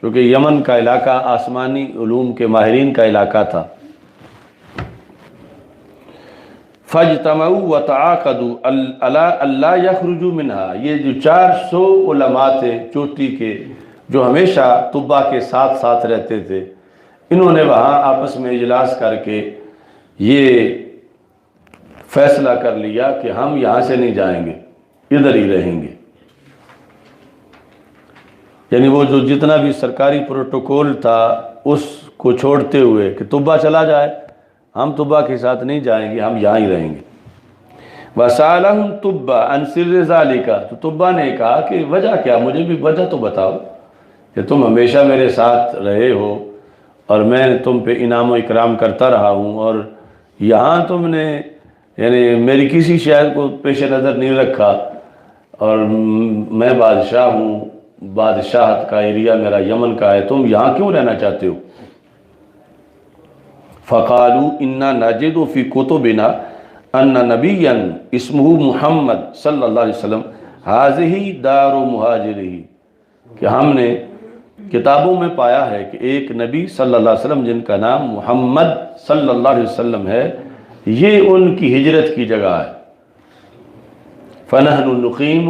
کیونکہ یمن کا علاقہ آسمانی علوم کے ماہرین کا علاقہ تھا۔ فاجتمعوا وتعاقدوا الا اللہ یخرجوا منها، یہ جو 400 علماء تھے چوٹی کے جو ہمیشہ طبا کے ساتھ ساتھ رہتے تھے، انہوں نے وہاں آپس میں اجلاس کر کے یہ فیصلہ کر لیا کہ ہم یہاں سے نہیں جائیں گے، ادھر ہی رہیں گے۔ یعنی وہ جو جتنا بھی سرکاری پروٹوکول تھا اس کو چھوڑتے ہوئے کہ طبا چلا جائے، ہم طبا کے ساتھ نہیں جائیں گے، ہم یہاں ہی رہیں گے۔ وَسَأَلَهُمْ طُبَّ عَنْ سِرِّ ذَلِكَ، تو طبا نے کہا کہ وجہ کیا، مجھے بھی وجہ تو بتاؤ کہ تم ہمیشہ میرے ساتھ رہے ہو اور میں تم پہ انعام و اکرام کرتا رہا ہوں، اور یہاں تم نے یعنی میری کسی شہر کو پیش نظر نہیں رکھا، اور میں بادشاہ ہوں، بادشاہت کا ایریا میرا یمن کا ہے، تم یہاں کیوں رہنا چاہتے ہو؟ فقالوا انا نجد فی کتبنا ان نبیا اسمہ محمد صلی اللہ علیہ وسلم ہذہ دار مہاجرہ، کہ ہم نے کتابوں میں پایا ہے کہ ایک نبی صلی اللہ علیہ وسلم جن کا نام محمد صلی اللہ علیہ وسلم ہے، یہ ان کی ہجرت کی جگہ ہے۔ فنحن نقیم،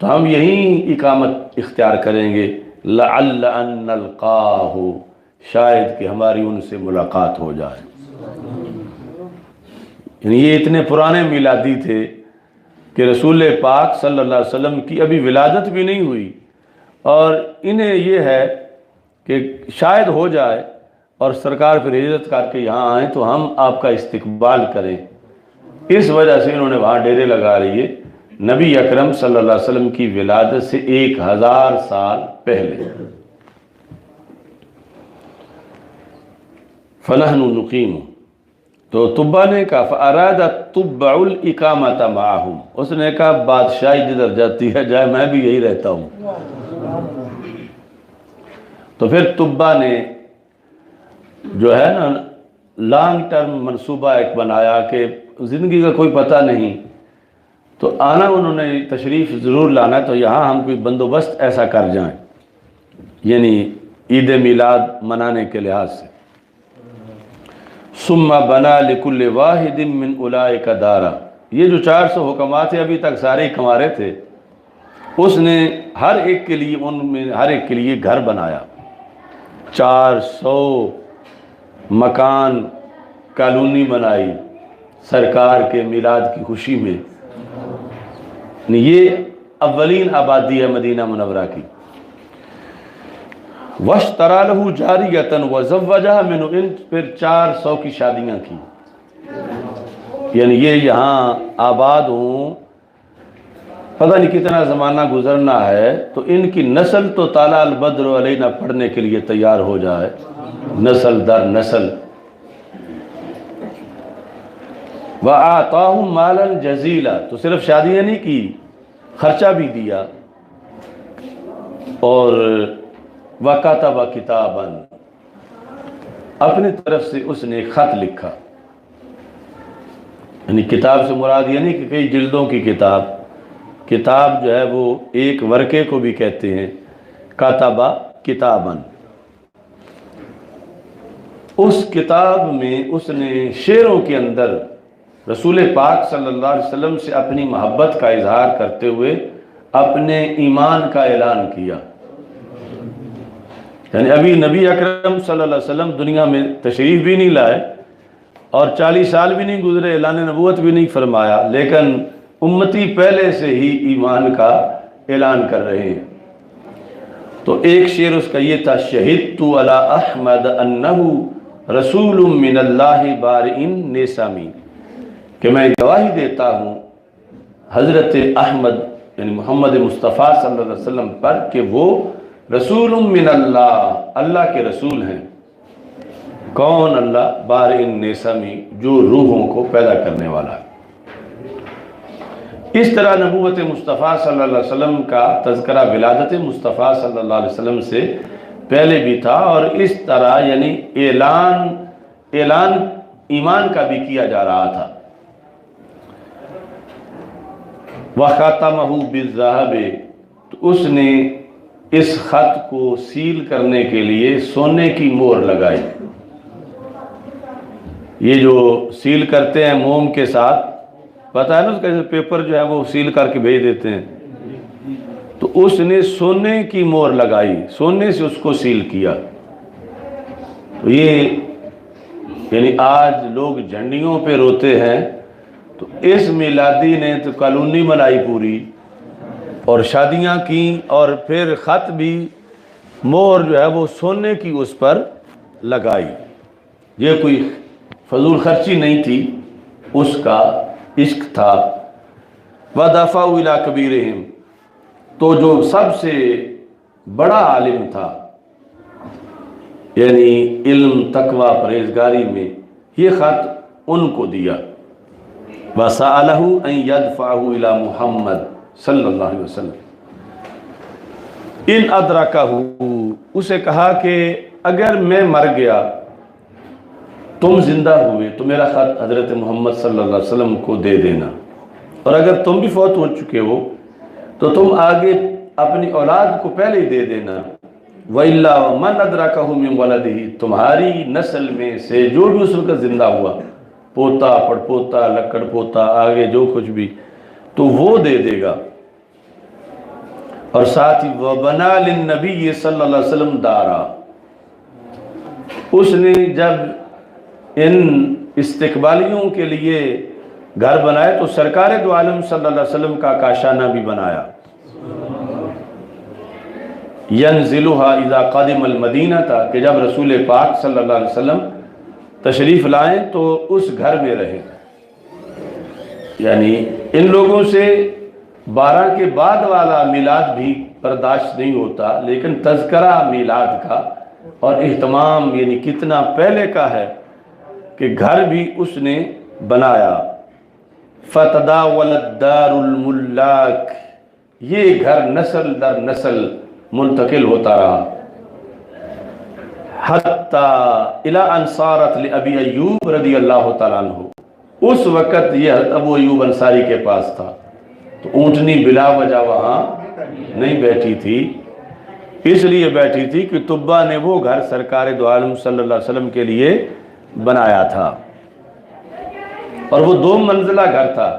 تو ہم یہیں اقامت اختیار کریں گے، لعل ان نلقاہ، شاید کہ ہماری ان سے ملاقات ہو جائے۔ یعنی یہ اتنے پرانے میلادی تھے کہ رسول پاک صلی اللہ علیہ وسلم کی ابھی ولادت بھی نہیں ہوئی، اور انہیں یہ ہے کہ شاید ہو جائے اور سرکار پھر ہجرت کر کے یہاں آئیں تو ہم آپ کا استقبال کریں۔ اس وجہ سے انہوں نے وہاں ڈیرے لگا لیے نبی اکرم صلی اللہ علیہ وسلم کی ولادت سے 1000 سال پہلے۔ فنحن نقیم، تو طبا نے کہا فاراد الطبع الاقامۃ معہم، اس نے کہا بادشاہی جدھر جاتی ہے جائے، میں بھی یہی رہتا ہوں۔ تو پھر طبا نے جو ہے نا لانگ ٹرم منصوبہ ایک بنایا کہ زندگی کا کوئی پتہ نہیں، تو آنا انہوں نے تشریف ضرور لانا، تو یہاں ہم کوئی بندوبست ایسا کر جائیں، یعنی عید میلاد منانے کے لحاظ سے۔ ثم بنا لکل واحد من اولئک دارا، یہ جو 400 حکمات تھے ابھی تک سارے ہی کمارے تھے، اس نے ہر ایک کے لیے ان میں ہر ایک کے لیے گھر بنایا، 400 مکان کالونی بنائی سرکار کے میلاد کی خوشی میں۔ یہ اولین آبادی ہے مدینہ منورہ کی۔ وَاشْتَرَى لَهُ جَارِيَةً وَزَوَّجَهَا مِنْهُ، ان پھر 400 کی شادیاں کی، یعنی یہ یہاں آباد ہوں، پتہ نہیں کتنا زمانہ گزرنا ہے تو ان کی نسل تو طالع البدر علینا پڑھنے کے لیے تیار ہو جائے، نسل در نسل۔ وَآتَاهُمْ مَالًا جَزِيلًا، تو صرف شادیاں نہیں کی، خرچہ بھی دیا، اور وَكَتَبَ كِتَابًا، اپنی طرف سے اس نے ایک خط لکھا، یعنی کتاب سے مراد یہ نہیں کہ کئی جلدوں کی کتاب، کتاب جو ہے وہ ایک ورقے کو بھی کہتے ہیں، کتب کتاباً۔ اس کتاب میں اس نے شعروں کے اندر رسول پاک صلی اللہ علیہ وسلم سے اپنی محبت کا اظہار کرتے ہوئے اپنے ایمان کا اعلان کیا۔ یعنی ابھی نبی اکرم صلی اللہ علیہ وسلم دنیا میں تشریف بھی نہیں لائے اور 40 سال بھی نہیں گزرے، اعلان نبوت بھی نہیں فرمایا، لیکن امتی پہلے سے ہی ایمان کا اعلان کر رہے ہیں۔ تو ایک شعر اس کا یہ تھا، شہدت علی احمد انہ رسول من اللہ بارئ نیسمی، کہ میں گواہی دیتا ہوں حضرت احمد یعنی محمد مصطفیٰ صلی اللہ علیہ وسلم پر کہ وہ رسول من اللہ، اللہ کے رسول ہیں۔ کون؟ اللہ، بارئ نیسمی، جو روحوں کو پیدا کرنے والا ہے۔ اس طرح نبوت مصطفیٰ صلی اللہ علیہ وسلم کا تذکرہ ولادت مصطفیٰ صلی اللہ علیہ وسلم سے پہلے بھی تھا، اور اس طرح یعنی اعلان ایمان کا بھی کیا جا رہا تھا۔ وَخَاتَمَهُ بِالذَّهَبِ، تو اس نے اس خط کو سیل کرنے کے لیے سونے کی مہر لگائی۔ یہ جو سیل کرتے ہیں موم کے ساتھ، پتہ ہے نا اس کا پیپر جو ہے وہ سیل کر کے بھیج دیتے ہیں، تو اس نے سونے کی مہر لگائی، سونے سے اس کو سیل کیا۔ تو یہ یعنی آج لوگ جھنڈیوں پہ روتے ہیں، تو اس میلادی نے تو کالونی منائی پوری، اور شادیاں کی، اور پھر خط بھی مہر جو ہے وہ سونے کی اس پر لگائی۔ یہ کوئی فضول خرچی نہیں تھی، اس کا عشق تھا۔ وَدَفَعُوا إِلَىٰ كَبِيرِهِمْ، تو جو سب سے بڑا عالم تھا، یعنی علم، تقوی، پرہیزگاری میں، یہ خط ان کو دیا۔ وَسَأَلَهُ أَن يَدْفَعَهُ إِلَىٰ مُحَمَّد صلی اللہ علیہ وسلم ان ادرکہ، اسے کہا کہ اگر میں مر گیا، تم زندہ ہوئے، تو میرا خط حضرت محمد صلی اللہ علیہ وسلم کو دے دینا، اور اگر تم بھی فوت ہو چکے ہو تو تم آگے اپنی اولاد کو پہلے ہی دے دینا۔ وَإِلَّا مَنْ أَدْرَكَهُ مِنْ وَلَدِهِ، تمہاری نسل میں سے جو بھی اس وقت زندہ ہوا، پوتا، پڑ پوتا، لکڑ پوتا، آگے جو کچھ بھی، تو وہ دے دے گا۔ اور ساتھ ہی وَبَنَا لِلنَّبِيِّ صلی اللہ علیہ وسلم دارا، اس نے جب ان استقبالیوں کے لیے گھر بنائے تو سرکار دو عالم صلی اللہ علیہ وسلم کا کاشانہ بھی بنایا۔ ينزلها اذا قدم المدینہ تھا کہ جب رسول پاک صلی اللہ علیہ وسلم تشریف لائیں تو اس گھر میں رہیں۔ یعنی ان لوگوں سے 12 کے بعد والا میلاد بھی برداشت نہیں ہوتا، لیکن تذکرہ میلاد کا اور اہتمام یعنی کتنا پہلے کا ہے کہ گھر بھی اس نے بنایا۔ فتداولت دار الملاک، یہ گھر نسل در نسل منتقل ہوتا رہا، حتی الی ان صارت لابی ایوب رضی اللہ تعالیٰ عنہ، اس وقت یہ حضرت ابو ایوب انصاری کے پاس تھا، تو اونٹنی بلا وجہ وہاں نہیں بیٹھی تھی، اس لیے بیٹھی تھی کہ طبہ نے وہ گھر سرکار دو عالم صلی اللہ علیہ وسلم کے لیے بنایا تھا، اور وہ 2 منزلہ گھر تھا۔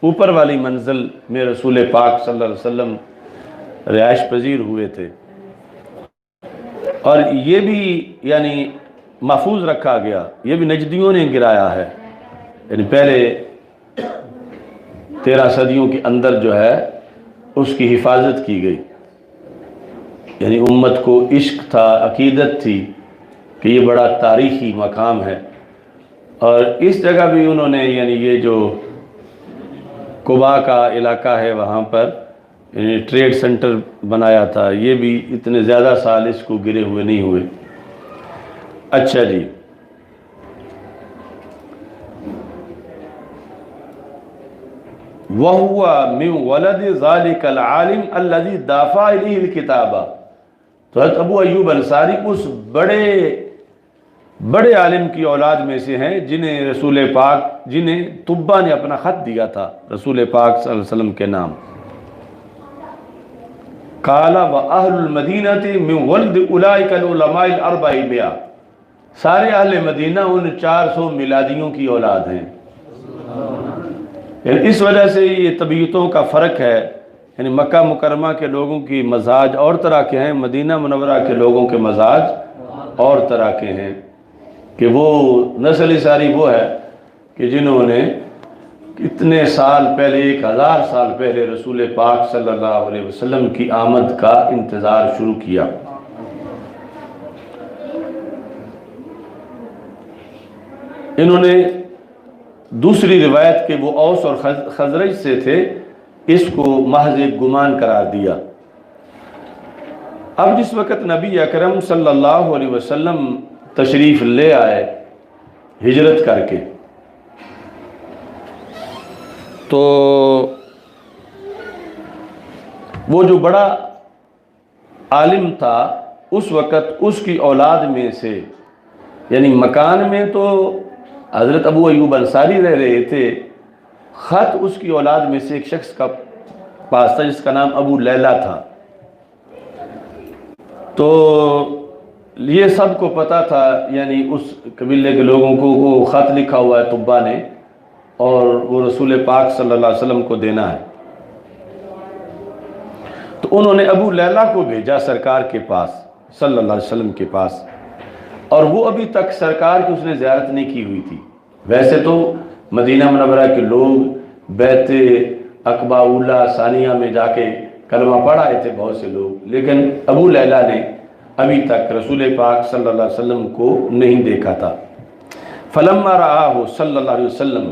اوپر والی منزل میں رسول پاک صلی اللہ علیہ وسلم رہائش پذیر ہوئے تھے، اور یہ بھی یعنی محفوظ رکھا گیا، یہ بھی نجدیوں نے گرایا ہے، یعنی پہلے 13 صدیوں کے اندر جو ہے اس کی حفاظت کی گئی، یعنی امت کو عشق تھا، عقیدت تھی کہ یہ بڑا تاریخی مقام ہے، اور اس جگہ بھی انہوں نے یعنی یہ جو قباء کا علاقہ ہے وہاں پر یعنی ٹریڈ سینٹر بنایا تھا، یہ بھی اتنے زیادہ سال اس کو گرے ہوئے نہیں ہوئے۔ اچھا جی، وَهُوَ مِنْ وَلَدِ ذَلِكَ الْعَالِمِ الَّذِي دَافَعَ إِلَيْهِ الْكِتَابَ، تو حضرت ابو ایوب انصاری اس بڑے عالم کی اولاد میں سے ہیں جنہیں رسول پاک، جنہیں طبہ نے اپنا خط دیا تھا رسول پاک صلی اللہ علیہ وسلم کے نام۔ قال وَأَهْلُ الْمَدِينَةِ مِنْ وَلْدِ أُولَئِكَ الْعُلَمَاءِ الْأَرْبَعِمِائَةِ، سارے اہل مدینہ ان 400 میلادیوں کی اولاد ہیں۔ اس وجہ سے یہ طبیعتوں کا فرق ہے، یعنی مکہ مکرمہ کے لوگوں کی مزاج اور طرح کے ہیں، مدینہ منورہ کے لوگوں کے مزاج اور طرح کے ہیں، کہ وہ نسل ساری وہ ہے کہ جنہوں نے کتنے سال پہلے، 1000 سال پہلے رسول پاک صلی اللہ علیہ وسلم کی آمد کا انتظار شروع کیا۔ انہوں نے دوسری روایت کہ وہ اوس اور خزرج سے تھے، اس کو محض ایک گمان قرار دیا۔ اب جس وقت نبی اکرم صلی اللہ علیہ وسلم تشریف لے آئے ہجرت کر کے، تو وہ جو بڑا عالم تھا اس وقت اس کی اولاد میں سے، یعنی مکان میں تو حضرت ابو ایوب انصاری رہ رہے تھے، خط اس کی اولاد میں سے ایک شخص کا پاس تھا جس کا نام ابو لیلہ تھا۔ تو یہ سب کو پتہ تھا، یعنی اس قبیلے کے لوگوں کو وہ خط لکھا ہوا ہے طبا نے، اور وہ رسول پاک صلی اللہ علیہ وسلم کو دینا ہے۔ تو انہوں نے ابو لیلہ کو بھیجا سرکار کے پاس صلی اللہ علیہ وسلم کے پاس، اور وہ ابھی تک سرکار کی اس نے زیارت نہیں کی ہوئی تھی۔ ویسے تو مدینہ منورہ کے لوگ بیت عقبہ اولیٰ ثانیہ میں جا کے کلمہ پڑھ آئے تھے بہت سے لوگ، لیکن ابو لیلہ نے ابھی تک رسول پاک صلی اللہ علیہ وسلم کو نہیں دیکھا تھا۔ فلما رآہ صلی اللہ علیہ وسلم،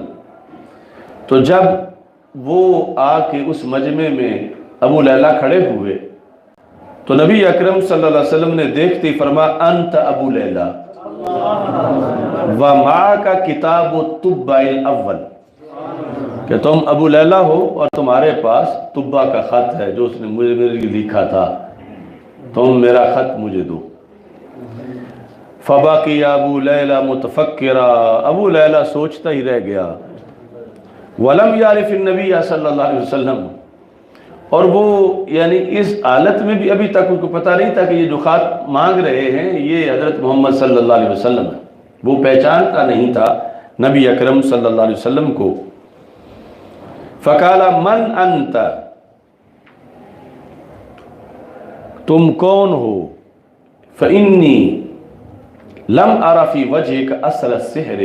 تو جب وہ آ کے اس مجمع میں ابو لیلہ کھڑے ہوئے تو نبی اکرم صلی اللہ علیہ وسلم نے دیکھتے ہی فرمایا انت ابو لیلہ ومعک کتاب الطباء الاول، کہ تم ابو لیلہ ہو اور تمہارے پاس طبا کا خط ہے جو اس نے مجھے میرے لیے لکھا تھا، تم میرا خط مجھے دو۔ فباقی ابو لیلہ متفکرا، ابو لیلہ سوچتا ہی رہ گیا۔ ولم یعرف النبی صلی اللہ علیہ وسلم، اور وہ یعنی اس حالت میں بھی ابھی تک ان کو پتہ نہیں تھا کہ یہ جو خط مانگ رہے ہیں یہ حضرت محمد صلی اللہ علیہ وسلم ہے، وہ پہچانتا نہیں تھا نبی اکرم صلی اللہ علیہ وسلم کو۔ فقال من انت، تم کون ہو؟ فانی لم ارى في وجهك اثر السحر،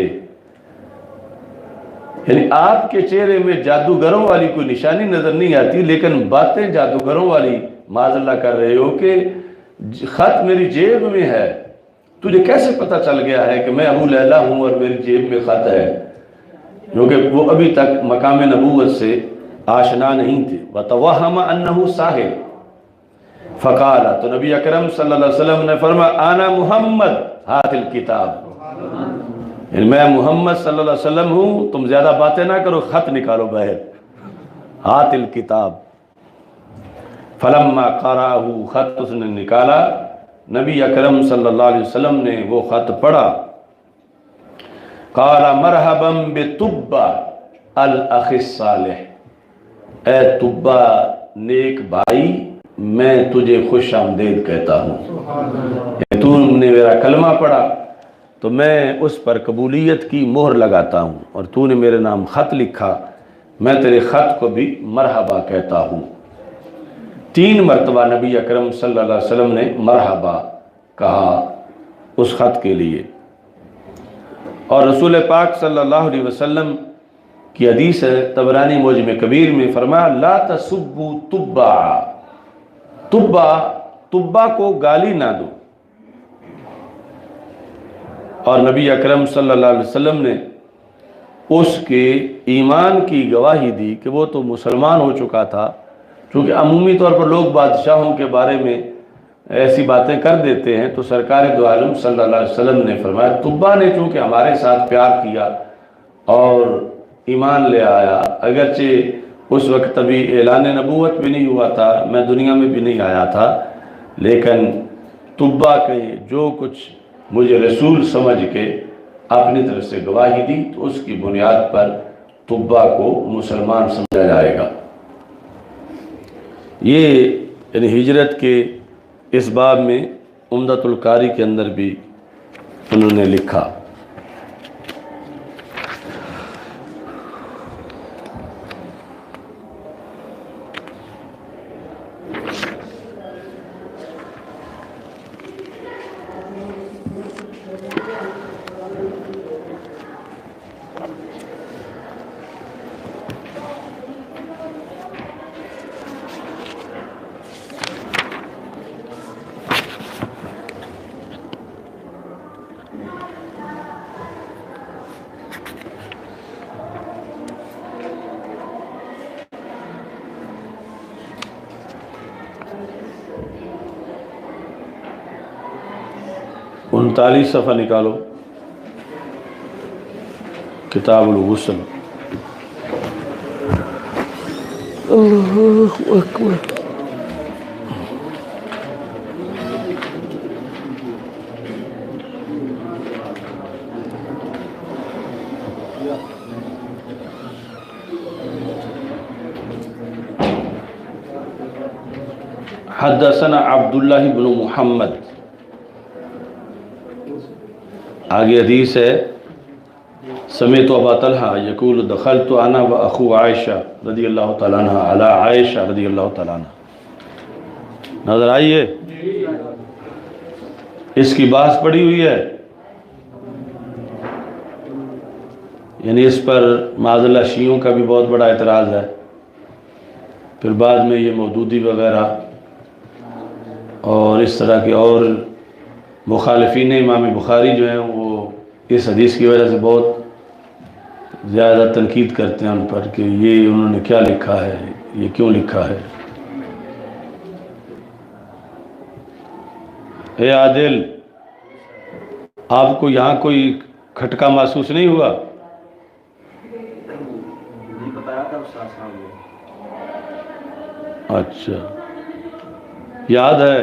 یعنی آپ کے چہرے میں جادوگروں والی کوئی نشانی نظر نہیں آتی، لیکن باتیں جادوگروں والی معاذ اللہ کر رہے ہو کہ خط میری جیب میں ہے، تجھے کیسے پتہ چل گیا ہے کہ میں ابو لیلہ ہوں اور میری جیب میں خط ہے؟ کیونکہ وہ ابھی تک مقام نبوت سے آشنا نہیں تھے۔ وَتَوَهَّمَ أَنَّهُ سَاحِرٌ، فقال، تو نبی اکرم صلی اللہ علیہ وسلم نے فرمایا انا محمد ہاتھ الکتاب، یعنی میں محمد صلی اللہ علیہ وسلم ہوں، تم زیادہ باتیں نہ کرو، خط نکالو باہر، ہاتھ الکتاب۔ فلما قرأہ، خط اس نے نکالا، نبی اکرم صلی اللہ علیہ وسلم نے وہ خط پڑھا۔ قال مرحبا بطبا الاخ الصالح، اے طبا نیک بھائی، میں تجھے خوش آمدید کہتا ہوں، تو نے میرا کلمہ پڑھا تو میں اس پر قبولیت کی مہر لگاتا ہوں، اور تو نے میرے نام خط لکھا، میں تیرے خط کو بھی مرحبا کہتا ہوں۔ 3 مرتبہ نبی اکرم صلی اللہ علیہ وسلم نے مرحبا کہا اس خط کے لیے۔ اور رسول پاک صلی اللہ علیہ وسلم کی حدیث ہے طبرانی معجم کبیر میں، فرمایا لا تسبوا طبا، طبا کو گالی نہ دو۔ اور نبی اکرم صلی اللہ علیہ وسلم نے اس کے ایمان کی گواہی دی کہ وہ تو مسلمان ہو چکا تھا، چونکہ عمومی طور پر لوگ بادشاہوں کے بارے میں ایسی باتیں کر دیتے ہیں، تو سرکار دو عالم صلی اللہ علیہ وسلم نے فرمایا طبا نے چونکہ ہمارے ساتھ پیار کیا اور ایمان لے آیا، اگرچہ اس وقت ابھی اعلان نبوت بھی نہیں ہوا تھا، میں دنیا میں بھی نہیں آیا تھا، لیکن طبا کے جو کچھ مجھے رسول سمجھ کے اپنی طرف سے گواہی دی، تو اس کی بنیاد پر طبا کو مسلمان سمجھا جائے گا۔ یہ یعنی ہجرت کے اس باب میں عمدۃ القاری کے اندر بھی انہوں نے لکھا۔ انتالیس صفحہ نکالو، کتاب الغسل۔ اللہ اکبر۔ حدثنا عبداللہ بن محمد، آگے حدیث ہے سمعت ابا طلحہ یقول دخلت انا و اخو عائشہ رضی اللہ تعالیٰ عنہ علی عائشہ رضی اللہ تعالیٰ عنہ. نظر آئیے اس کی بحث پڑی ہوئی ہے، یعنی اس پر معاذاللہ شیعوں کا بھی بہت بڑا اعتراض ہے. پھر بعد میں یہ مودودی وغیرہ اور اس طرح کے اور مخالفین امام بخاری جو ہیں وہ اس حدیث کی وجہ سے بہت زیادہ تنقید کرتے ہیں ان پر کہ یہ انہوں نے کیا لکھا ہے، یہ کیوں لکھا ہے. اے عادل، آپ کو یہاں کوئی کھٹکا محسوس نہیں ہوا؟ اچھا، یاد ہے؟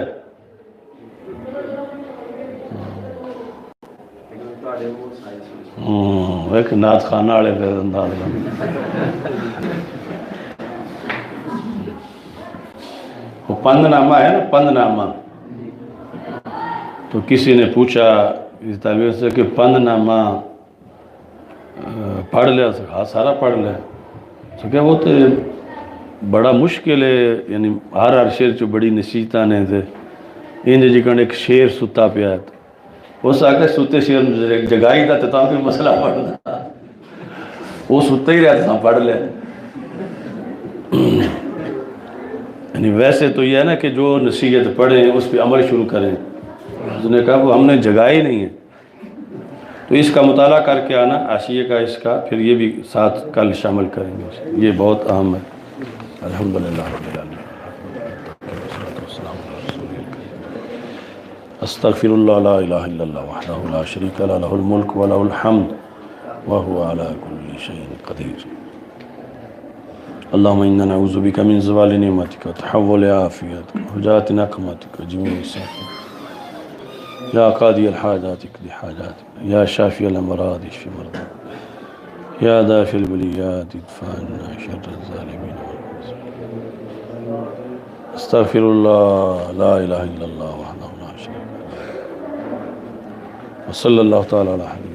ایک نعت خانہ والے انداز وہ پند نامہ ہے نا، پند نامہ. تو کسی نے پوچھا اس طالب سے کہ پند نامہ پڑھ لیا؟ ہاں سارا پڑھ لیا. تو کیا وہ تو بڑا مشکل ہے، یعنی ہر شیر چو بڑی نصیحتاں نے تھے انج جکن ایک شیر ستا پیا ہے. اس آگے ستے شیر جگائی دا تو کوئی مسئلہ پڑھنا، وہ ستا ہی رہتا تھا پڑھ لیا. یعنی ویسے تو یہ ہے نا کہ جو نصیحت پڑھیں اس پہ عمل شروع کریں. اس نے کہا وہ ہم نے جگائی نہیں ہے، تو اس کا مطالعہ کر کے آنا حاشیے کا، اس کا پھر یہ بھی ساتھ کل شامل کریں گے، یہ بہت اہم ہے. الحمدللہ رب العالمین. استغفر اللہ لا الہ الا اللہ وحدہ لا شریک لہ لہ الملک ولہ الحمد وہو علی کل شیء قدیر. اللہم انا نعوذ بک من زوال نعمتک وتحول عافیتک وحجات نقمتک وجمیع سخطک. یا قاضی الحاجات اقض حاجاتنا، یا شافی الامراض اشف مرضانا، یا دافع البلیات ادفع عنا شر الظالمین والمعتدین. استغفر اللہ لا الہ الا اللہ وحدہ لا شریک لہ وصلی اللہ تعالی علی